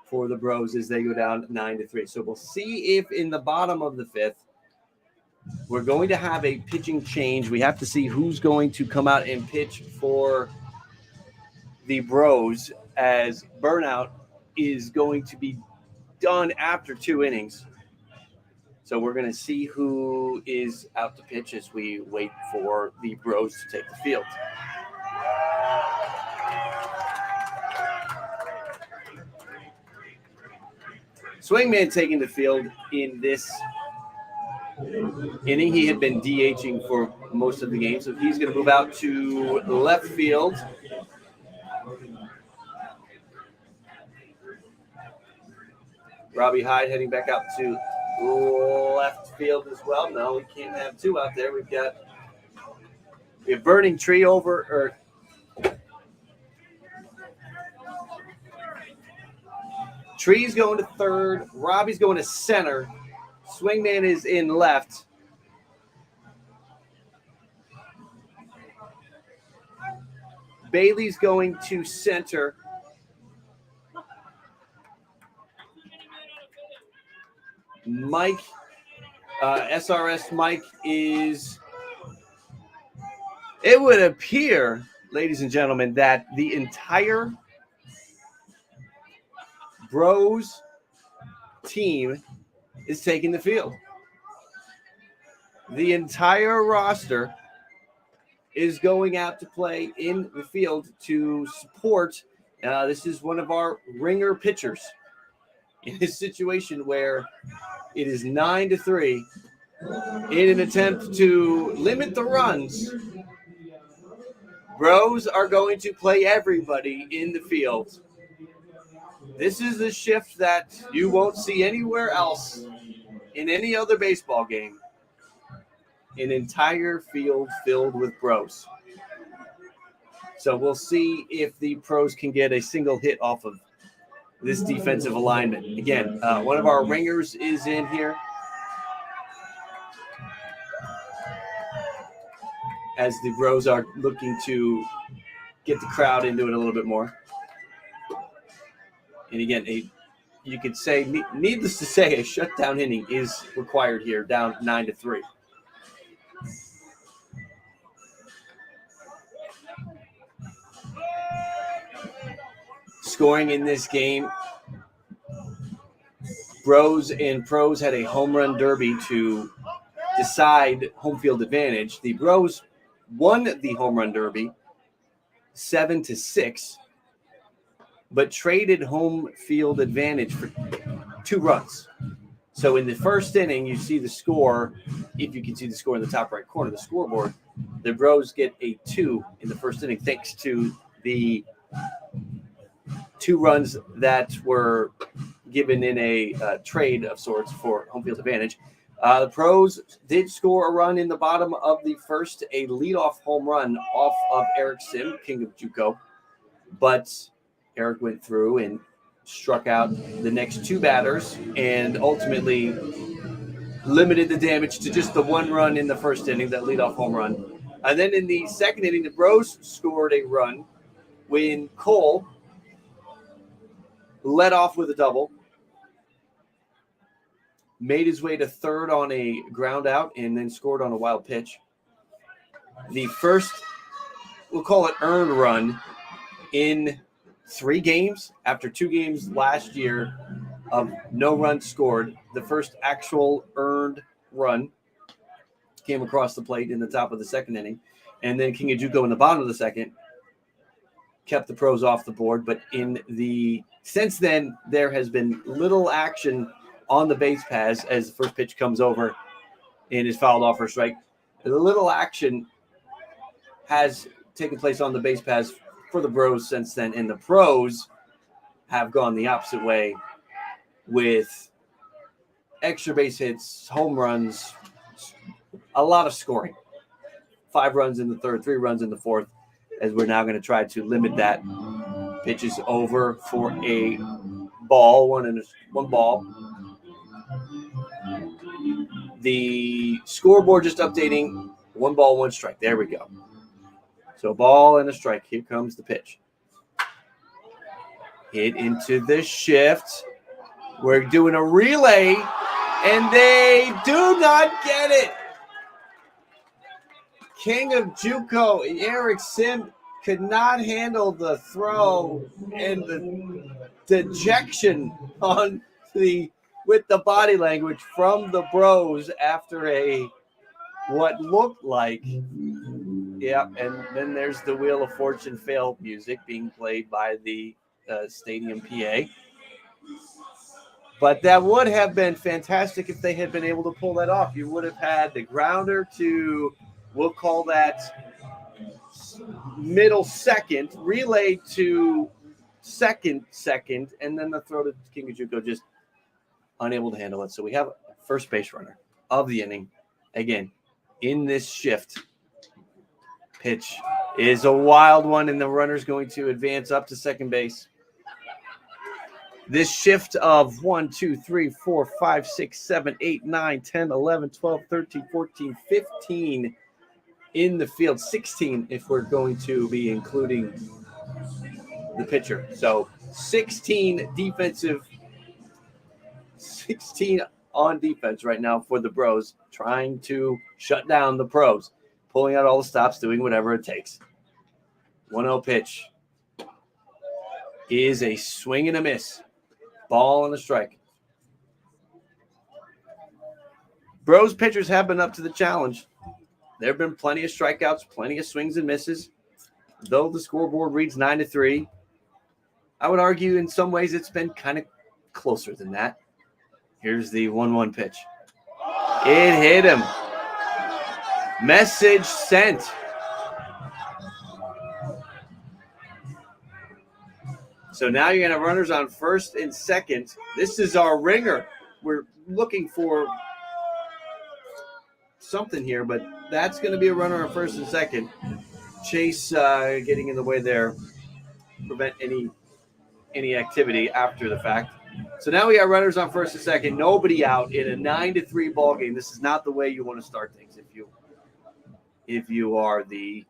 for the Bros as they go down 9-3. So we'll see if in the bottom of the 5th, we're going to have a pitching change. We have to see who's going to come out and pitch for the Bros, as Burnout is going to be done after 2 innings. So we're going to see who is out to pitch as we wait for the Bros to take the field. Swingman taking the field in this inning. He had been DHing for most of the game, so he's going to move out to left field. Robbie Hyde heading back out to left field as well. No, we can't have two out there. We have Burning Tree over, Tree's going to third. Robbie's going to center. Swingman is in left. Bailey's going to center. Mike, SRS Mike is, it would appear, ladies and gentlemen, that the entire Bros team is taking the field. The entire roster is going out to play in the field to support. This is one of our ringer pitchers in this situation where it is 9-3 in an attempt to limit the runs. Bros are going to play everybody in the field. This is a shift that you won't see anywhere else in any other baseball game. An entire field filled with Bros. So we'll see if the Pros can get a single hit off of this defensive alignment. Again, one of our ringers is in here. As the Bros are looking to get the crowd into it a little bit more. And again, you could say, needless to say, a shutdown inning is required here, down 9-3. Scoring in this game, Bros and Pros had a home run derby to decide home field advantage. The Bros won the home run derby 7-6, but traded home field advantage for 2 runs. So in the first inning, you see the score. If you can see the score in the top right corner of the scoreboard, the Bros get a 2 in the first inning thanks to the 2 runs that were given in a trade of sorts for home field advantage. The Pros did score a run in the bottom of the first, a leadoff home run off of Eric Sim, King of JUCO. But Eric went through and struck out the next 2 batters and ultimately limited the damage to just the 1 run in the first inning, that leadoff home run. And then in the second inning, the Bros scored a run when Cole led off with a double, made his way to third on a ground out, and then scored on a wild pitch. The first, we'll call it earned run in 3 games after 2 games last year of no runs scored. The first actual earned run came across the plate in the top of the second inning. And then King of JUCO in the bottom of the second kept the Pros off the board. But since then, there has been little action on the base paths as the first pitch comes over and is fouled off for a strike. The little action has taken place on the base paths for the Bros since then, and the Pros have gone the opposite way with extra base hits, home runs, a lot of scoring. 5 runs in the third, 3 runs in the fourth, as we're now going to try to limit that. Pitch is over for a ball, one ball. The scoreboard just updating, 1 ball, 1 strike. There we go. So ball and a strike. Here comes the pitch. Hit into the shift. We're doing a relay, and they do not get it. King of JUCO, Eric Sim, could not handle the throw and the dejection with the body language from the Bros after what looked like. Yeah, and then there's the Wheel of Fortune fail music being played by the stadium PA. But that would have been fantastic if they had been able to pull that off. You would have had the grounder to, we'll call that middle second, relay to second, and then the throw to King of Juco, just unable to handle it. So we have a first base runner of the inning. Again, in this shift, pitch is a wild one, and the runner's going to advance up to second base. This shift of 1, 2, 3, 4, 5, 6, 7, 8, 9, 10, 11, 12, 13, 14, 15 in the field, 16 if we're going to be including the pitcher. So 16 on defense right now for the Bros, trying to shut down the Pros, pulling out all the stops, doing whatever it takes. 1-0 pitch is a swing and a miss. Ball and a strike. Bros pitchers have been up to the challenge. There have been plenty of strikeouts, plenty of swings and misses. Though the scoreboard reads 9-3, I would argue in some ways it's been kind of closer than that. Here's the 1-1 pitch. It hit him. Message sent. So now you're going to have runners on first and second. This is our ringer. We're looking for something here, but that's going to be a runner on first and second. Chase getting in the way there, prevent any activity after the fact. So now we got runners on first and second, nobody out in a 9-3 ball game. This is not the way you want to start things if you are the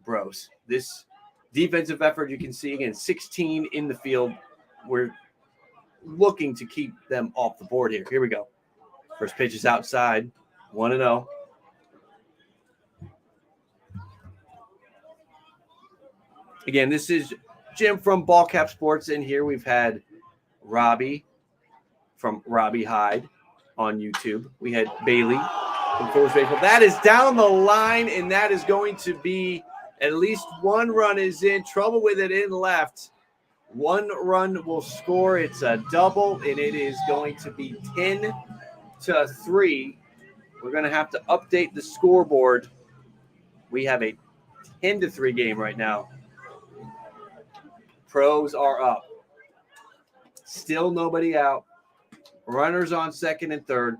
Bros. This defensive effort, you can see again, 16 in the field. We're looking to keep them off the board here. Here we go. First pitch is outside, 1-0. Again, this is Jim from Ball Cap Sports, and here we've had Robbie from Robbie Hyde on YouTube. We had Bailey from Foolish Baseball. That is down the line, and that is going to be at least one run is in. Trouble with it in left. One run will score. It's a double, and it is going to be 10-3. We're going to have to update the scoreboard. We have a 10-3 game right now. Pros are up. Still nobody out. Runners on second and third.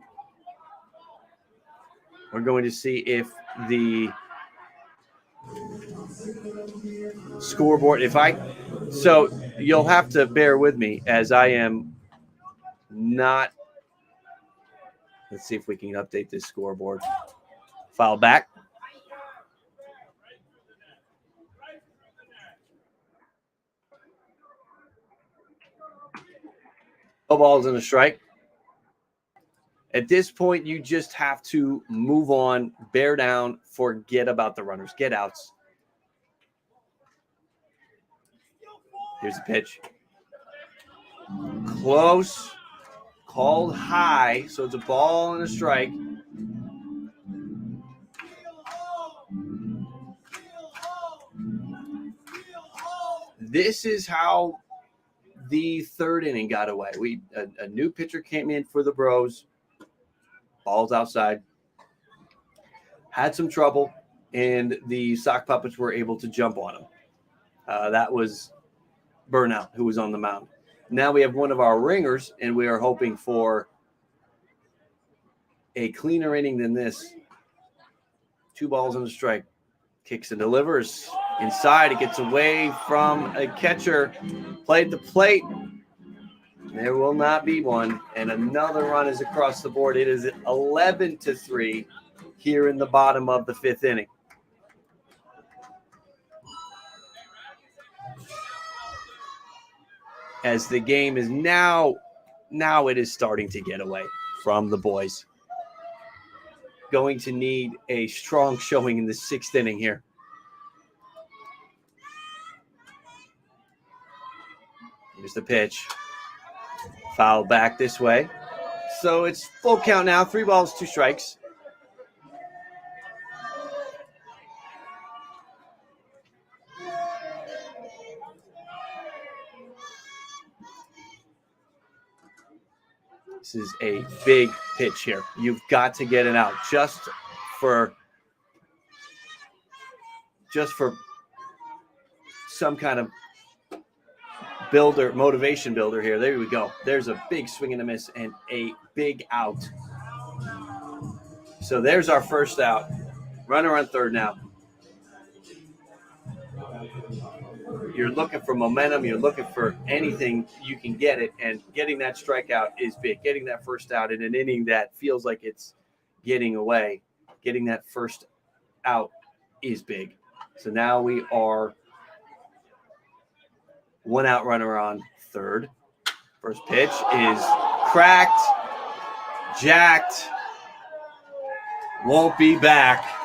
We're going to see if the scoreboard, so you'll have to bear with me as I am not. Let's see if we can update this scoreboard. Foul back. No balls and a strike. At this point, you just have to move on, bear down, forget about the runners, get outs. Here's the pitch. Close, called high, so it's a ball and a strike. This is how the third inning got away. A new pitcher came in for the Bros. Ball's outside. Had some trouble, and the sock puppets were able to jump on him. That was Burnout, who was on the mound. Now we have one of our ringers, and we are hoping for a cleaner inning than this. 2 balls and a strike. Kicks and delivers. Inside, it gets away from a catcher. Played the plate. There will not be one. And another run is across the board. It is 11-3 here in the bottom of the 5th inning. As the game is now it is starting to get away from the boys. Going to need a strong showing in the 6th inning here. Here's the pitch. Foul back this way. So it's full count now. 3 balls, 2 strikes. This is a big pitch here. You've got to get it out just for some kind of motivation builder here. There we go. There's a big swing and a miss and a big out. So there's our first out. Runner on third now. You're looking for momentum. You're looking for anything you can get it. And getting that strikeout is big. Getting that first out in an inning that feels like it's getting away. Getting that first out is big. So now we are one out, runner on third. First pitch is cracked, jacked, won't be back.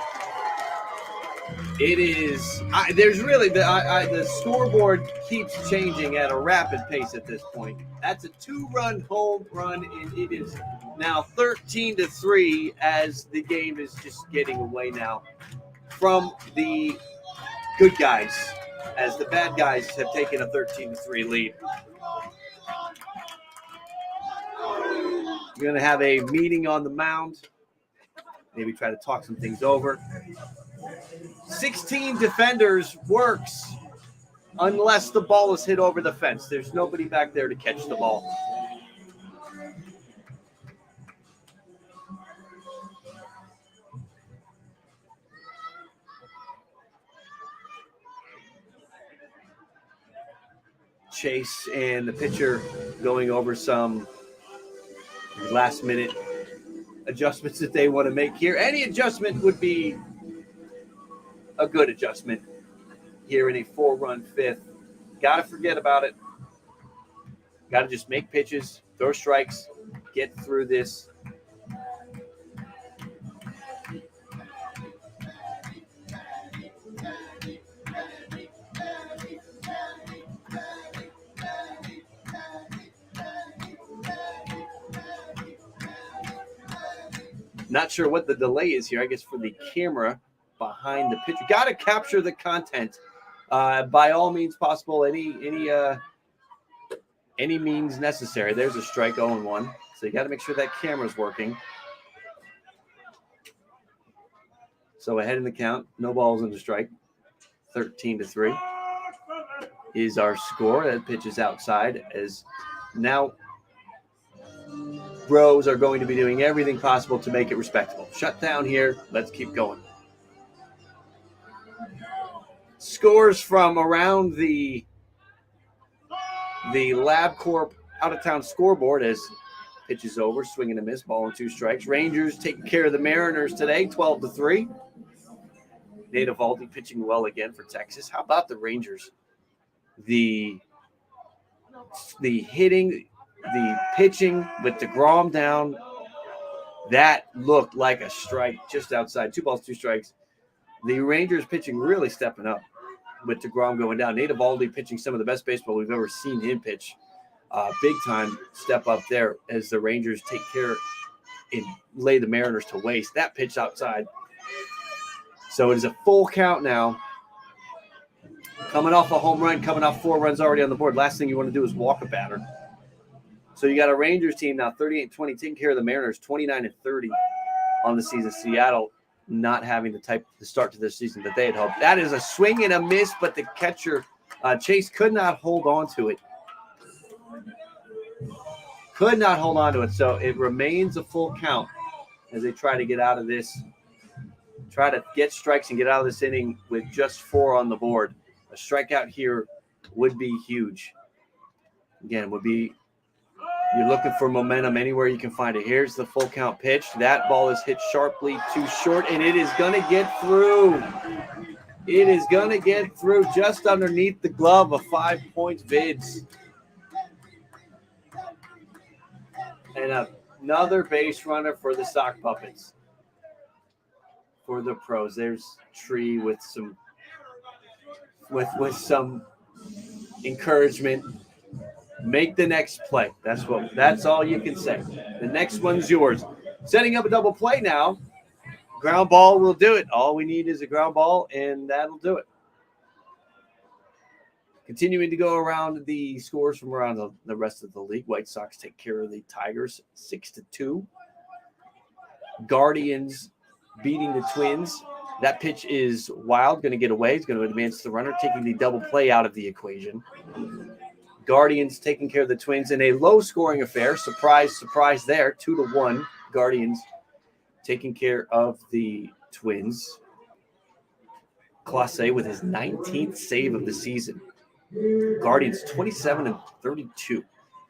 It is. There's really the scoreboard keeps changing at a rapid pace at this point. That's a 2-run home run, and it is now 13-3 as the game is just getting away now from the good guys, as the bad guys have taken a 13-3 lead. We're going to have a meeting on the mound. Maybe try to talk some things over. 16 defenders works unless the ball is hit over the fence. There's nobody back there to catch the ball. Chase and the pitcher going over some last-minute adjustments that they want to make here. Any adjustment would be a good adjustment here in a 4-run fifth. Got to forget about it. Got to just make pitches, throw strikes, get through this. Not sure what the delay is here. I guess for the camera behind the pitcher. Got to capture the content by all means possible. Any means necessary. There's a strike, 0-1. So you got to make sure that camera's working. So ahead in the count, no balls in the strike. 13-3 is our score. That pitch is outside as now Bros are going to be doing everything possible to make it respectable. Shut down here. Let's keep going. Scores from around the LabCorp out-of-town scoreboard as pitch is over, swing and a miss, ball and 2 strikes. Rangers taking care of the Mariners today, 12-3. Nate Eovaldi pitching well again for Texas. How about the Rangers? The hitting, the pitching with DeGrom down, that looked like a strike just outside. 2 balls, 2 strikes. The Rangers pitching really stepping up with DeGrom going down. Nate Eovaldi pitching some of the best baseball we've ever seen him pitch. Big time step up there as the Rangers take care and lay the Mariners to waste. That pitch outside. So it is a full count now. Coming off a home run, coming off 4 runs already on the board. Last thing you want to do is walk a batter. So you got a Rangers team now 38-20 taking care of the Mariners 29-30 on the season. Seattle not having the start to this season that they had hoped. That is a swing and a miss, but the catcher Chase could not hold on to it. Could not hold on to it. So it remains a full count as they try to get out of this. Try to get strikes and get out of this inning with just 4 on the board. A strikeout here would be huge. Again, you're looking for momentum anywhere you can find it. Here's the full count pitch. That ball is hit sharply too short, and it is going to get through. It is going to get through just underneath the glove of 5 points Vids. And another base runner for the Sock Puppets. For the Pros. There's Tree with some encouragement. Make the next play. That's all you can say. The next one's yours. Setting up a double play now. Ground ball will do it. All we need is a ground ball, and that'll do it. Continuing to go around the scores from around the rest of the league. White Sox take care of the Tigers 6-2. Guardians beating the Twins. That pitch is wild, going to get away. He's going to advance the runner, taking the double play out of the equation. Guardians taking care of the Twins in a low-scoring affair. Surprise, surprise there. 2-1. Guardians taking care of the Twins. Clase with his 19th save of the season. Guardians 27-32.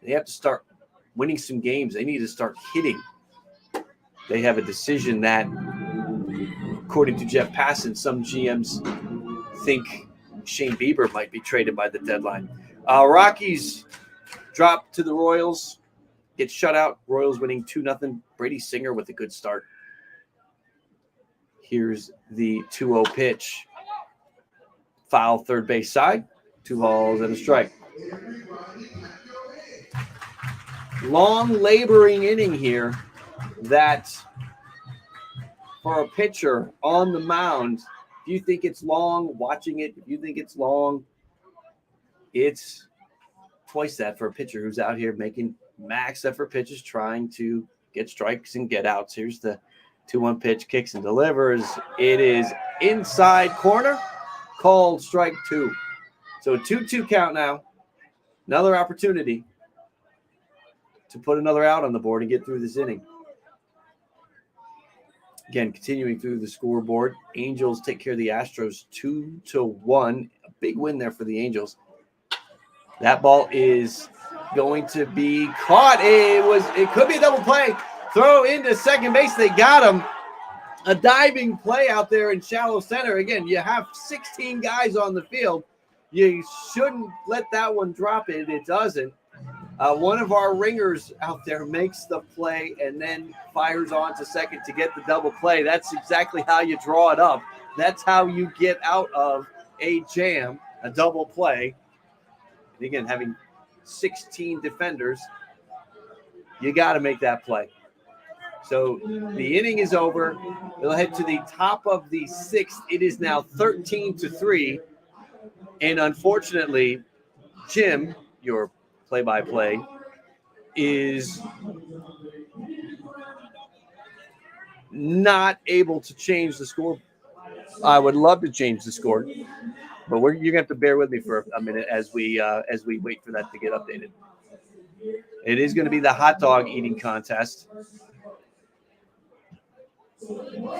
They have to start winning some games. They need to start hitting. They have a decision that, according to Jeff Passan, some GMs think Shane Bieber might be traded by the deadline. Rockies drop to the Royals, get shut out. Royals winning 2-0. Brady Singer with a good start. Here's the 2-0 pitch. Foul third base side. 2 balls and a strike. Long laboring inning here that for a pitcher on the mound, if you think it's long, watching it, if you think it's long, it's twice that for a pitcher who's out here making max effort pitches, trying to get strikes and get outs. Here's the 2-1 pitch, kicks and delivers. It is inside corner, called strike 2. So a 2-2 count now. Another opportunity to put another out on the board and get through this inning. Again, continuing through the scoreboard, Angels take care of the Astros 2-1. A big win there for the Angels. That ball is going to be caught. It could be a double play. Throw into second base. They got him. A diving play out there in shallow center. Again, you have 16 guys on the field. You shouldn't let that one drop it. It doesn't. One of our ringers out there makes the play and then fires on to second to get the double play. That's exactly how you draw it up. That's how you get out of a jam, a double play. And again, having 16 defenders, you got to make that play. So the inning is over. They'll head to the top of the 6th. It is now 13-3. And unfortunately, Jim, your play-by-play, is not able to change the score. I would love to change the score, but you're gonna have to bear with me for a minute as we wait for that to get updated. It is going to be the hot dog eating contest.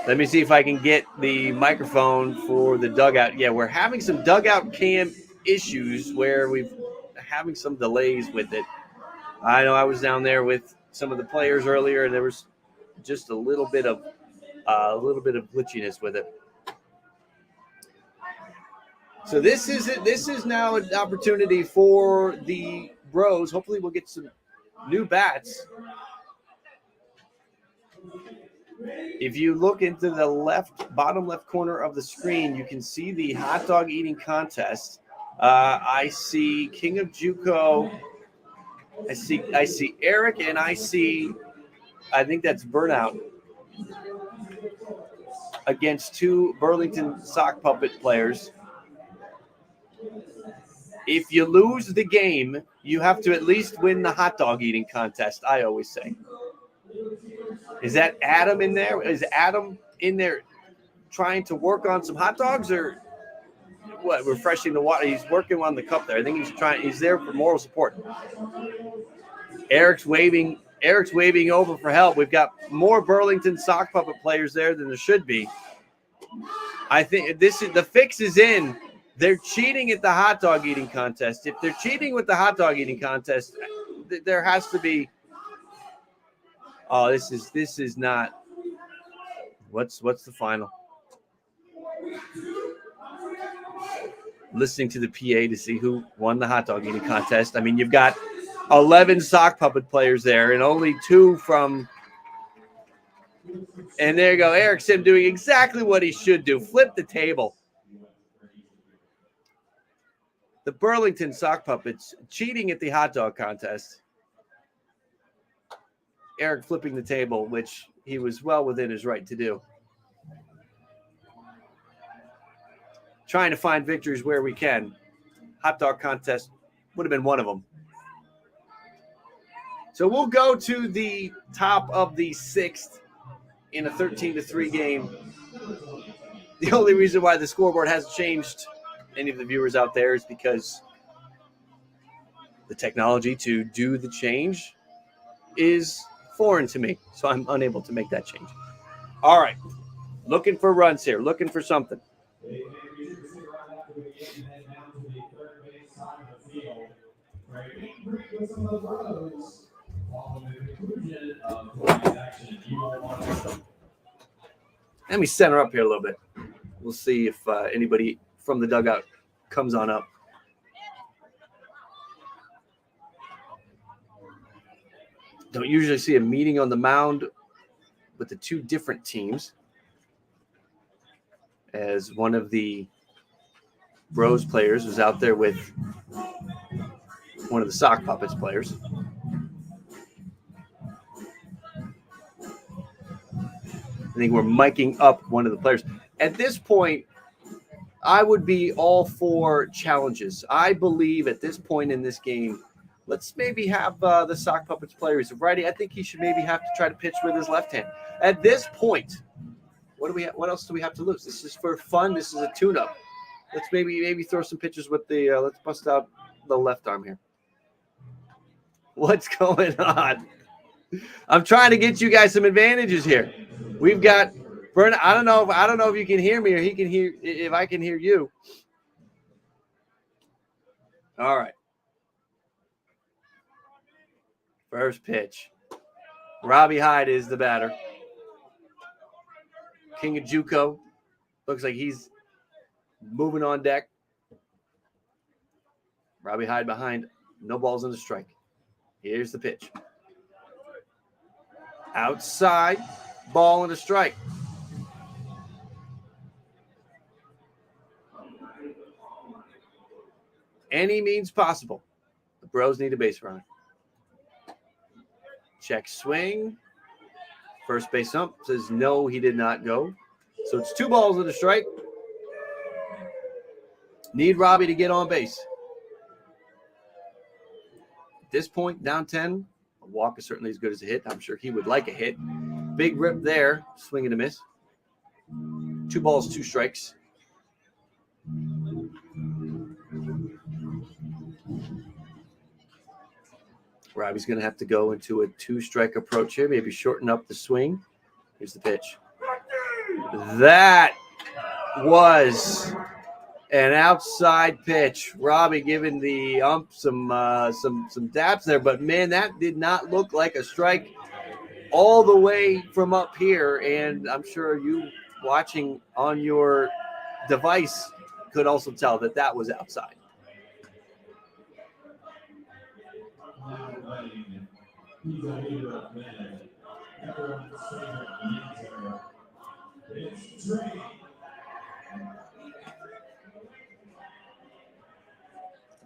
Let me see if I can get the microphone for the dugout. Yeah, we're having some dugout cam issues where we're having some delays with it. I know I was down there with some of the players earlier, and there was just a little bit of glitchiness with it. So this is now an opportunity for the Bros. Hopefully we'll get some new bats. If you look into the bottom left corner of the screen, you can see the hot dog eating contest. I see King of JUCO. I see Eric, and I think that's Burnout against 2 Burlington sock puppet players. If you lose the game, you have to at least win the hot dog eating contest, I always say. Is that Adam in there? Is Adam in there trying to work on some hot dogs or what? Refreshing the water. He's working on the cup there. I think he's there for moral support. Eric's waving over for help. We've got more Burlington sock puppet players there than there should be. I think the fix is in. They're cheating at the hot dog eating contest. If they're cheating with the hot dog eating contest, there has to be. Oh, this is not. What's the final? Listening to the PA to see who won the hot dog eating contest. I mean, you've got 11 sock puppet players there and only 2 from. And there you go, Eric Sim doing exactly what he should do. Flip the table. The Burlington sock puppets cheating at the hot dog contest. Eric flipping the table, which he was well within his right to do. Trying to find victories where we can. hot dog contest would have been one of them. So we'll go to the top of the 6th in a 13-3 game. The only reason why the scoreboard hasn't changed, any of the viewers out there, is because the technology to do the change is foreign to me. So I'm unable to make that change. All right. Looking for runs here. Looking for something. Let me center up here a little bit. We'll see if anybody from the dugout comes on up. Don't usually see a meeting on the mound with the two different teams, as one of the Bros players was out there with one of the Sock Puppets players. I think we're miking up one of the players. At this point, I would be all for challenges. I believe at this point in this game, let's maybe have the Sock Puppets player. He's a righty. I think he should maybe have to try to pitch with his left hand. At this point, what else do we have to lose? This is for fun. This is a tune-up. Let's maybe throw some pitches with the let's bust out the left arm here. What's going on? I'm trying to get you guys some advantages here. We've got Burnout. I don't know if you can hear me or he can hear if I can hear you. All right. First pitch. Robbie Hyde is the batter. King of JUCO. Looks like he's moving on deck. Robbie Hyde behind. No balls on the strike. Here's the pitch. Outside. Ball and a strike. Any means possible. The Bros need a base runner. Check swing. First base ump says no, he did not go. So it's 2 balls and a strike. Need Robbie to get on base. At this point, down 10, a walk is certainly as good as a hit. I'm sure he would like a hit. Big rip there. Swing and a miss. 2 balls, 2 strikes. Robbie's going to have to go into a 2-strike approach here. Maybe shorten up the swing. Here's the pitch. That was an outside pitch. Robbie giving the ump some daps there, but man, that did not look like a strike all the way from up here. And I'm sure you watching on your device could also tell that that was outside.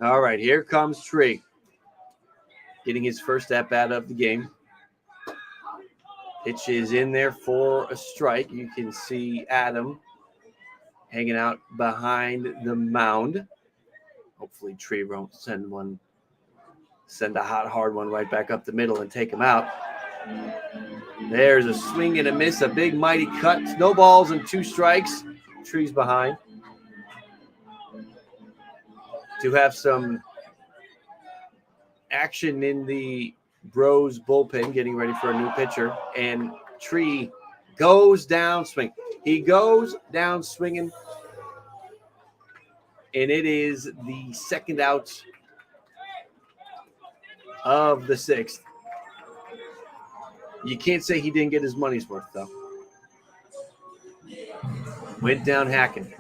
All right, here comes Tree. Getting his first at-bat of the game. Pitch is in there for a strike. You can see Adam hanging out behind the mound. Hopefully Tree won't send a hot, hard one right back up the middle and take him out. There's a swing and a miss, a big, mighty cut. No balls and 2 strikes. Tree's behind. To have some action in the Bros bullpen, getting ready for a new pitcher. And Tree goes down swing. He goes down swinging. And it is the second out of the 6th. You can't say he didn't get his money's worth, though. Went down hacking.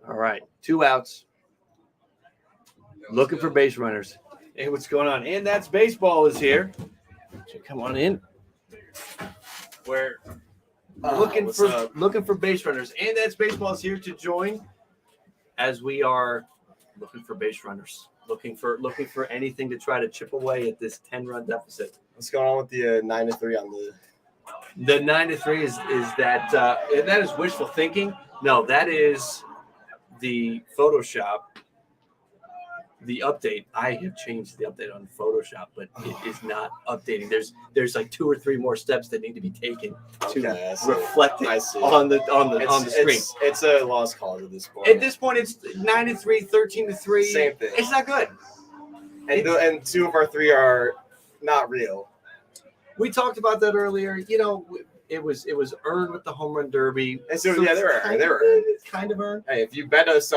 All right, 2 outs. Looking for base runners. Hey, what's going on? And that's baseball is here. So come on in. We're looking for base runners. And that's baseball is here to join as we are looking for base runners. looking for anything to try to chip away at this 10-run deficit. What's going on with the 9-3 on the 9-3 is that is wishful thinking. No, that is the Photoshop. The update. I have changed the update on Photoshop, but it is not updating. There's like 2 or 3 more steps that need to be taken to reflect it on the screen. It's a lost cause at this point. At this point, it's 9-3, 13-3. Same thing. It's not good. And 2 of our 3 are not real. We talked about that earlier. You know, it was earned with the home run derby. And so yeah, they were earned. It's kind of earned. Hey, if you bet us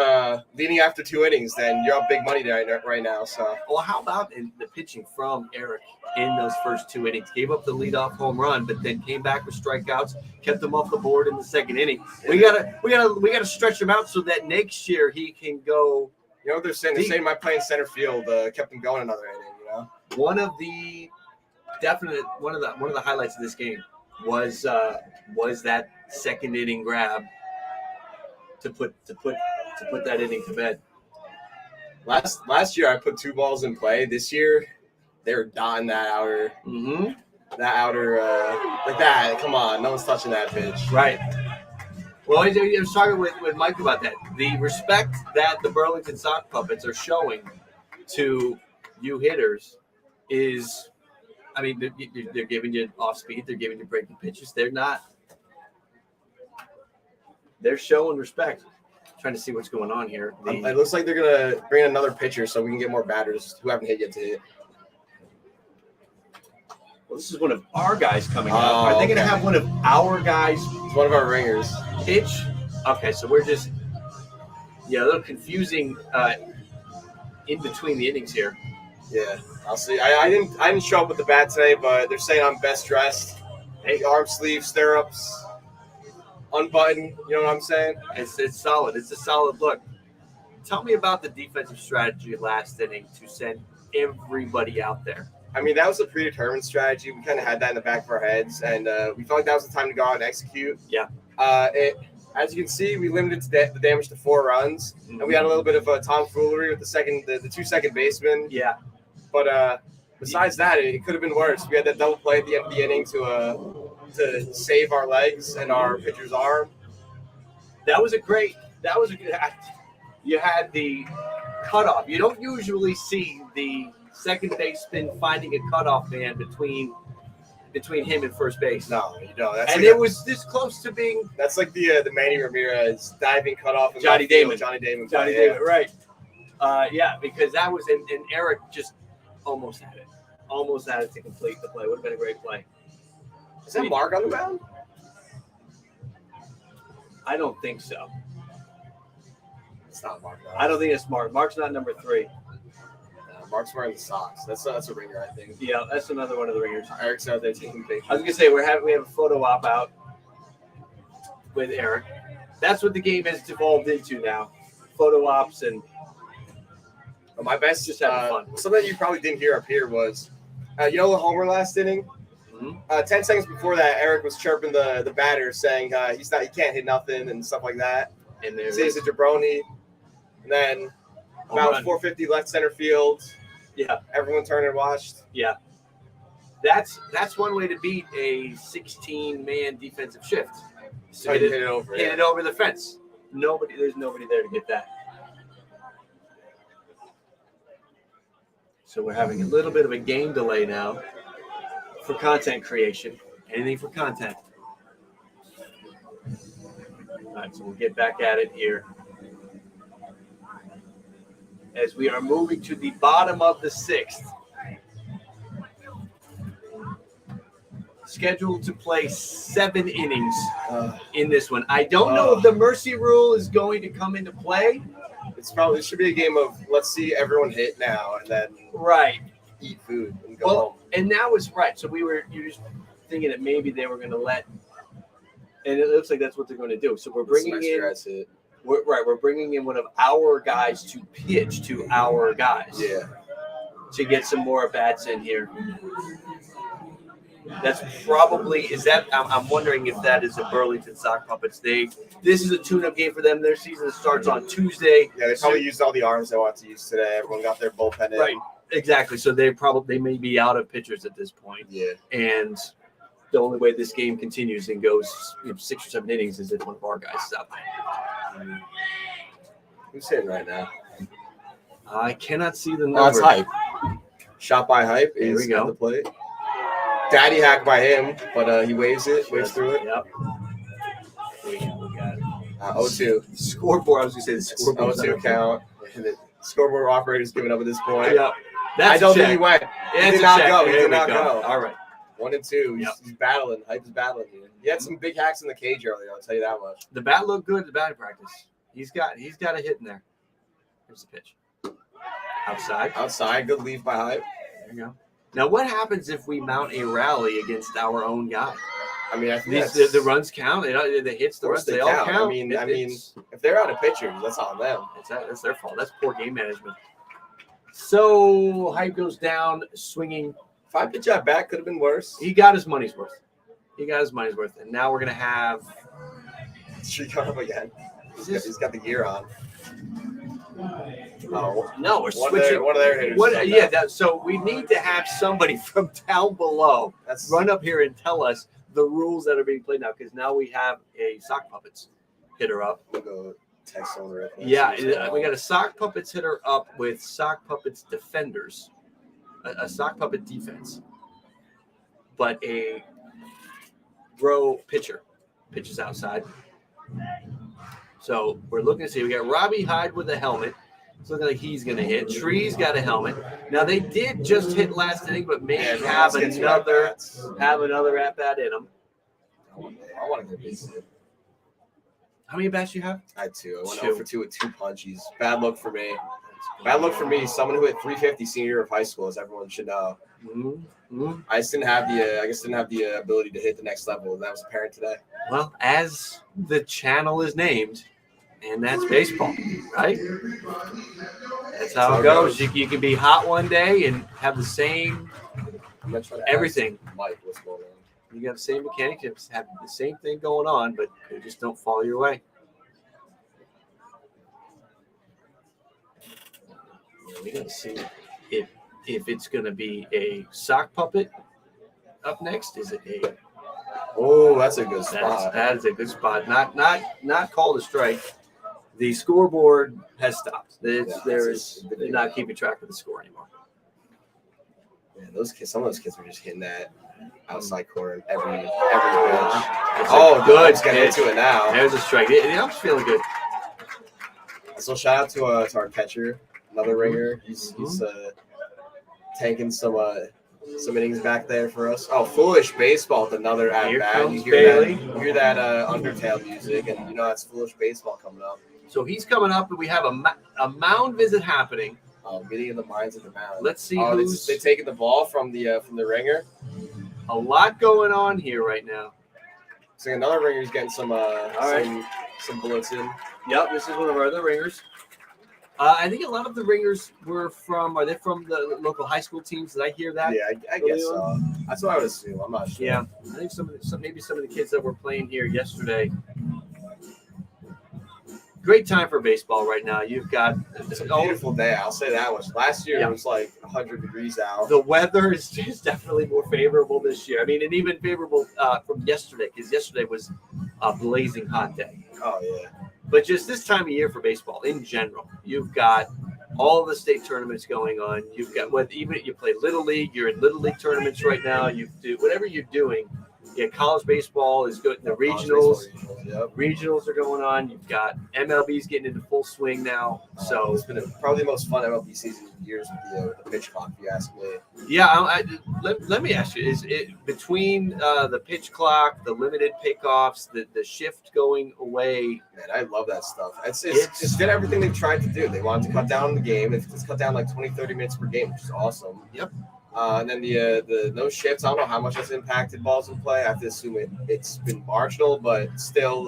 leading after 2 innings, then you're up big money right now. So, well, how about the pitching from Eric in those first 2 innings? Gave up the leadoff home run, but then came back with strikeouts, kept them off the board in the second inning. We gotta stretch him out so that next year he can go. You know what they're saying? They're saying my playing center field kept him going another inning. You know, one of the highlights of this game was that second inning grab to put that inning to bed. Last year I put 2 balls in play. This year they were dotting that outer, like that. Come on, no one's touching that pitch. Right. Well, I was talking with Mike about that. The respect that the Burlington sock puppets are showing to you hitters is. I mean, they're giving you off speed. They're giving you breaking pitches. They're showing respect. Trying to see what's going on here. It looks like they're going to bring in another pitcher so we can get more batters who haven't hit yet to hit. Well, this is one of our guys coming up. Are they going to have one of our guys? It's one of our ringers. Pitch? Okay, so we're just a little confusing in between the innings here. Yeah, I'll see. I didn't show up with the bat today, but they're saying I'm best dressed. Hey, arm sleeve, stirrups, unbutton. You know what I'm saying? It's solid. It's a solid look. Tell me about the defensive strategy last inning to send everybody out there. I mean, that was a predetermined strategy. We kind of had that in the back of our heads, and we felt like that was the time to go out and execute. Yeah. As you can see, we limited the damage to 4 runs, and we had a little bit of tomfoolery with the 2 second basemen. Yeah. But besides that, it could have been worse. We had that double play at the end of the inning to save our legs and our pitcher's arm. That was a good. You had the cutoff. You don't usually see the second baseman finding a cutoff man between him and first base. No, you don't. It was this close to being. That's like the Manny Ramirez diving cutoff. Johnny Damon, right? Yeah, because that was and Eric just almost had it to complete the play. Would have been a great play. Is that Mark on the mound? I don't think so. It's not Mark. No. I don't think it's Mark. Mark's not number 3. Mark's wearing the socks. That's a ringer, I think. Yeah, that's another one of the ringers. Eric's out there taking pictures. I was gonna say we have a photo op out with Eric. That's what the game has devolved into now. Photo ops and my best just having fun. Something you probably didn't hear up here was, the homer last inning. 10 seconds before that, Eric was chirping the batter, saying he can't hit nothing and stuff like that. And there's a jabroni. And then about 450 left center field. Yeah, everyone turned and watched. Yeah, that's one way to beat a 16-man defensive shift. So hit it over the fence. There's nobody there to get that. So we're having a little bit of a game delay now for content creation. Anything for content. All right, so we'll get back at it here. As we are moving to the bottom of the 6th. Scheduled to play 7 innings in this one. I don't know if the mercy rule is going to come into play. It should be a game of let's see everyone hit now and then eat food and go home. And that was right. So you were just thinking that maybe they were going to let, and it looks like that's what they're going to do. So we're bringing in. We're bringing in one of our guys to pitch to our guys. Yeah. To get some more bats in here. That's probably is that. I'm wondering if that is the Burlington Sock Puppets. This is a tune-up game for them. Their season starts on Tuesday. Yeah, they probably used all the arms they want to use today. Everyone got their bullpen in. Right. Exactly. So they may be out of pitchers at this point. Yeah. And the only way this game continues and goes 6 or 7 innings is if one of our guys is out there. Who's hitting right now? I cannot see the number. Oh, it's Hype. Shot by Hype There is we go. on the plate. Daddy hack by him, but he waves through it. Yep. We got it. 0-2. Scoreboard. I was going to say the scoreboard. 0-2 count. And the scoreboard operator's giving up at this point. Yep. I don't think he went. He It's did a not check. go. He There did we not go. go. All right. 1 and 2. Yep. He's battling. Hype is battling here. He had some big hacks in the cage earlier. I'll tell you that much. The bat looked good at the batting practice. He's got a hit in there. Here's the pitch. Outside. Good leave by Hype. There you go. Now, what happens if we mount a rally against our own guy? I mean, I think the runs count. The hits, the runs, they all count. I mean, if they're out of pitchers, that's on them. That's their fault. That's poor game management. So Hype goes down, swinging. 5 pitch at bat could have been worse. He got his money's worth. And now we're gonna have. She got him again. He's got the gear on. Oh no, we're One switching. of their hitters. So we need to have somebody from down below run up here and tell us the rules that are being played now, because now we have a Sock Puppets hitter up. We'll go text on real quick. Yeah, we got a Sock Puppets hitter up with Sock Puppets defenders, a Sock Puppet defense, but a row pitcher pitches outside. So we're looking to see. We got Robbie Hyde with a helmet. It's looking like he's going to hit. Tree's got a helmet. Now they did just hit last inning, but maybe have another at bat in them. I want to get busy. How many bats you have? I had 2. I went 2. 0 for 2 with 2 punchies. Bad luck for me. Bad luck for me. Someone who hit 350 senior year of high school, as everyone should know. Mm-hmm. I just didn't have the ability to hit the next level. That was apparent today. Well, as the channel is named, and that's baseball, right? That's how it goes. You can be hot one day and have the same everything. Mike, what's going on? You got the same mechanics, you have the same thing going on, but they just don't follow your way. We got to see if it's going to be a sock puppet up next. Is it a? Oh, that's a good spot. That is a good spot. Not called a strike. The scoreboard has stopped. They're not keeping track of the score anymore. Yeah, those kids. Some of those kids were just hitting that outside corner every pitch. Good. He's getting into it now. There's a strike. I'm feeling good. So shout out to our catcher, another ringer. He's tanking some innings back there for us. Oh, Foolish Baseball with another at bat. You hear that Undertale music, and you know that's Foolish Baseball coming up. So he's coming up, and we have a mound visit happening. Meeting of the minds at the mound. Let's see who's they taking the ball from the ringer. A lot going on here right now. So another ringer's getting some bullets in. Yep, this is one of our other ringers. I think a lot of the ringers are they from the local high school teams? Did I hear that? Yeah, I guess so. That's what I would assume. I'm not sure. Yeah, I think maybe some of the kids that were playing here yesterday. Great time for baseball right now. You've got it's a beautiful day. I'll say that much. Last year it was like 100 degrees out. The weather is definitely more favorable this year. I mean, and even favorable from yesterday, because yesterday was a blazing hot day. Oh yeah. But just this time of year for baseball in general, you've got all the state tournaments going on. You've got even you play Little League, you're in Little League tournaments right now. You do whatever you're doing. Yeah, college baseball is good. The regionals are going on. You've got MLB's getting into full swing now. So it's been probably the most fun MLB season in years with the pitch clock, if you ask me. Yeah, let me ask you: is it between the pitch clock, the limited pickoffs, the shift going away? Man, I love that stuff. It's did everything they've tried to do. They wanted to cut down the game. It's cut down like 20, 30 minutes per game, which is awesome. Yep. And then the no shifts. I don't know how much that's impacted balls in play. I have to assume it's been marginal, but still,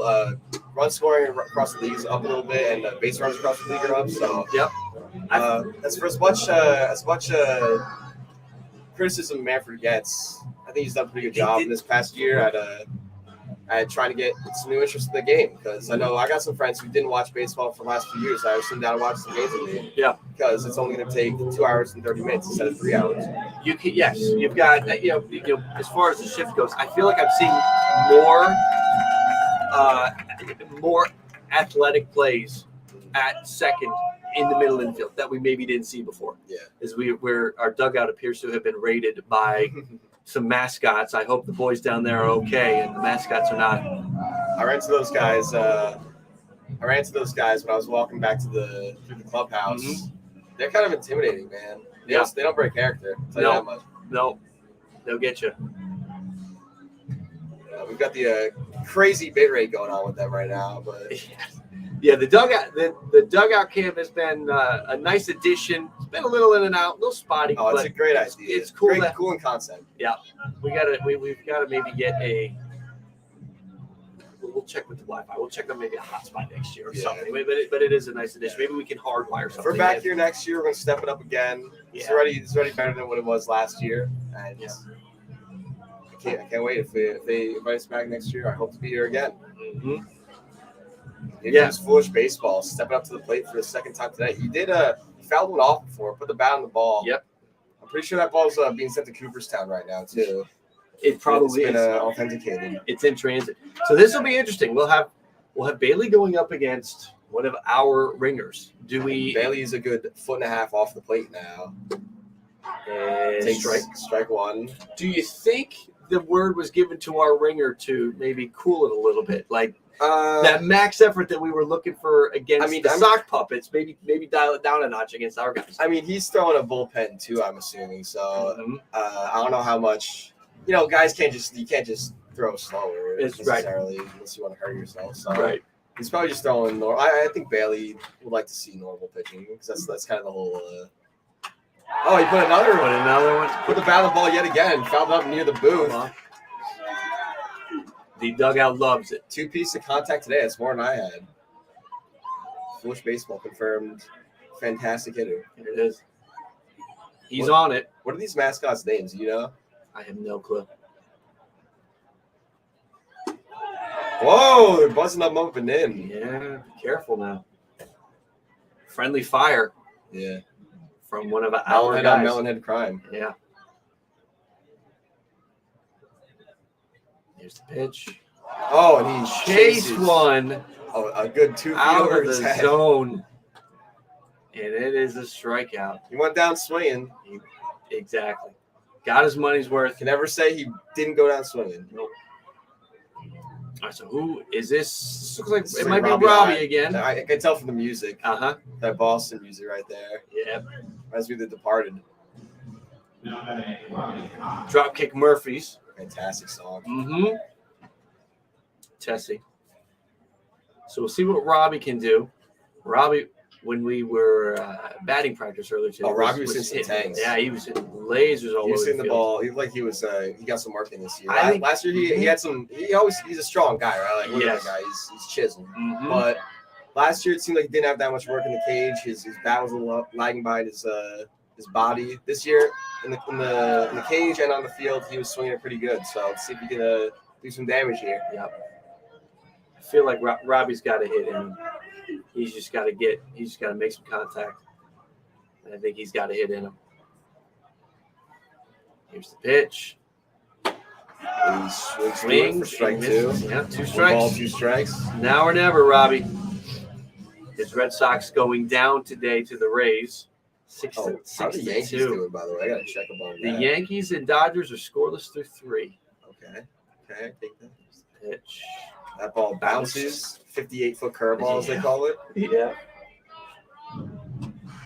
run scoring across the league is up a little bit, and base runs across the league are up. So yep. As much criticism Manfred gets, I think he's done a pretty good job in this past year at trying to get some new interest in the game. Because I know I got some friends who didn't watch baseball for the last few years. I was sitting down and watching some games with me. Yeah. Because it's only going to take 2 hours and 30 minutes instead of 3 hours. You can, yes, you've got, you know, as far as the shift goes, I feel like I'm seeing more athletic plays at second in the middle infield that we maybe didn't see before. Yeah. As our dugout appears to have been raided by some mascots. I hope the boys down there are okay and the mascots are not. I ran into those guys. When I was walking back through the clubhouse. Mm-hmm. They're kind of intimidating, man. They don't break character. I'll tell you that much. No, they'll get you. We've got the crazy bit rate going on with them right now, but yeah, the dugout cam has been a nice addition. It's been a little in and out, a little spotty. Oh, it's a great idea. It's cool. Cool in concept. Yeah, we've got to maybe get a. We'll check with the Wi-Fi. We'll check on maybe a hotspot next year or something. But it is a nice addition. Maybe we can hardwire something. If we're back here next year, we're gonna step it up again. Yeah. It's already better than what it was last year, and I can't wait. If they invite us back next year, I hope to be here again. Mm-hmm. Here comes Foolish Baseball stepping up to the plate for the second time today. He did fouled one off before, put the bat on the ball. Yep. I'm pretty sure that ball's being sent to Cooperstown right now too. It probably is authenticated. It's in transit. So this will be interesting. We'll have Bailey going up against one of our ringers. Bailey is a good 1.5 feet off the plate now. And Take strike one. Do you think the word was given to our ringer to maybe cool it a little bit, like that max effort that we were looking for against the sock puppets? Maybe dial it down a notch against our guys. I mean, he's throwing a bullpen too, I'm assuming. So I don't know how much. You know, guys can't just throw slower necessarily unless you want to hurt yourself. So he's probably just throwing normal. I think Bailey would like to see normal pitching because that's kind of the whole. Oh, he put another one. Put the bat on the ball yet again. Fouled up near the booth. The dugout loves it. 2 pieces of contact today. That's more than I had. Foolish Baseball confirmed. Fantastic hitter. Here it is. He's on it. What are these mascots' names? You know? I have no clue. Whoa, they're buzzing them up and in. Yeah, be careful now. Friendly fire. Yeah. From one of our guys. Melonhead Crime. Yeah. Here's the pitch. Oh, and he chased one. Oh, a good 2 feet out over of his the head. zone. And it is a strikeout. He went down swinging. Exactly. Got his money's worth. Can never say he didn't go down swinging. Nope. All right, so who is this? This looks like It might be Robbie again. I can tell from the music. Uh-huh. That Boston music right there. Yeah. Reminds me of The Departed. Dropkick Murphys. Fantastic song. Mm-hmm. Tessie. So we'll see what Robbie can do. Robbie, when we were batting practice earlier today. Oh, Robbie was hitting some tanks. Yeah, he was hitting lasers all over He was hitting the the field. ball. He like he was. He got some work in this year. I think- Last year he had some. He's a strong guy, right? Like look at that guy. He's chiseled. Mhm. But last year it seemed like he didn't have that much work in the cage. His bat was a little lagging behind his body. This year in the cage and on the field he was swinging it pretty good. So let's see if he can do some damage here. Yep. I feel like Robbie's got to hit him. He's just got to make some contact. And I think he's got to hit in him. Here's the pitch. He swings for strike two. Yeah, 2 One strikes. ball, 2 strikes. Now or never, Robbie. His Red Sox going down today to the Rays. How are the Yankees 6-2. doing, by the way? I gotta check them on The that. Yankees and Dodgers are scoreless through 3. Okay, I take that. Pitch. That ball bounces. 58-foot curveball, as they call it. Yeah.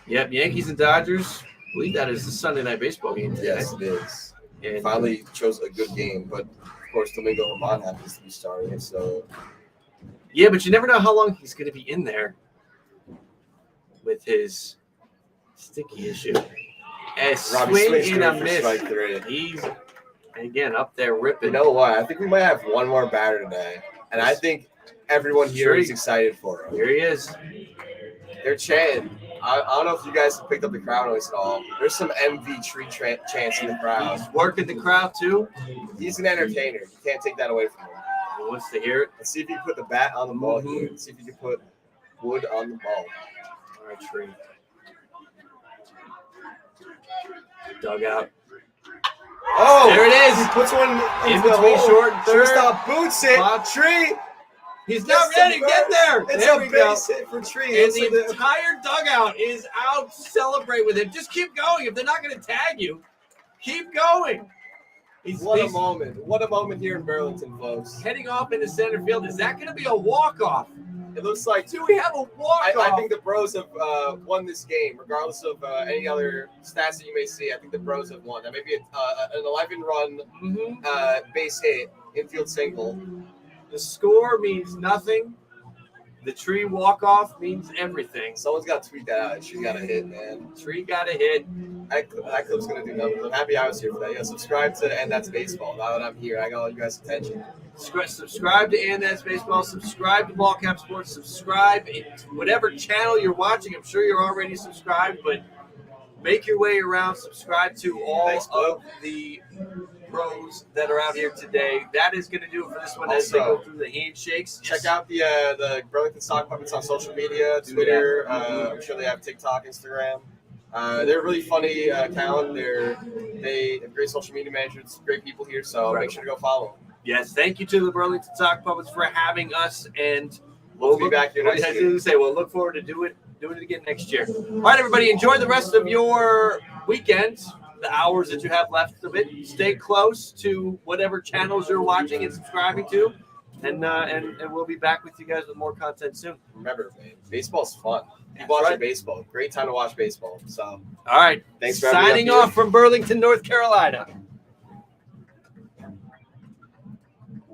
Yep, Yankees and Dodgers. I believe that is the Sunday Night Baseball game today. Yes, it is. And Finally chose a good game, but of course Domingo Germán happens to be starting. So yeah, but you never know how long he's going to be in there with his sticky issue. A Robbie swing switched and a for miss. strike 3. He's again up there ripping. You know what? I think we might have one more batter today, and I think everyone here is excited for him. Here he is. They're chanting. I don't know if you guys have picked up the crowd noise at all. There's some MV tree chants in the crowd. He's working the crowd too. He's an entertainer. You can't take that away from him. He wants to hear it. Let's see if you can put the bat on the ball here. Let's see if you can put wood on the ball. All right, Tree. Dugout. Oh, there it is. He puts one In between short and third. Shortstop boots it. Tree. He's not ready to get there. It's There a we go. base hit for Tree. And the entire dugout is out to celebrate with him. Just keep going. If they're not going to tag you, keep going. What a moment. What a moment here in Burlington, folks. Heading off into center field. Is that going to be a walk-off? It looks like. Do we have a walk-off? I think the Bros have won this game, regardless of any other stats that you may see. I think the Bros have won. That may be an 11-run base hit, infield single. The score means nothing. The Tree walk-off means everything. Someone's got to tweet that out. Tree got a hit, man. Tree got a hit. That clip's going to do numbers. I'm happy I was here for that. Yeah, subscribe to And That's Baseball. Now that I'm here, I got all you guys' attention. Subscribe to And That's Baseball. Subscribe to Ballcap Sports. Subscribe to whatever channel you're watching. I'm sure you're already subscribed, but make your way around. Subscribe to all of the pros that are out here today. That is going to do it for this one as they go through the handshakes. Check out the Burlington Stock Puppets on social media, Twitter. I'm sure they have TikTok, Instagram. They're a really funny account. They have great social media managers, great people here, so make sure to go follow them. Yes, thank you to the Burlington Stock Puppets for having us, and we'll be back here next year. We'll look forward to doing it again next year. All right, everybody, enjoy the rest of your weekend. The hours that you have left of it. Stay close to whatever channels you're watching and subscribing to, and we'll be back with you guys with more content soon. Remember, man, baseball's fun. Keep watching baseball. Great time to watch baseball. So, all right, thanks for signing off from Burlington, North Carolina.